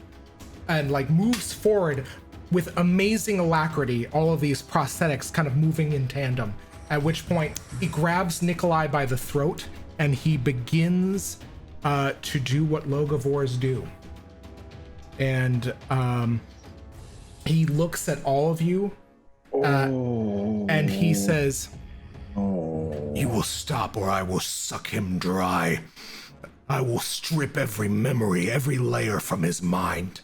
and like moves forward with amazing alacrity, all of these prosthetics kind of moving in tandem. At which point he grabs Nikolai by the throat and he begins to do what Logavors do. And he looks at all of you and he says, You will stop or I will suck him dry. I will strip every memory, every layer from his mind.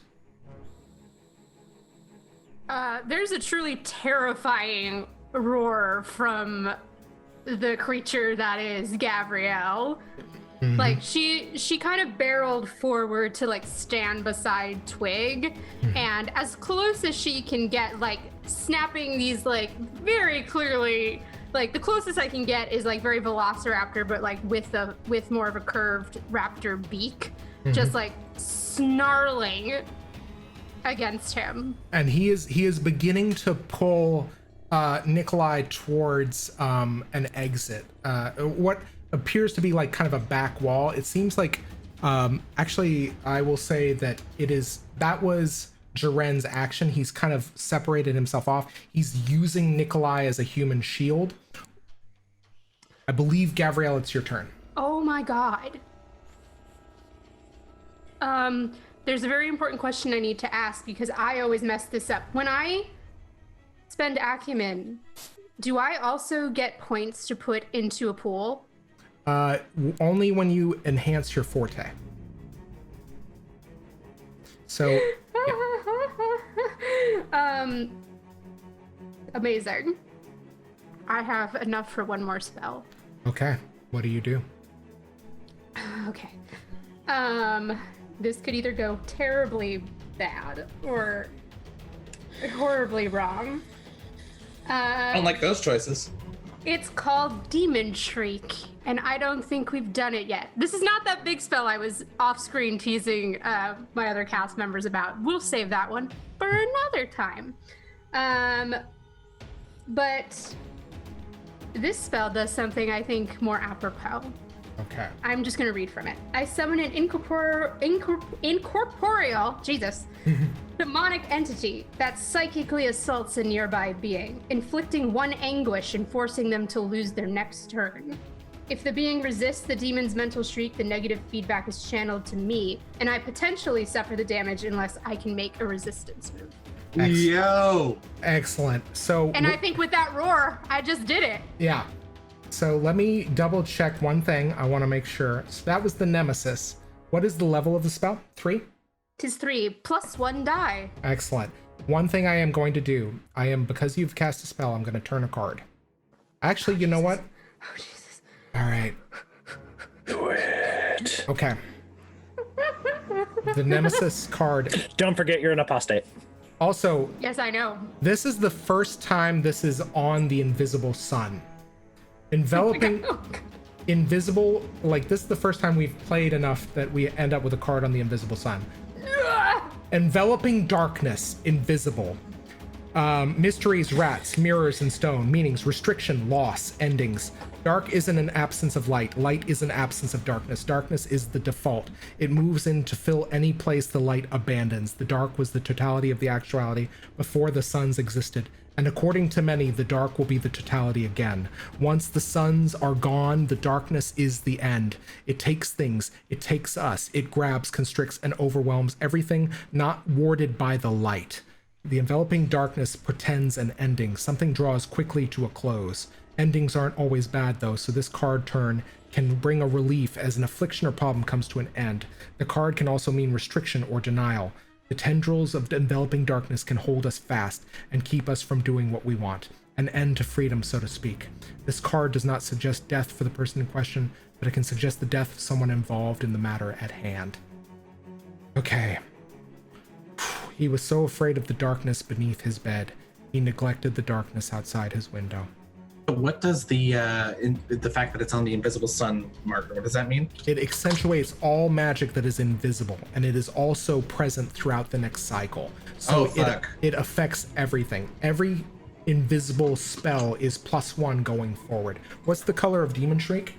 There's a truly terrifying roar from the creature that is Gavriel. Mm-hmm. Like she kind of barreled forward to like stand beside Twig, and as close as she can get, like snapping these like very clearly, like the closest I can get is like very Velociraptor, but like with more of a curved raptor beak, just like snarling against him. and he is beginning to pull Nikolai towards an exit. What appears to be like kind of a back wall. It seems like actually I will say that that was Jaren's action. He's kind of separated himself off. He's using Nikolai as a human shield. I believe, Gavriel, it's your turn. Oh my god. There's a very important question I need to ask because I always mess this up. When I spend acumen, do I also get points to put into a pool? Only when you enhance your forte. So, Amazing. I have enough for one more spell. okay, what do you do? Okay. This could either go terribly bad or horribly wrong. I don't like those choices. It's called Demon Shriek, and I don't think we've done it yet. This is not that big spell I was off-screen teasing my other cast members about. We'll save that one for another time. But this spell does something I think more apropos. Okay. I'm just gonna read from it. I summon an incorporeal, Jesus, demonic entity that psychically assaults a nearby being, inflicting one anguish and forcing them to lose their next turn. If the being resists the demon's mental shriek, the negative feedback is channeled to me, and I potentially suffer the damage unless I can make a resistance move. Yo! Excellent. So, And I think with that roar, I just did it. yeah. So let me double check one thing. I want to make sure. So that was the Nemesis. What is the level of the spell? 3? 'Tis 3 plus 1 die. Excellent. One thing I am going to do, because you've cast a spell, I'm going to turn a card. Actually, you know what? Oh, Jesus. All right. Do it. Okay. The Nemesis card. Don't forget you're an apostate. Also, Yes, I know. this is the first time this is on the invisible sun. Enveloping invisible, like this is the first time we've played enough that we end up with a card on the invisible sun. Enveloping darkness, invisible. Mysteries, rats, mirrors, and stone. Meanings, restriction, loss, endings. Dark isn't an absence of light. Light is an absence of darkness. Darkness is the default. It moves in to fill any place the light abandons. The dark was the totality of the actuality before the suns existed. And according to many, the dark will be the totality again. Once the suns are gone, the darkness is the end. It takes things, it takes us, it grabs, constricts, and overwhelms everything not warded by the light. The enveloping darkness pretends an ending. Something draws quickly to a close. Endings aren't always bad though, so this card turn can bring a relief as an affliction or problem comes to an end. The card can also mean restriction or denial. The tendrils of enveloping darkness can hold us fast and keep us from doing what we want. An end to freedom, so to speak. This card does not suggest death for the person in question, but it can suggest the death of someone involved in the matter at hand. Okay. He was so afraid of the darkness beneath his bed, he neglected the darkness outside his window. What does the fact that it's on the invisible sun marker, what does that mean? It accentuates all magic that is invisible, and it is also present throughout the next cycle. So it affects everything. Every invisible spell is +1 going forward. What's the color of Demon Shriek?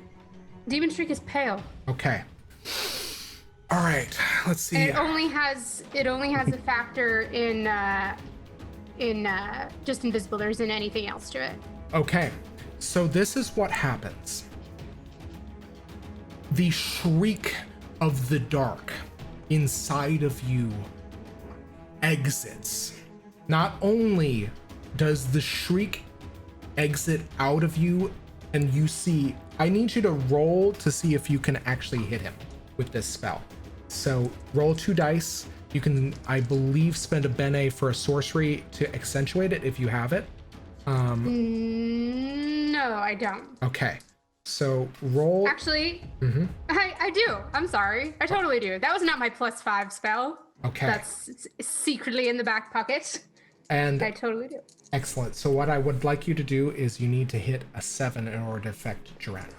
Demon Shriek is pale. Okay. All right. Let's see. And it only has a factor in just invisible. There isn't anything else to it. Okay, so this is what happens. The shriek of the dark inside of you exits. Not only does the shriek exit out of you, and you see, I need you to roll to see if you can actually hit him with this spell. So roll 2 dice. You can, I believe, spend a bene for a sorcery to accentuate it if you have it. No, I don't. Okay, so roll. Actually, I do. I'm sorry. I totally do. That was not my +5 spell. Okay. That's secretly in the back pocket. And I totally do. excellent. So what I would like you to do is you need to hit a 7 in order to affect Jaren.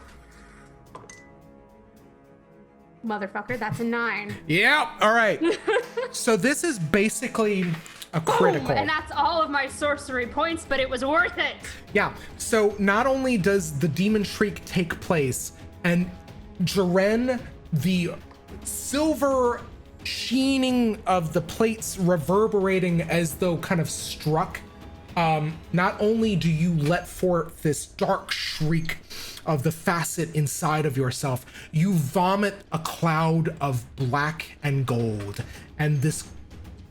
Motherfucker, that's a 9. Yeah. All right. So this is basically a critical. Boom, and that's all of my sorcery points, but it was worth it. Yeah. So not only does the demon shriek take place, and Jaren, the silver sheening of the plates reverberating as though kind of struck, not only do you let forth this dark shriek of the facet inside of yourself, you vomit a cloud of black and gold, and this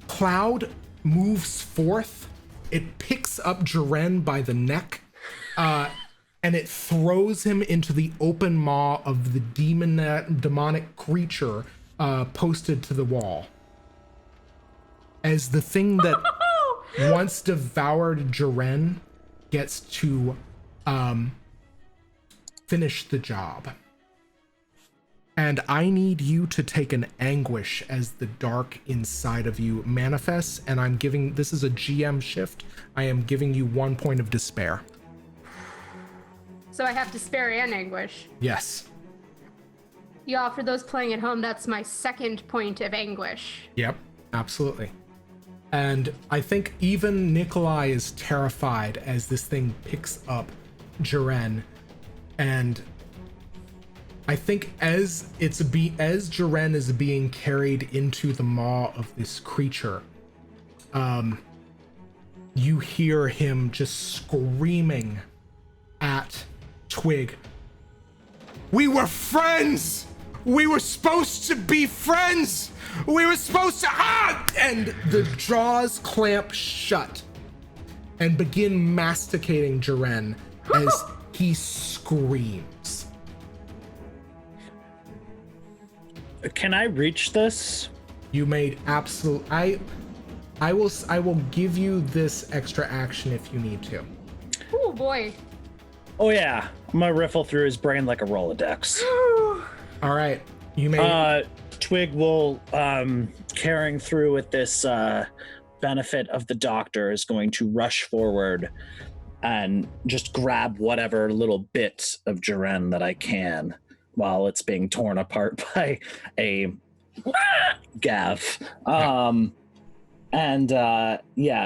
cloud moves forth. It picks up Jaren by the neck, and it throws him into the open maw of the demonic creature posted to the wall. As the thing that once devoured Jaren gets to finish the job. And I need you to take an anguish as the dark inside of you manifests, and I'm giving, this is a GM shift, I am giving you 1 point of despair. So I have despair and anguish. Yes. Y'all, for those playing at home, that's my 2nd point of anguish. Yep, absolutely. And I think even Nikolai is terrified as this thing picks up Jaren, and I think as Jaren is being carried into the maw of this creature, you hear him just screaming at Twig. We were friends! We were supposed to be friends! We were supposed to, and the jaws clamp shut and begin masticating Jaren as he screams screams. Can I reach this? You made absolute. I will give you this extra action if you need to. Oh boy. Oh yeah, I'm gonna riffle through his brain like a Rolodex. All right, you may. Twig will, carrying through with this benefit of the doctor, is going to rush forward and just grab whatever little bit of Jaren that I can while it's being torn apart by a Gav.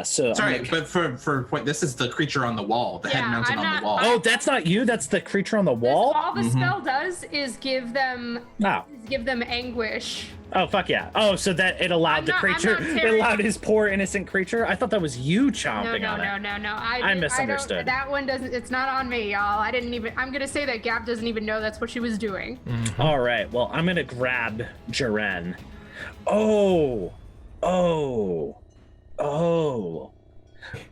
So Sorry, but for point, this is the creature on the wall, the head mounted on the wall. Oh, that's not you. That's the creature on the wall. All the spell does is give them anguish. Oh fuck yeah! Oh, so that it allowed it allowed his poor innocent creature. I thought that was you chomping on it. No. I misunderstood. That one doesn't. It's not on me, y'all. I didn't even. I'm gonna say that Gav doesn't even know that's what she was doing. Mm-hmm. All right. Well, I'm gonna grab Jaren. Oh.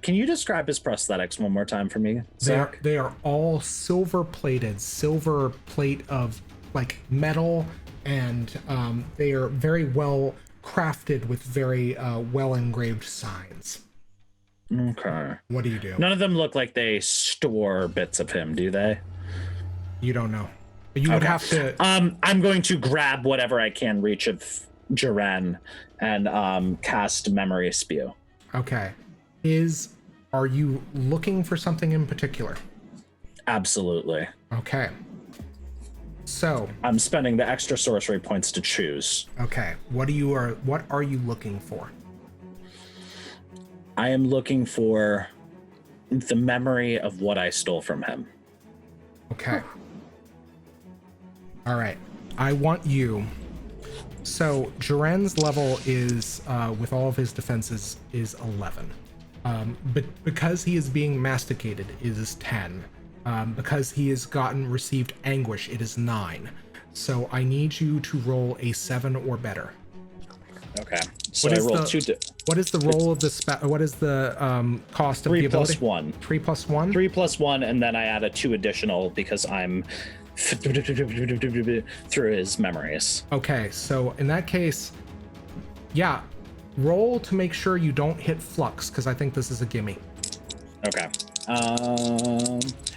Can you describe his prosthetics one more time for me, Zach? They are all silver plated, silver plate of like metal, and they are very well crafted with very well engraved signs. Okay. What do you do? None of them look like they store bits of him, do they? You don't know. You would have to. I'm going to grab whatever I can reach of Jaren and cast Memory Spew. Okay. Are you looking for something in particular? Absolutely. Okay. So I'm spending the extra sorcery points to choose. Okay. What are you looking for? I am looking for the memory of what I stole from him. Okay. All right. I want you. So Jaren's level is, with all of his defenses, is 11. But because he is being masticated, it is 10. Because he has received anguish, it is 9. So I need you to roll a 7 or better. Okay. So I rolled 2. What is the roll of the what is the cost of 3 the ability? plus 1. 3 plus 1? 3 plus 1, and then I add a 2 additional because I'm through his memories. Okay, so in that case, yeah, roll to make sure you don't hit flux, because I think this is a gimme. Okay.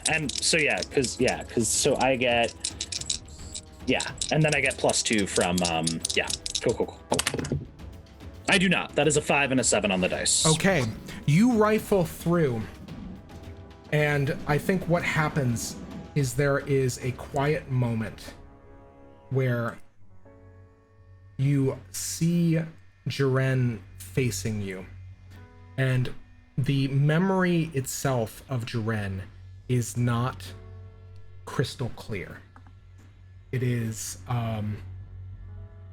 And so because so I get and then I get +2 from cool. I do not. That is a 5 and a 7 on the dice. Okay, you rifle through, and I think what happens is there is a quiet moment where you see Jaren facing you, and the memory itself of Jaren is not crystal clear. It is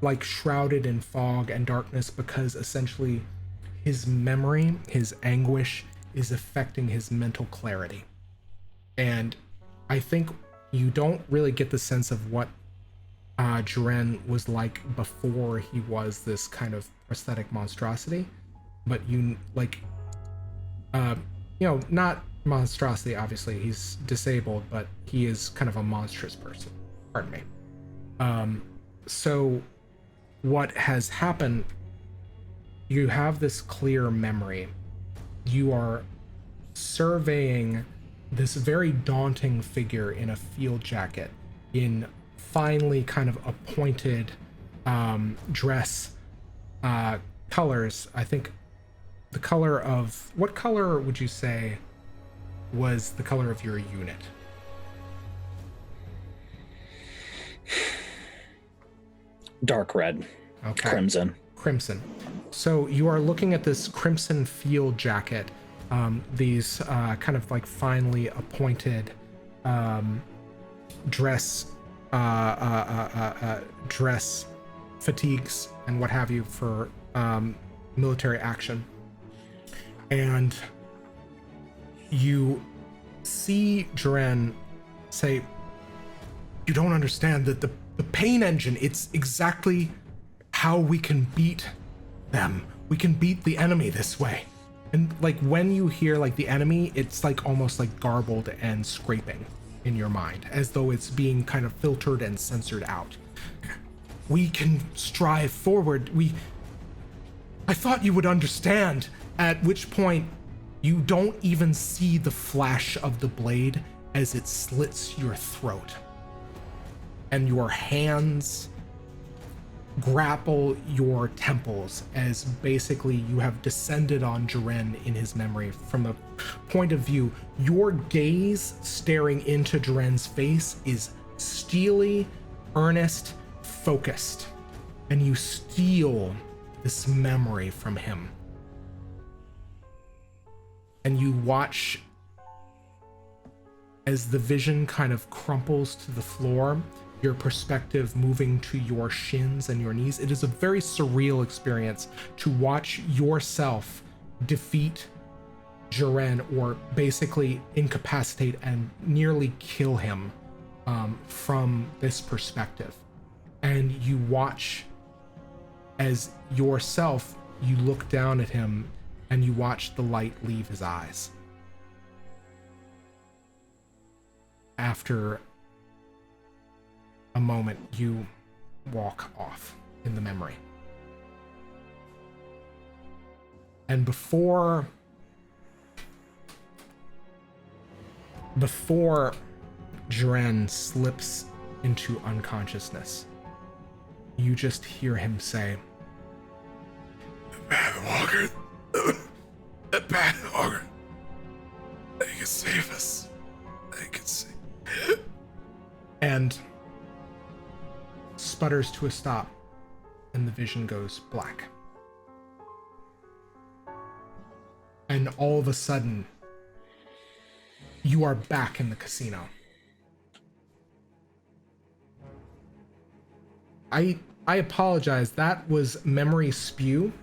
like shrouded in fog and darkness, because essentially his memory, his anguish, is affecting his mental clarity. And I think you don't really get the sense of what Jaren was like before he was this kind of prosthetic monstrosity, but you like, not monstrosity, obviously he's disabled, but he is kind of a monstrous person. Pardon me. So what has happened, you have this clear memory. You are surveying this very daunting figure in a field jacket, in finely kind of a pointed dress colors. I think the color of, what color would you say was the color of your unit? Dark red. Okay. Crimson. So you are looking at this crimson field jacket, these kind of like finely appointed dress fatigues and what have you for military action. And you see Jaren say, "You don't understand that the pain engine, it's exactly how we can beat them. We can beat the enemy this way." And like when you hear like the enemy, it's like almost like garbled and scraping. in your mind, as though it's being kind of filtered and censored out. We can strive forward. I thought you would understand, at which point you don't even see the flash of the blade as it slits your throat. And your hands grapple your temples as basically you have descended on Jaren in his memory. From the point of view, your gaze staring into Jaren's face is steely, earnest, focused, and you steal this memory from him. And you watch as the vision kind of crumples to the floor, your perspective moving to your shins and your knees. It is a very surreal experience to watch yourself defeat Jaren, or basically incapacitate and nearly kill him from this perspective. And you watch as yourself, you look down at him and you watch the light leave his eyes. After a moment, you walk off in the memory. And before Jaren slips into unconsciousness, you just hear him say, "The Pathwalker, the Pathwalker, they can save us. They can save." And sputters to a stop, and the vision goes black. And all of a sudden, you are back in the casino. I apologize. That was memory spew.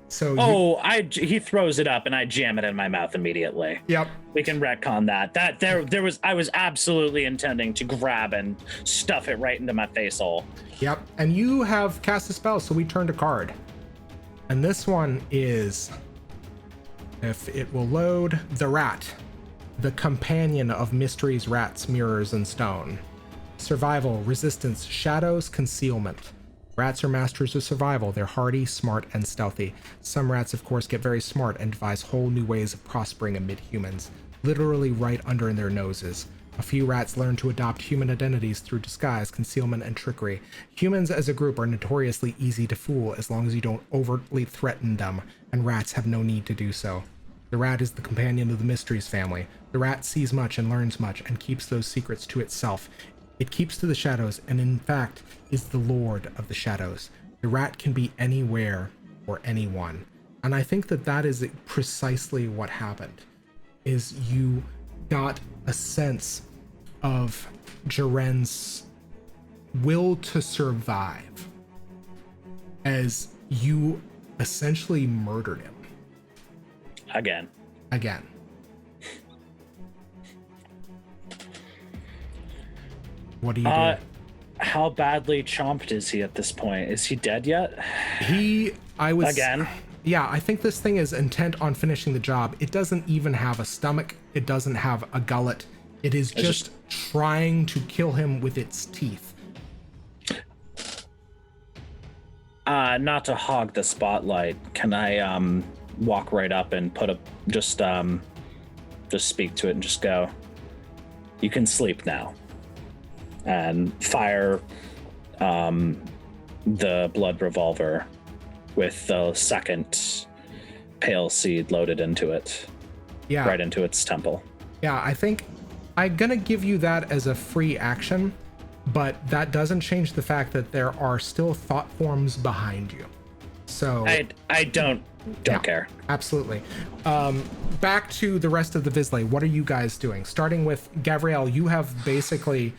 So he throws it up and I jam it in my mouth immediately. Yep. We can retcon that. I was absolutely intending to grab and stuff it right into my face hole. Yep. And you have cast a spell, so we turned a card. And this one is, if it will load, the Rat, the companion of mysteries, rats, mirrors, and stone. Survival, resistance, shadows, concealment. Rats are masters of survival. They're hardy, smart, and stealthy. Some rats, of course, get very smart and devise whole new ways of prospering amid humans, literally right under their noses. A few rats learn to adopt human identities through disguise, concealment, and trickery. Humans as a group are notoriously easy to fool as long as you don't overtly threaten them, and rats have no need to do so. The rat is the companion of the mysteries family. The rat sees much and learns much and keeps those secrets to itself. It keeps to the shadows and in fact is the lord of the shadows. The rat can be anywhere or anyone. And I think that is precisely what happened, is you got a sense of Jaren's will to survive as you essentially murdered him. Again. What do you do? How badly chomped is he at this point? Is he dead yet? Again? Yeah, I think this thing is intent on finishing the job. It doesn't even have a stomach. It doesn't have a gullet. It is just trying to kill him with its teeth. Not to hog the spotlight, can I walk right up and just speak to it and just go, "You can sleep now," and fire the blood revolver with the second pale seed loaded into it. Yeah. Right into its temple. Yeah, I think I'm gonna give you that as a free action, but that doesn't change the fact that there are still thought forms behind you. So I don't care. Absolutely. Back to the rest of the Vizsla. What are you guys doing? Starting with Gavriel, you have basically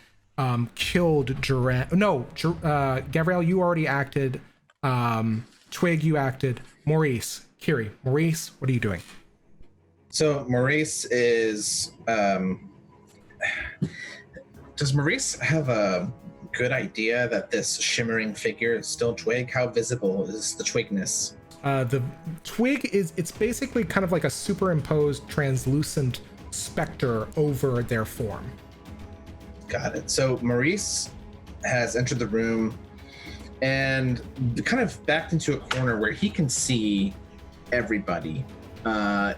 killed Jaren. No, Gavriel, you already acted. Twig, you acted. Maurice, Kyrrie. Maurice, what are you doing? So Maurice is. Does Maurice have a good idea that this shimmering figure is still Twig? How visible is the Twigness? The twig it's basically kind of like a superimposed translucent specter over their form. Got it. So Maurice has entered the room and kind of backed into a corner where he can see everybody,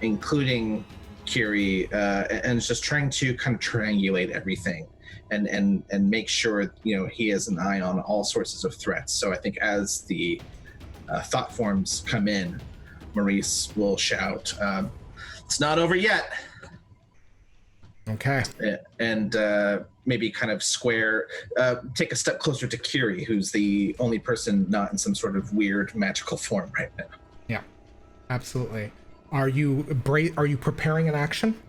including Kyrrie, and is just trying to kind of triangulate everything and make sure, you know, he has an eye on all sources of threats. So I think as the thought forms come in, Maurice will shout, "It's not over yet." Okay. And maybe kind of take a step closer to Kyrrie, who's the only person not in some sort of weird magical form right now. Yeah, absolutely. Are you preparing an action?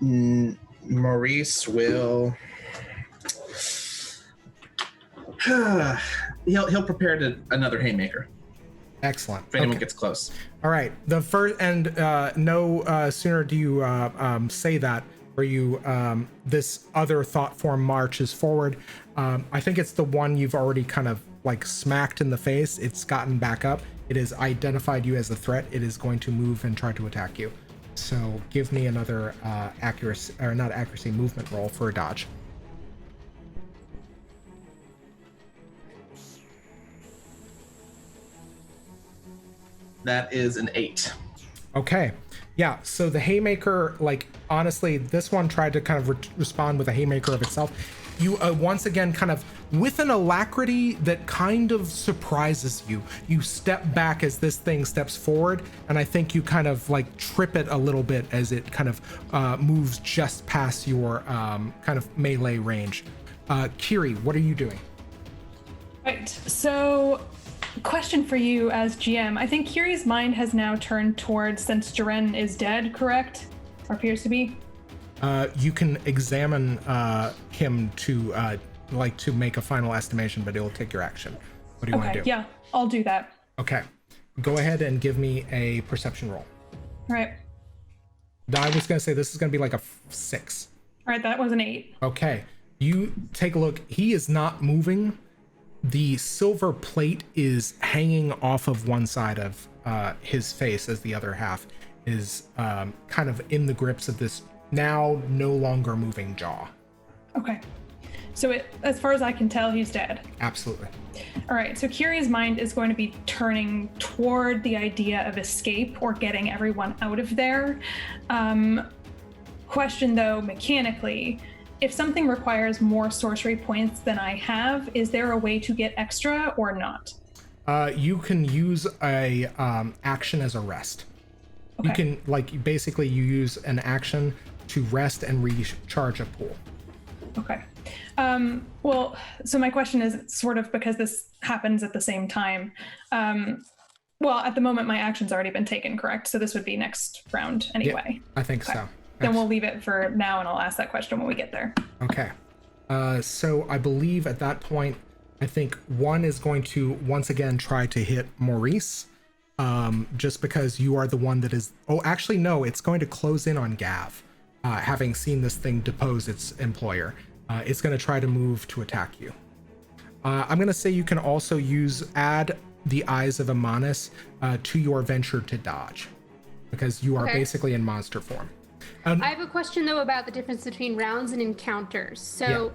Maurice will. he'll prepare another haymaker. Excellent. If anyone Okay. gets close. All right. The first, and no sooner do you say that, where you this other thought form marches forward. I think it's the one you've already kind of like smacked in the face. It's gotten back up. It has identified you as a threat. It is going to move and try to attack you. So give me another movement roll for a dodge. That is an 8. Okay. Yeah, so the haymaker, like, honestly, this one tried to kind of respond with a haymaker of itself. You once again kind of, with an alacrity that kind of surprises you, you step back as this thing steps forward, and I think you kind of like trip it a little bit as it kind of moves just past your kind of melee range. Kyrrie, what are you doing? Right. So, question for you as GM. I think Kyrie's mind has now turned towards, since Jaren is dead, correct? Or appears to be? You can examine him to make a final estimation, but it'll take your action. What do you want to do? Yeah, I'll do that. Okay. Go ahead and give me a perception roll. All right. I was going to say this is going to be like a 6. All right, that was an 8. Okay. You take a look. He is not moving. The silver plate is hanging off of one side of his face as the other half is kind of in the grips of this now no longer moving jaw. Okay. So as far as I can tell, he's dead. Absolutely. All right, so Kyrie's mind is going to be turning toward the idea of escape or getting everyone out of there. Question though, mechanically, if something requires more sorcery points than I have, is there a way to get extra or not? You can use a action as a rest. Okay. You can basically you use an action to rest and recharge a pool. Okay. Well, so my question is sort of because this happens at the same time. Well, at the moment, my action's already been taken, correct? So this would be next round anyway. Yeah, I think so. Then we'll leave it for now, and I'll ask that question when we get there. Okay. So I believe at that point, I think one is going to once again try to hit Maurice, just because you are the one that is. Oh, actually, no. It's going to close in on Gav, having seen this thing depose its employer. It's going to try to move to attack you. I'm going to say you can also add the Eyes of Amanus to your venture to dodge, because you are basically in monster form. I have a question though about the difference between rounds and encounters. So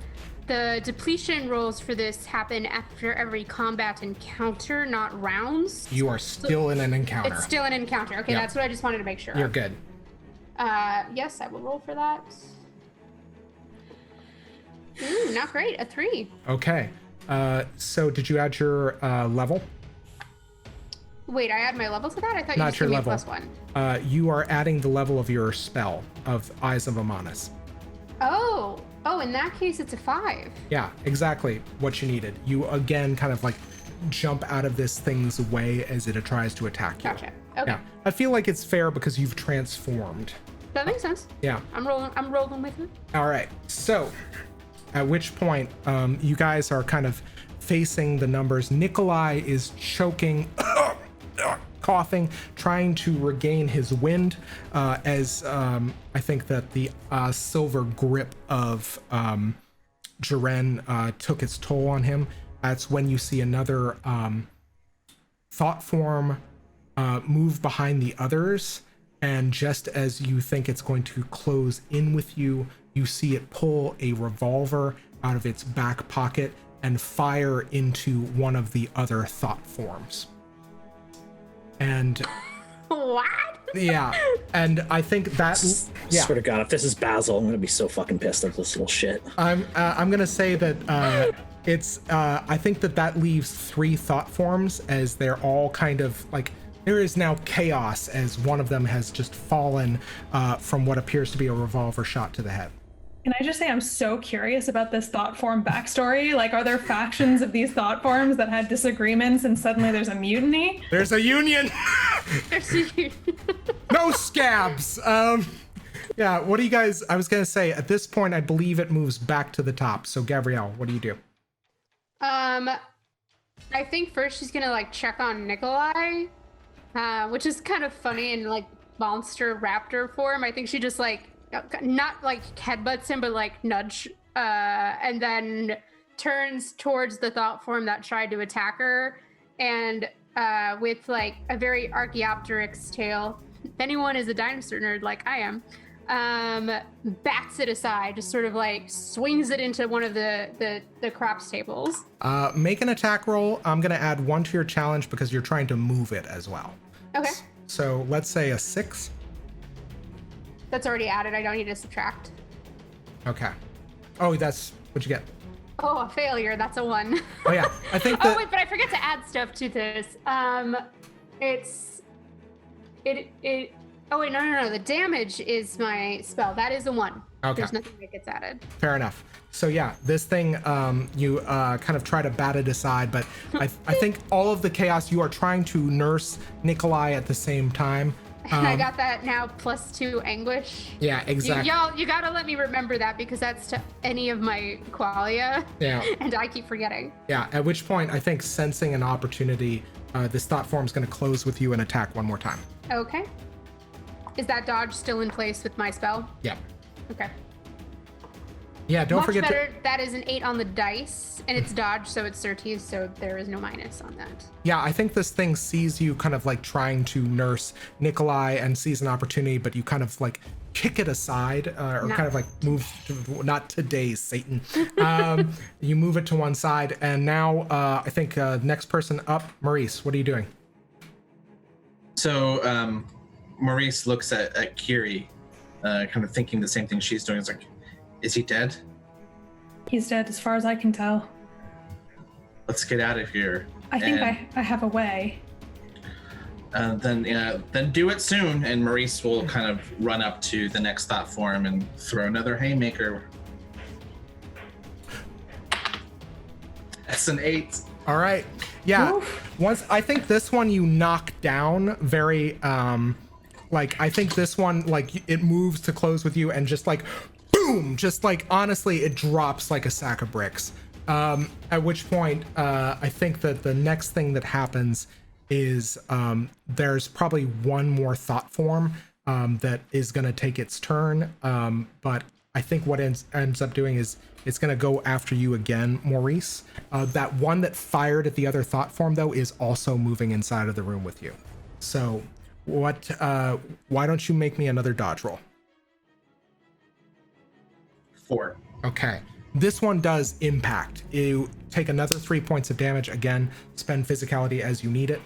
the depletion rolls for this happen after every combat encounter, not rounds. You are still in an encounter. It's still an encounter. Okay, Yep. that's what I just wanted to make sure. You're of. good. Yes, I will roll for that. Ooh, not great. A 3. Okay. So did you add your level? Wait, I add my level to that? I thought you Not just your gave me a level. +1. You are adding the level of your spell of Eyes of Amanus. Oh, in that case, it's a 5. Yeah, exactly what you needed. You again kind of like jump out of this thing's way as it tries to attack you. Gotcha. Okay. Yeah, I feel like it's fair because you've transformed. That makes sense. Yeah. I'm rolling with it. All right. So, at which point, you guys are kind of facing the numbers. Nikolai is choking, coughing, trying to regain his wind, as I think that the silver grip of Jaren took its toll on him. That's when you see another thought form move behind the others and just as you think it's going to close in with you, you see it pull a revolver out of its back pocket and fire into one of the other thought forms. And What? yeah, and I think that Swear to God, if this is Basil, I'm gonna be so fucking pissed at this little shit. I'm gonna say that it's I think that leaves 3 thought forms, as they're all kind of like, there is now chaos as one of them has just fallen from what appears to be a revolver shot to the head. Can I just say I'm so curious about this thought form backstory? Like, are there factions of these thought forms that had disagreements and suddenly there's a mutiny? There's a union. No scabs. Yeah, what do you guys, I was gonna say, at this point I believe it moves back to the top. So Gavriel, what do you do? I think first she's gonna like check on Nikolai, which is kind of funny in like monster raptor form. I think she just like not like headbutts him, but like nudge, and then turns towards the thought form that tried to attack her, and with like a very Archaeopteryx tail. If anyone is a dinosaur nerd like I am, bats it aside, just sort of like swings it into one of the craps tables. Make an attack roll. I'm gonna add 1 to your challenge because you're trying to move it as well. Okay. So let's say a 6. That's already added. I don't need to subtract. Okay. Oh, that's what you get. Oh, a failure. That's a 1. Oh yeah, I think that. Oh wait, but I forget to add stuff to this. Oh wait, no. The damage is my spell. That is a 1. Okay. There's nothing that gets added. Fair enough. So yeah, this thing, you kind of try to bat it aside, but I think all of the chaos, you are trying to nurse Nikolai at the same time. And I got that now +2 anguish. Yeah, exactly. You gotta let me remember that, because that's to any of my qualia. Yeah. And I keep forgetting. Yeah, at which point I think, sensing an opportunity, this thought form is going to close with you and attack one more time. Okay. Is that dodge still in place with my spell? Yeah. Okay. Yeah, don't Much forget better. That is an 8 on the dice, and it's dodge, so it's certes, so there is no minus on that. Yeah, I think this thing sees you kind of like trying to nurse Nikolai and sees an opportunity, but you kind of like kick it aside, or kind of like move to, not today, Satan. You move it to one side, and now I think next person up, Maurice, what are you doing? So Maurice looks at Kyrrie, kind of thinking the same thing she's doing. It's like, is he dead? He's dead as far as I can tell. Let's get out of here. I think I have a way. Then do it soon, and Maurice will kind of run up to the next thought form and throw another haymaker. That's an 8. All right. Yeah. Oof. Once I think this one you knock down very like, I think this one, like, it moves to close with you and just like boom, just like honestly it drops like a sack of bricks. At which point I think that the next thing that happens is there's probably one more thought form that is going to take its turn, but I think what ends up doing is it's going to go after you again, Maurice. That one that fired at the other thought form, though, is also moving inside of the room with you. So what? Why don't you make me another dodge roll? 4. Okay. This one does impact. You take another 3 points of damage. Again, spend physicality as you need it.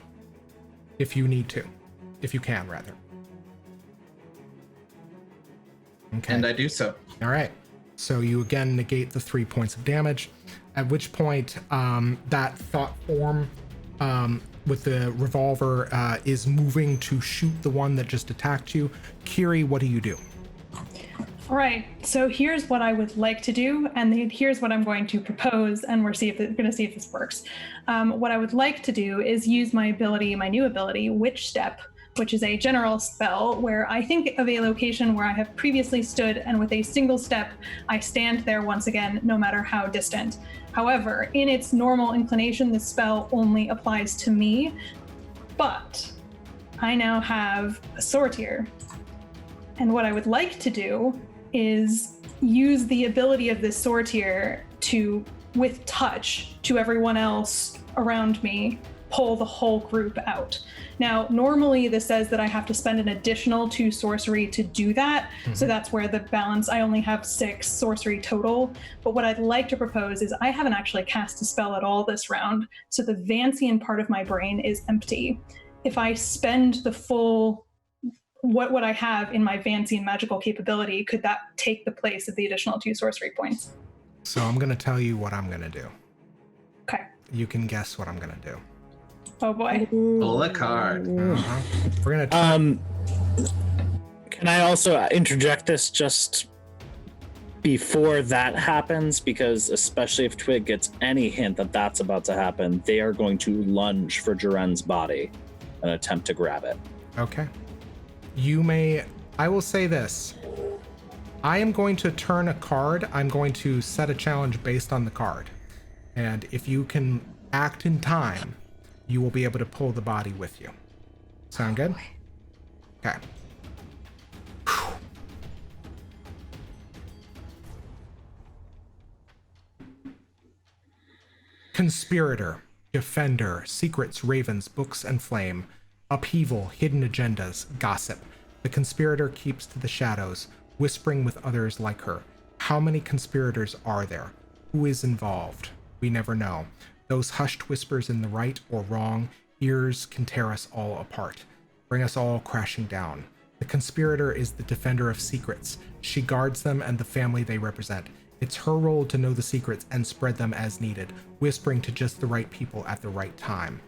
If you need to. If you can, rather. Okay. And I do so. All right. So you again negate the 3 points of damage, at which point that thought form with the revolver is moving to shoot the one that just attacked you. Kyrrie, what do you do? All right, so here's what I would like to do, and here's what I'm going to propose, and we're going to see if this works. What I would like to do is use my new ability, Witch Step, which is a general spell where I think of a location where I have previously stood, and with a single step, I stand there once again, no matter how distant. However, in its normal inclination, this spell only applies to me, but I now have a sortier. And what I would like to do is use the ability of this sortier to, with touch to everyone else around me, pull the whole group out. Now, normally this says that I have to spend an additional 2 sorcery to do that. So that's where the balance, I only have 6 sorcery total. But what I'd like to propose is I haven't actually cast a spell at all this round. So the Vancian part of my brain is empty. If I spend the full, what I have in my Vancian magical capability, could that take the place of the additional 2 sorcery points? So I'm going to tell you what I'm going to do. Okay. You can guess what I'm going to do. Oh boy. Pull a card. Uh-huh. We're going to Can I also interject this just before that happens? Because especially if Twig gets any hint that that's about to happen, they are going to lunge for Jaren's body and attempt to grab it. Okay. I will say this. I am going to turn a card. I'm going to set a challenge based on the card. And if you can act in time, you will be able to pull the body with you. Sound good? Okay. Whew. Conspirator, defender, secrets, ravens, books, and flame, upheaval, hidden agendas, gossip. The conspirator keeps to the shadows, whispering with others like her. How many conspirators are there? Who is involved? We never know. Those hushed whispers in the right or wrong ears can tear us all apart, bring us all crashing down. The conspirator is the defender of secrets. She guards them and the family they represent. It's her role to know the secrets and spread them as needed, whispering to just the right people at the right time.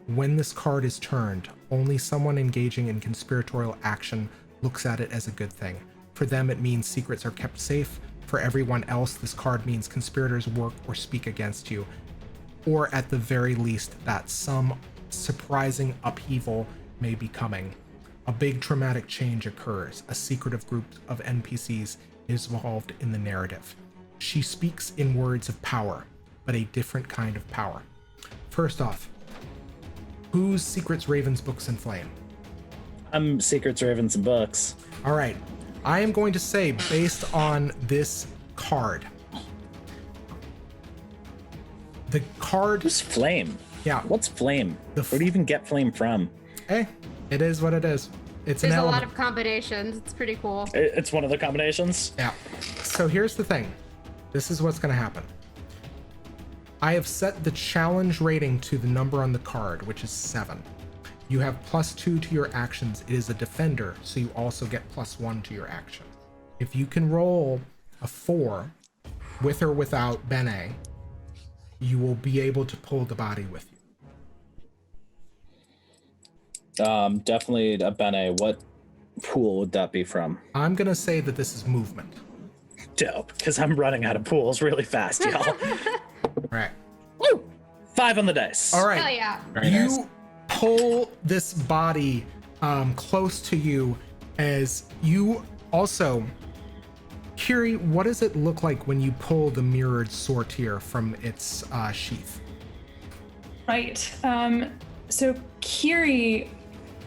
When this card is turned, only someone engaging in conspiratorial action looks at it as a good thing. For them, it means secrets are kept safe. For everyone else, this card means conspirators work or speak against you, or at the very least, that some surprising upheaval may be coming. A big traumatic change occurs. A secretive group of NPCs is involved in the narrative. She speaks in words of power, but a different kind of power. First off, who's Secrets, Ravens, Books, and Flame? I'm Secrets, Ravens, and Books. All right. I am going to say, based on this card, the card... Who's Flame? Yeah. What's Flame? Where do you even get Flame from? Hey, it is what it is. It's There's an a lot element. of combinations. It's pretty cool. It's one of the combinations? Yeah. So here's the thing. This is what's going to happen. I have set the challenge rating to the number on the card, which is 7. You have +2 to your actions. It is a defender, so you also get +1 to your action. If you can roll a 4 with or without Bene, you will be able to pull the body with you. Definitely a Bene. What pool would that be from? I'm going to say that this is movement. Dope, because I'm running out of pools really fast, y'all. Right. Woo! 5 on the dice. All right. Hell yeah. Very You nice. pull this body close to you as you also... Kyrrie, what does it look like when you pull the mirrored sortier from its sheath? Right. So Kyrrie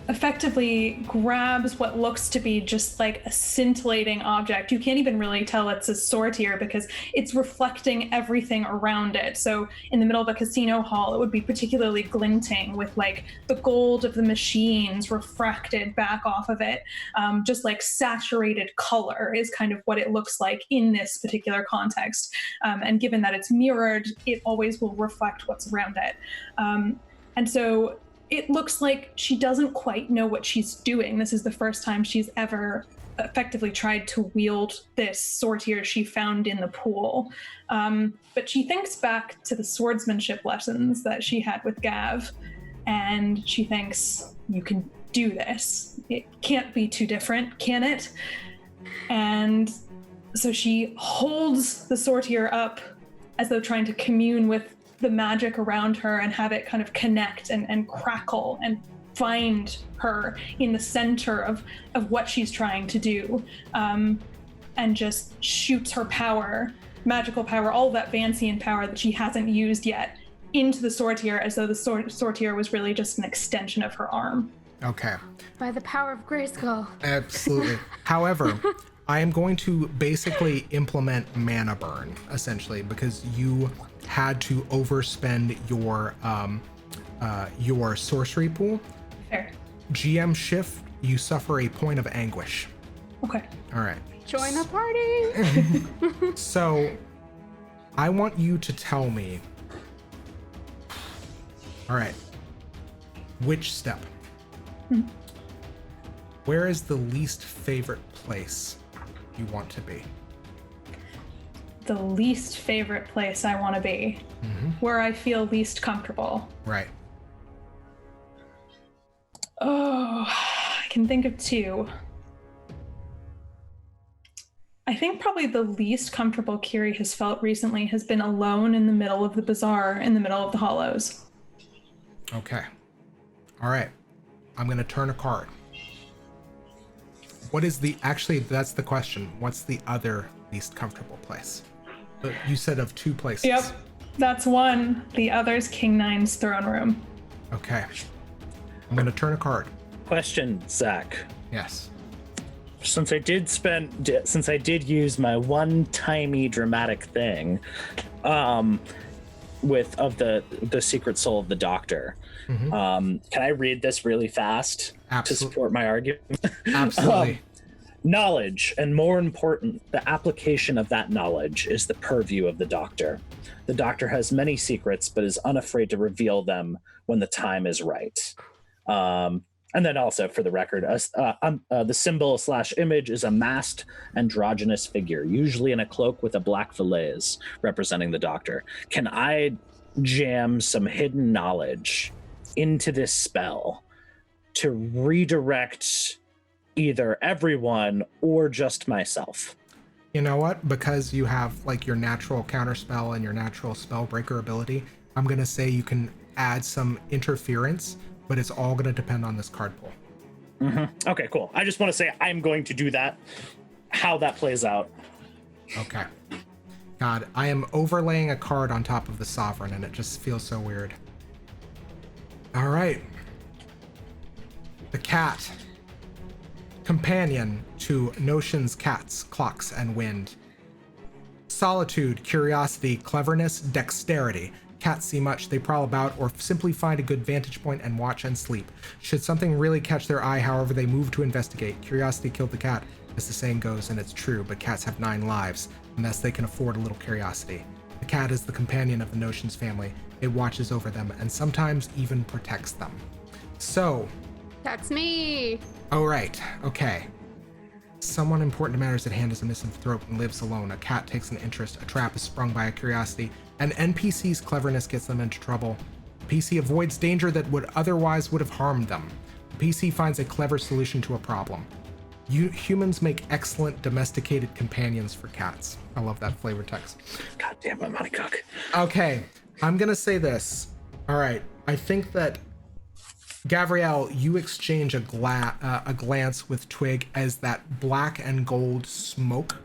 effectively grabs what looks to be just like a scintillating object. You can't even really tell it's a sortier because it's reflecting everything around it. So in the middle of a casino hall, it would be particularly glinting with like the gold of the machines refracted back off of it. Just like saturated color is kind of what it looks like in this particular context. And given that it's mirrored, it always will reflect what's around it. And so it looks like she doesn't quite know what she's doing. This is the first time she's ever effectively tried to wield this sortier she found in the pool. But she thinks back to the swordsmanship lessons that she had with Gav, and she thinks, you can do this. It can't be too different, can it? And so she holds the sortier up as though trying to commune with the magic around her and have it kind of connect and crackle and find her in the center of what she's trying to do, and just shoots her power, magical power, all of that Vancian power that she hasn't used yet, into the sortier as though the sortier was really just an extension of her arm. Okay. By the power of Grayskull. Absolutely. However, I am going to basically implement mana burn, essentially, because you had to overspend your your sorcery pool. Fair. GM shift, you suffer a point of anguish. Okay. All right. Join the party. So I want you to tell me. All right. Which step? Where is the least favorite place you want to be? The least favorite place I want to be. Where I feel least comfortable. Right. Oh, I can think of two. I think probably the least comfortable Kyrrie has felt recently has been alone in the middle of the bazaar, in the middle of the hollows. Okay. All right. I'm going to turn a card. What is actually, that's the question. What's the other least comfortable place? You said of two places. Yep, that's one. The other's King Nine's throne room. Okay. I'm going to turn a card. Question, Zach. Yes. Since I did use my one-timey dramatic thing, of the secret soul of the doctor, can I read this really fast to support my argument? Absolutely. Knowledge, and more important, the application of that knowledge is the purview of the doctor. The doctor has many secrets, but is unafraid to reveal them when the time is right. And then also, for the record, the symbol/image is a masked androgynous figure, usually in a cloak with a black fillet, representing the doctor. Can I jam some hidden knowledge into this spell to redirect either everyone or just myself? You know what? Because you have like your natural counterspell and your natural spellbreaker ability, I'm going to say you can add some interference, but it's all going to depend on this card pool. Okay, cool. I just want to say I'm going to do that. How that plays out. Okay. God, I am overlaying a card on top of the Sovereign, and it just feels so weird. All right. The cat. Companion to notions, cats, clocks, and wind. Solitude, curiosity, cleverness, dexterity. Cats see much, they prowl about, or simply find a good vantage point and watch and sleep. Should something really catch their eye, however, they move to investigate. Curiosity killed the cat, as the saying goes, and it's true, but cats have 9 lives, and thus they can afford a little curiosity. The cat is the companion of the notions family. It watches over them, and sometimes even protects them. So... That's me. Oh, right. Okay. Someone important to matters at hand is a misanthrope and lives alone. A cat takes an interest. A trap is sprung by a curiosity. An NPC's cleverness gets them into trouble. A PC avoids danger that would have harmed them. A PC finds a clever solution to a problem. Humans make excellent domesticated companions for cats. I love that flavor text. God damn, I'm out of cook. Okay, I'm gonna say this. All right, I think that Gavriel, you exchange a glance with Twig as that black and gold smoke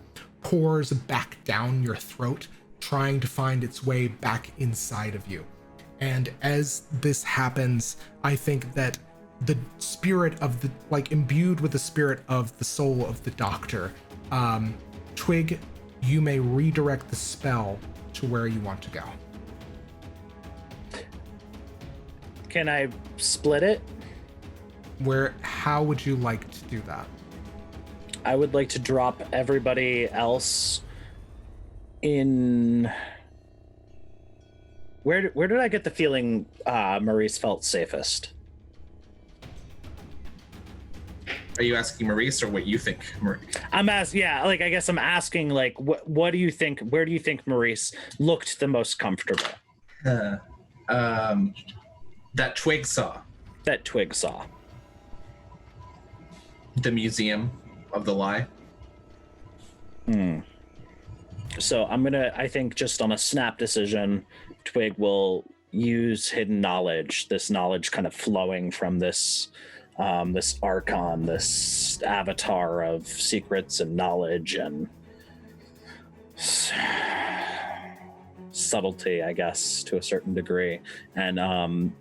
pours back down your throat, trying to find its way back inside of you. And as this happens, I think that the spirit of the, like, imbued with the spirit of the soul of the doctor, Twig, you may redirect the spell to where you want to go. Can I split it? How would you like to do that? I would like to drop everybody else in... Where did I get the feeling Maurice felt safest? Are you asking Maurice or what you think, Maurice? I'm asking, yeah, like, I guess I'm asking, like, what do you think, where do you think Maurice looked the most comfortable? That Twig saw. That Twig saw. The Museum of the Lie. So I think just on a snap decision, Twig will use hidden knowledge, this knowledge kind of flowing from this archon, this avatar of secrets and knowledge and subtlety, I guess, to a certain degree, and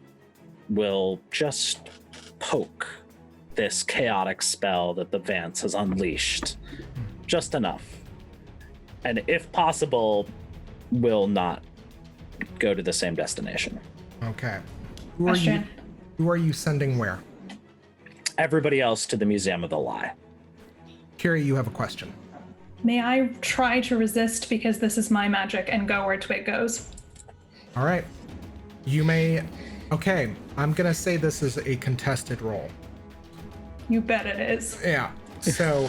will just poke this chaotic spell that the Vance has unleashed just enough, and if possible will not go to the same destination. Okay. Question. Who are you sending where? Everybody else to the Museum of the Lie. Kyrrie, you have a question. May I try to resist because this is my magic and go where Twig goes? All right. You may. Okay, I'm gonna say this is a contested roll. You bet it is. Yeah. So,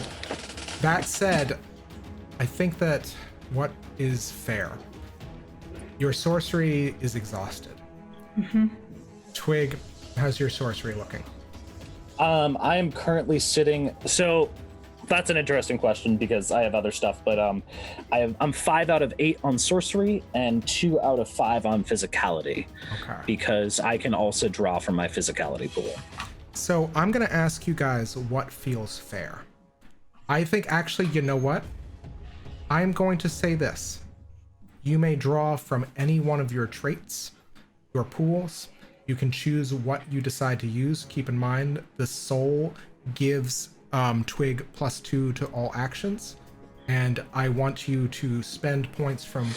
that said, I think that what is fair? Your sorcery is exhausted. Mm-hmm. Twig, how's your sorcery looking? I am currently sitting. So that's an interesting question because I have other stuff, but I'm 5 out of 8 on sorcery and 2 out of 5 on physicality. Okay. Because I can also draw from my physicality pool. So I'm gonna ask you guys what feels fair. I think actually, you know what? I'm going to say this. You may draw from any one of your traits, your pools. You can choose what you decide to use. Keep in mind, the soul gives Twig +2 to all actions. And I want you to spend points from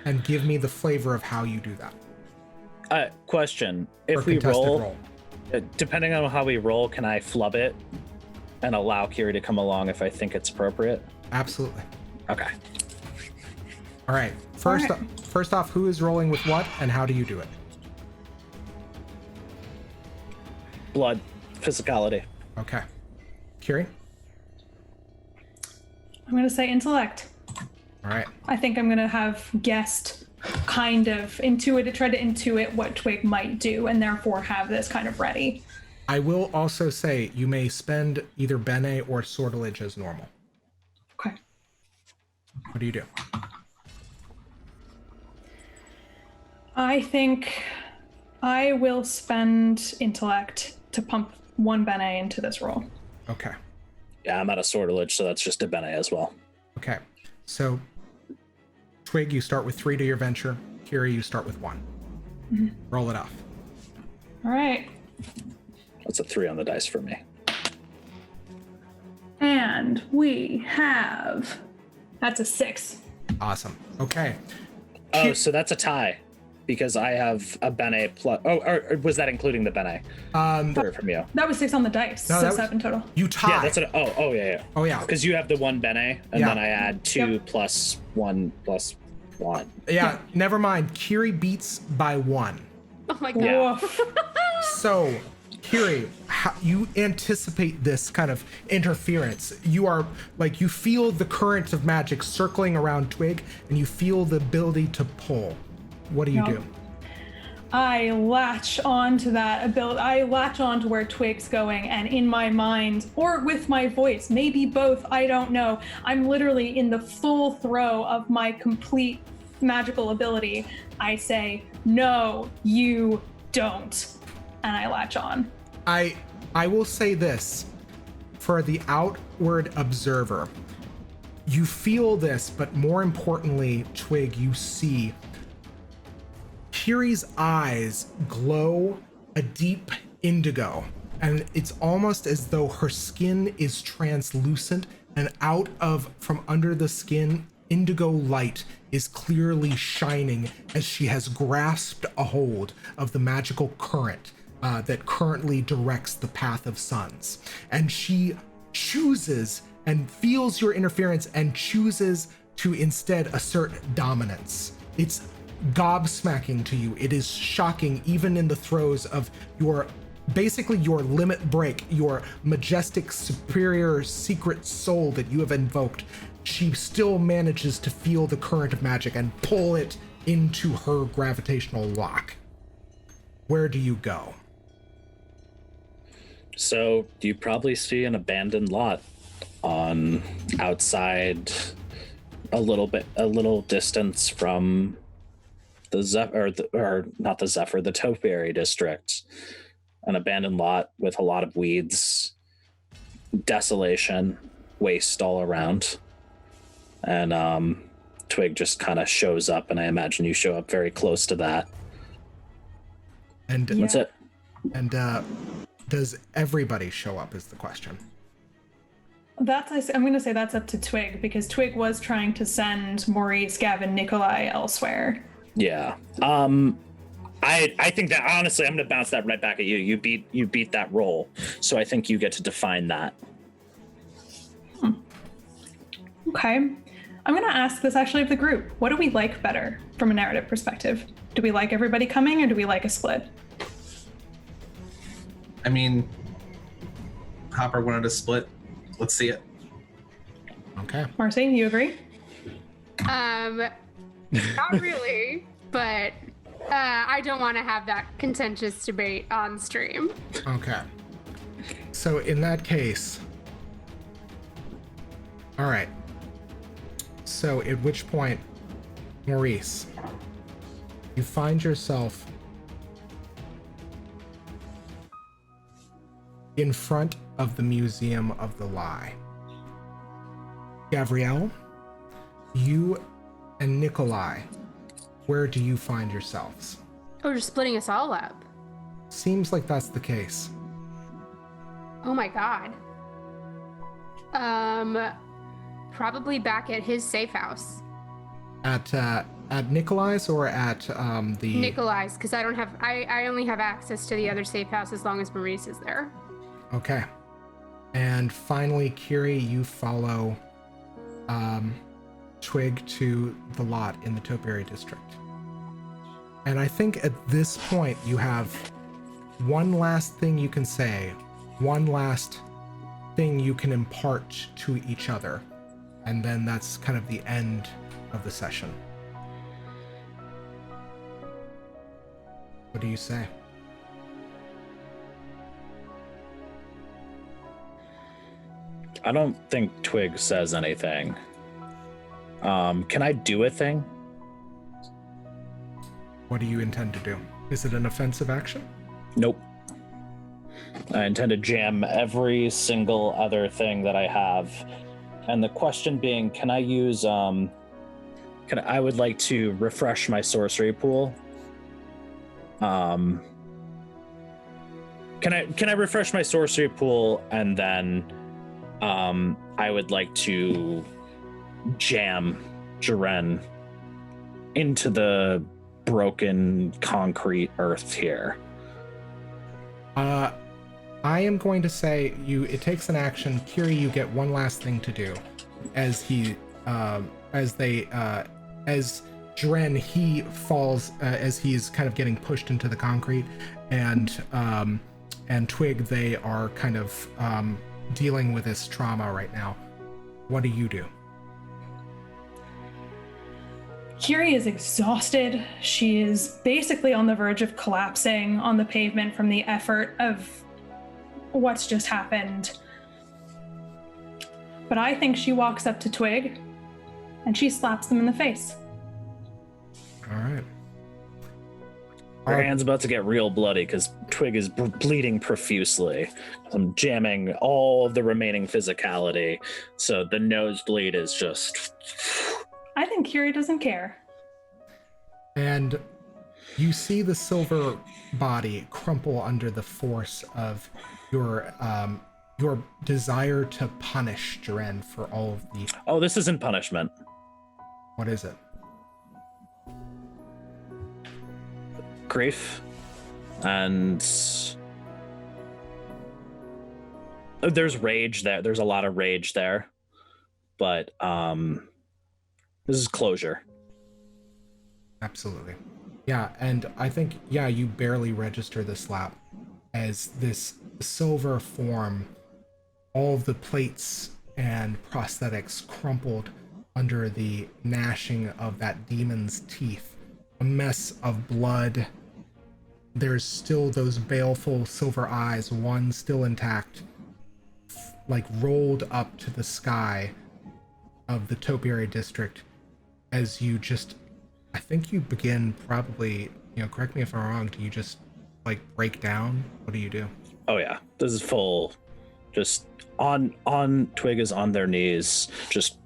and give me the flavor of how you do that. Question. Or If we contested roll, depending on how we roll, can I flub it and allow Kyrrie to come along if I think it's appropriate? Absolutely. Okay. All right. First off, who is rolling with what and how do you do it? Blood, physicality. Okay. Kyrrie? I'm going to say intellect. All right. I think I'm going to have guessed, kind of try to intuit what Twig might do, and therefore have this kind of ready. I will also say you may spend either Bene or Sortilege as normal. Okay. What do you do? I think I will spend intellect to pump 1 Bene into this roll. Okay. Yeah, I'm out of sortilege, so that's just a Bene as well. Okay. So, Twig, you start with 3 to your venture. Kyrrie, you start with 1. Mm-hmm. Roll it off. All right. That's a 3 on the dice for me. And we have... That's a 6. Awesome. Okay. Oh, so that's a tie. Because I have a Bene plus... Oh, or was that including the Bene? From you. That was 6 on the dice, No, so that 7 total. You tie. Yeah, that's it. Oh, yeah. Oh, yeah. Because you have the 1 Bene, and Yeah. then I add 2 Yep. plus 1 plus 1. Yeah, never mind. Kyrrie beats by 1. Oh my god. Yeah. Woof. So, Kyrrie, how you anticipate this kind of interference. You are like, you feel the current of magic circling around Twig, and you feel the ability to pull. What do you do? I latch onto that ability. I latch on to where Twig's going, and in my mind, or with my voice, maybe both, I don't know. I'm literally in the full throw of my complete magical ability. I say, no, you don't. And I latch on. I will say this. For the outward observer, you feel this, but more importantly, Twig, you see Kyrie's eyes glow a deep indigo, and it's almost as though her skin is translucent, and from under the skin, indigo light is clearly shining as she has grasped a hold of the magical current that currently directs the path of suns. And she chooses and feels your interference and chooses to instead assert dominance. It's gobsmacking to you. It is shocking, even in the throes of your limit break, your majestic, superior, secret soul that you have invoked. She still manages to feel the current of magic and pull it into her gravitational lock. Where do you go? So you probably see an abandoned lot on outside a little distance from the the Topiary district. An abandoned lot with a lot of weeds, desolation, waste all around. And Twig just kind of shows up, and I imagine you show up very close to that. And That's it. And does everybody show up is the question. I'm going to say that's up to Twig, because Twig was trying to send Maurice, Gavin, Nikolai elsewhere. Yeah. I think that honestly, I'm gonna bounce that right back at you. You beat that roll, so I think you get to define that. Okay. I'm going to ask this actually of the group. What do we like better from a narrative perspective? Do we like everybody coming or do we like a split? I mean, Hopper wanted a split. Let's see it. Okay. Marcy, you agree? Not really, but I don't want to have that contentious debate on stream. Okay. So in that case, all right. So at which point, Maurice, you find yourself in front of the Museum of the Lie. Gavriel, you and Nikolai, where do you find yourselves? Oh, you're splitting us all up. Seems like that's the case. Oh my god. Probably back at his safe house. At Nikolai's or at the Nikolai's, because I only have access to the other safe house as long as Maurice is there. Okay. And finally, Kyrrie, you follow Twig to the lot in the Topiary district. And I think at this point you have one last thing you can say, one last thing you can impart to each other. And then that's kind of the end of the session. What do you say? I don't think Twig says anything. Can I do a thing? What do you intend to do? Is it an offensive action? Nope. I intend to jam every single other thing that I have. And the question being, can I use, I would like to refresh my sorcery pool. Can I refresh my sorcery pool and then I would like to jam Jaren into the broken concrete earth here. I am going to say it takes an action. Kyrrie, you get one last thing to do as Jaren, he falls as he's kind of getting pushed into the concrete, and Twig, they are kind of dealing with this trauma right now. What do you do? Kyrrie is exhausted. She is basically on the verge of collapsing on the pavement from the effort of what's just happened. But I think she walks up to Twig and she slaps them in the face. All right. Her hand's about to get real bloody because Twig is bleeding profusely. I'm jamming all of the remaining physicality, so the nosebleed is just... I think Kyrrie doesn't care. And you see the silver body crumple under the force of your desire to punish Jaren for all of the... Oh, this isn't punishment. What is it? Grief. And there's rage there. There's a lot of rage there. But this is closure. Absolutely. Yeah, and I think, you barely register the slap as this silver form, all of the plates and prosthetics crumpled under the gnashing of that demon's teeth. A mess of blood. There's still those baleful silver eyes, one still intact, like rolled up to the sky of the Topiary district as you just, I think you begin probably, correct me if I'm wrong, do you just like break down? What do you do? Oh yeah, this is full, just on Twig is on their knees, just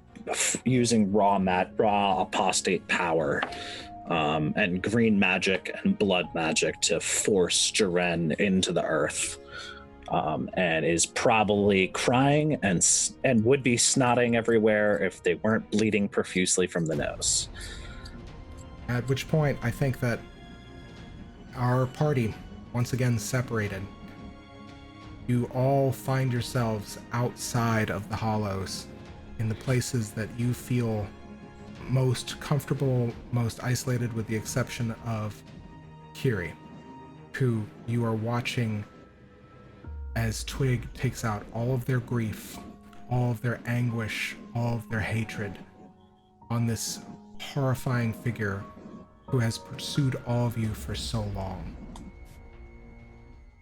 using raw apostate power and green magic and blood magic to force Jaren into the earth, and is probably crying and would be snotting everywhere if they weren't bleeding profusely from the nose. At which point, I think that our party once again separated. You all find yourselves outside of the hollows, in the places that you feel most comfortable, most isolated, with the exception of Kyrrie, who you are watching as Twig takes out all of their grief, all of their anguish, all of their hatred on this horrifying figure who has pursued all of you for so long.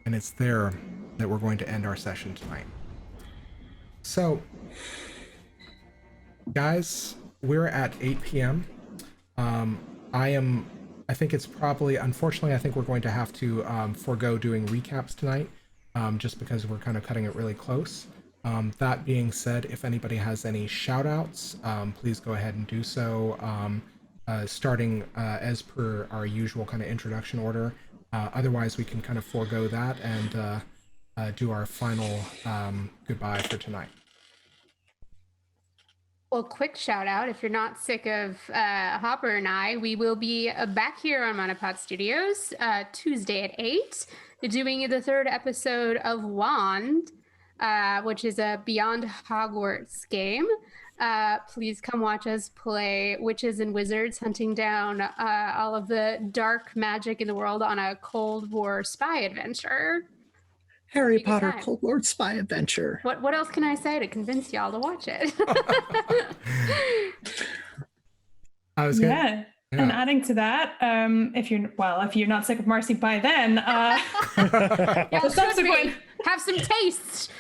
And it's there that we're going to end our session tonight. So, guys, we're at 8 p.m. I think it's probably, unfortunately, I think we're going to have to forego doing recaps tonight, just because we're kind of cutting it really close. That being said, if anybody has any shout-outs, please go ahead and do so, starting as per our usual kind of introduction order. Otherwise, we can kind of forego that and do our final goodbye for tonight. Well, quick shout out. If you're not sick of Hopper and I, we will be back here on Monopod Studios Tuesday at 8, doing the 3rd episode of Wand, which is a Beyond Hogwarts game. Please come watch us play witches and wizards, hunting down all of the dark magic in the world on a Cold War spy adventure. Harry Good Potter time. Cold War Spy Adventure. What else can I say to convince y'all to watch it? I was gonna, Yeah. And adding to that, if you're not sick of Marcy by then, Y'all should subsequent- be. Have some taste.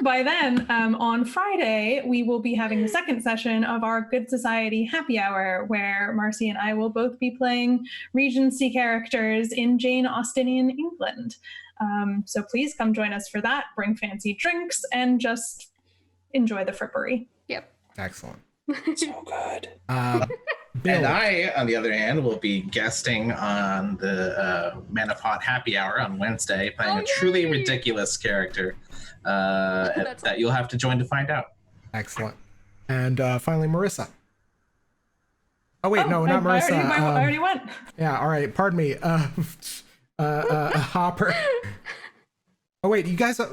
by then, on Friday, we will be having the second session of our Good Society Happy Hour, where Marcy and I will both be playing Regency characters in Jane Austenian England. So please come join us for that. Bring fancy drinks and just enjoy the frippery. Yep. excellent. So good. Bill, And I, on the other hand, will be guesting on the Manapot Happy Hour on Wednesday, playing a truly yay! ridiculous character That's that you'll have to join to find out. excellent. And finally, Marissa. Oh wait, no, not I Marissa. I already went. Yeah, all right. Pardon me. Hopper. Oh wait, you guys. All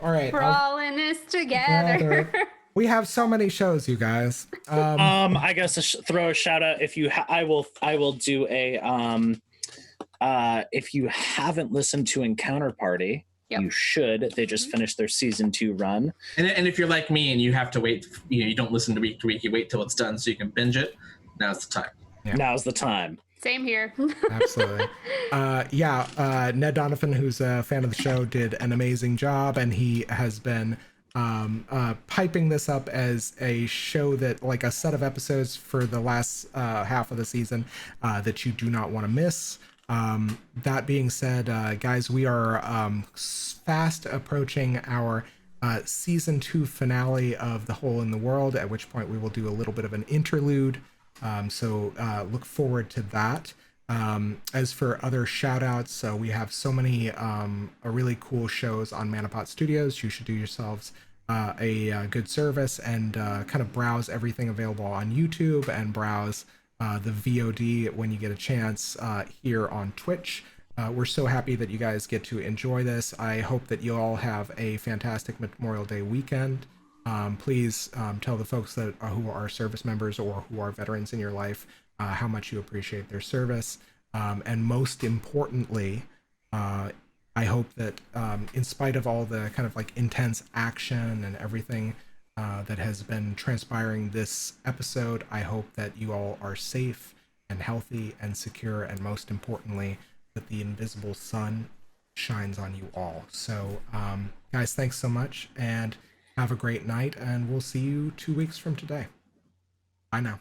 right. We're all in this together. We have so many shows, you guys. I guess throw a shout out if you. I will do a. If you haven't listened to Encounter Party, Yep. you should. They just finished their season 2 run. And if you're like me and you have to wait, you don't listen to week to week, you wait till it's done so you can binge it. Now's the time. Yeah. Now's the time. Same here. Absolutely. Ned Donovan, who's a fan of the show, did an amazing job, and he has been piping this up as a show that, like, a set of episodes for the last half of the season that you do not want to miss. That being said, guys, we are fast approaching our season 2 finale of The Hole in the World, at which point we will do a little bit of an interlude. So look forward to that. As for other shout outs, we have so many really cool shows on Manapot Studios. You should do yourselves a good service and kind of browse everything available on YouTube and browse the VOD when you get a chance here on Twitch. We're so happy that you guys get to enjoy this. I hope that you all have a fantastic Memorial Day weekend. Please tell the folks that who are service members or who are veterans in your life how much you appreciate their service. And most importantly, I hope that in spite of all the kind of like intense action and everything that has been transpiring this episode, I hope that you all are safe and healthy and secure, and most importantly, that the invisible sun shines on you all. So, guys, thanks so much, and have a great night, and we'll see you 2 weeks from today. Bye now.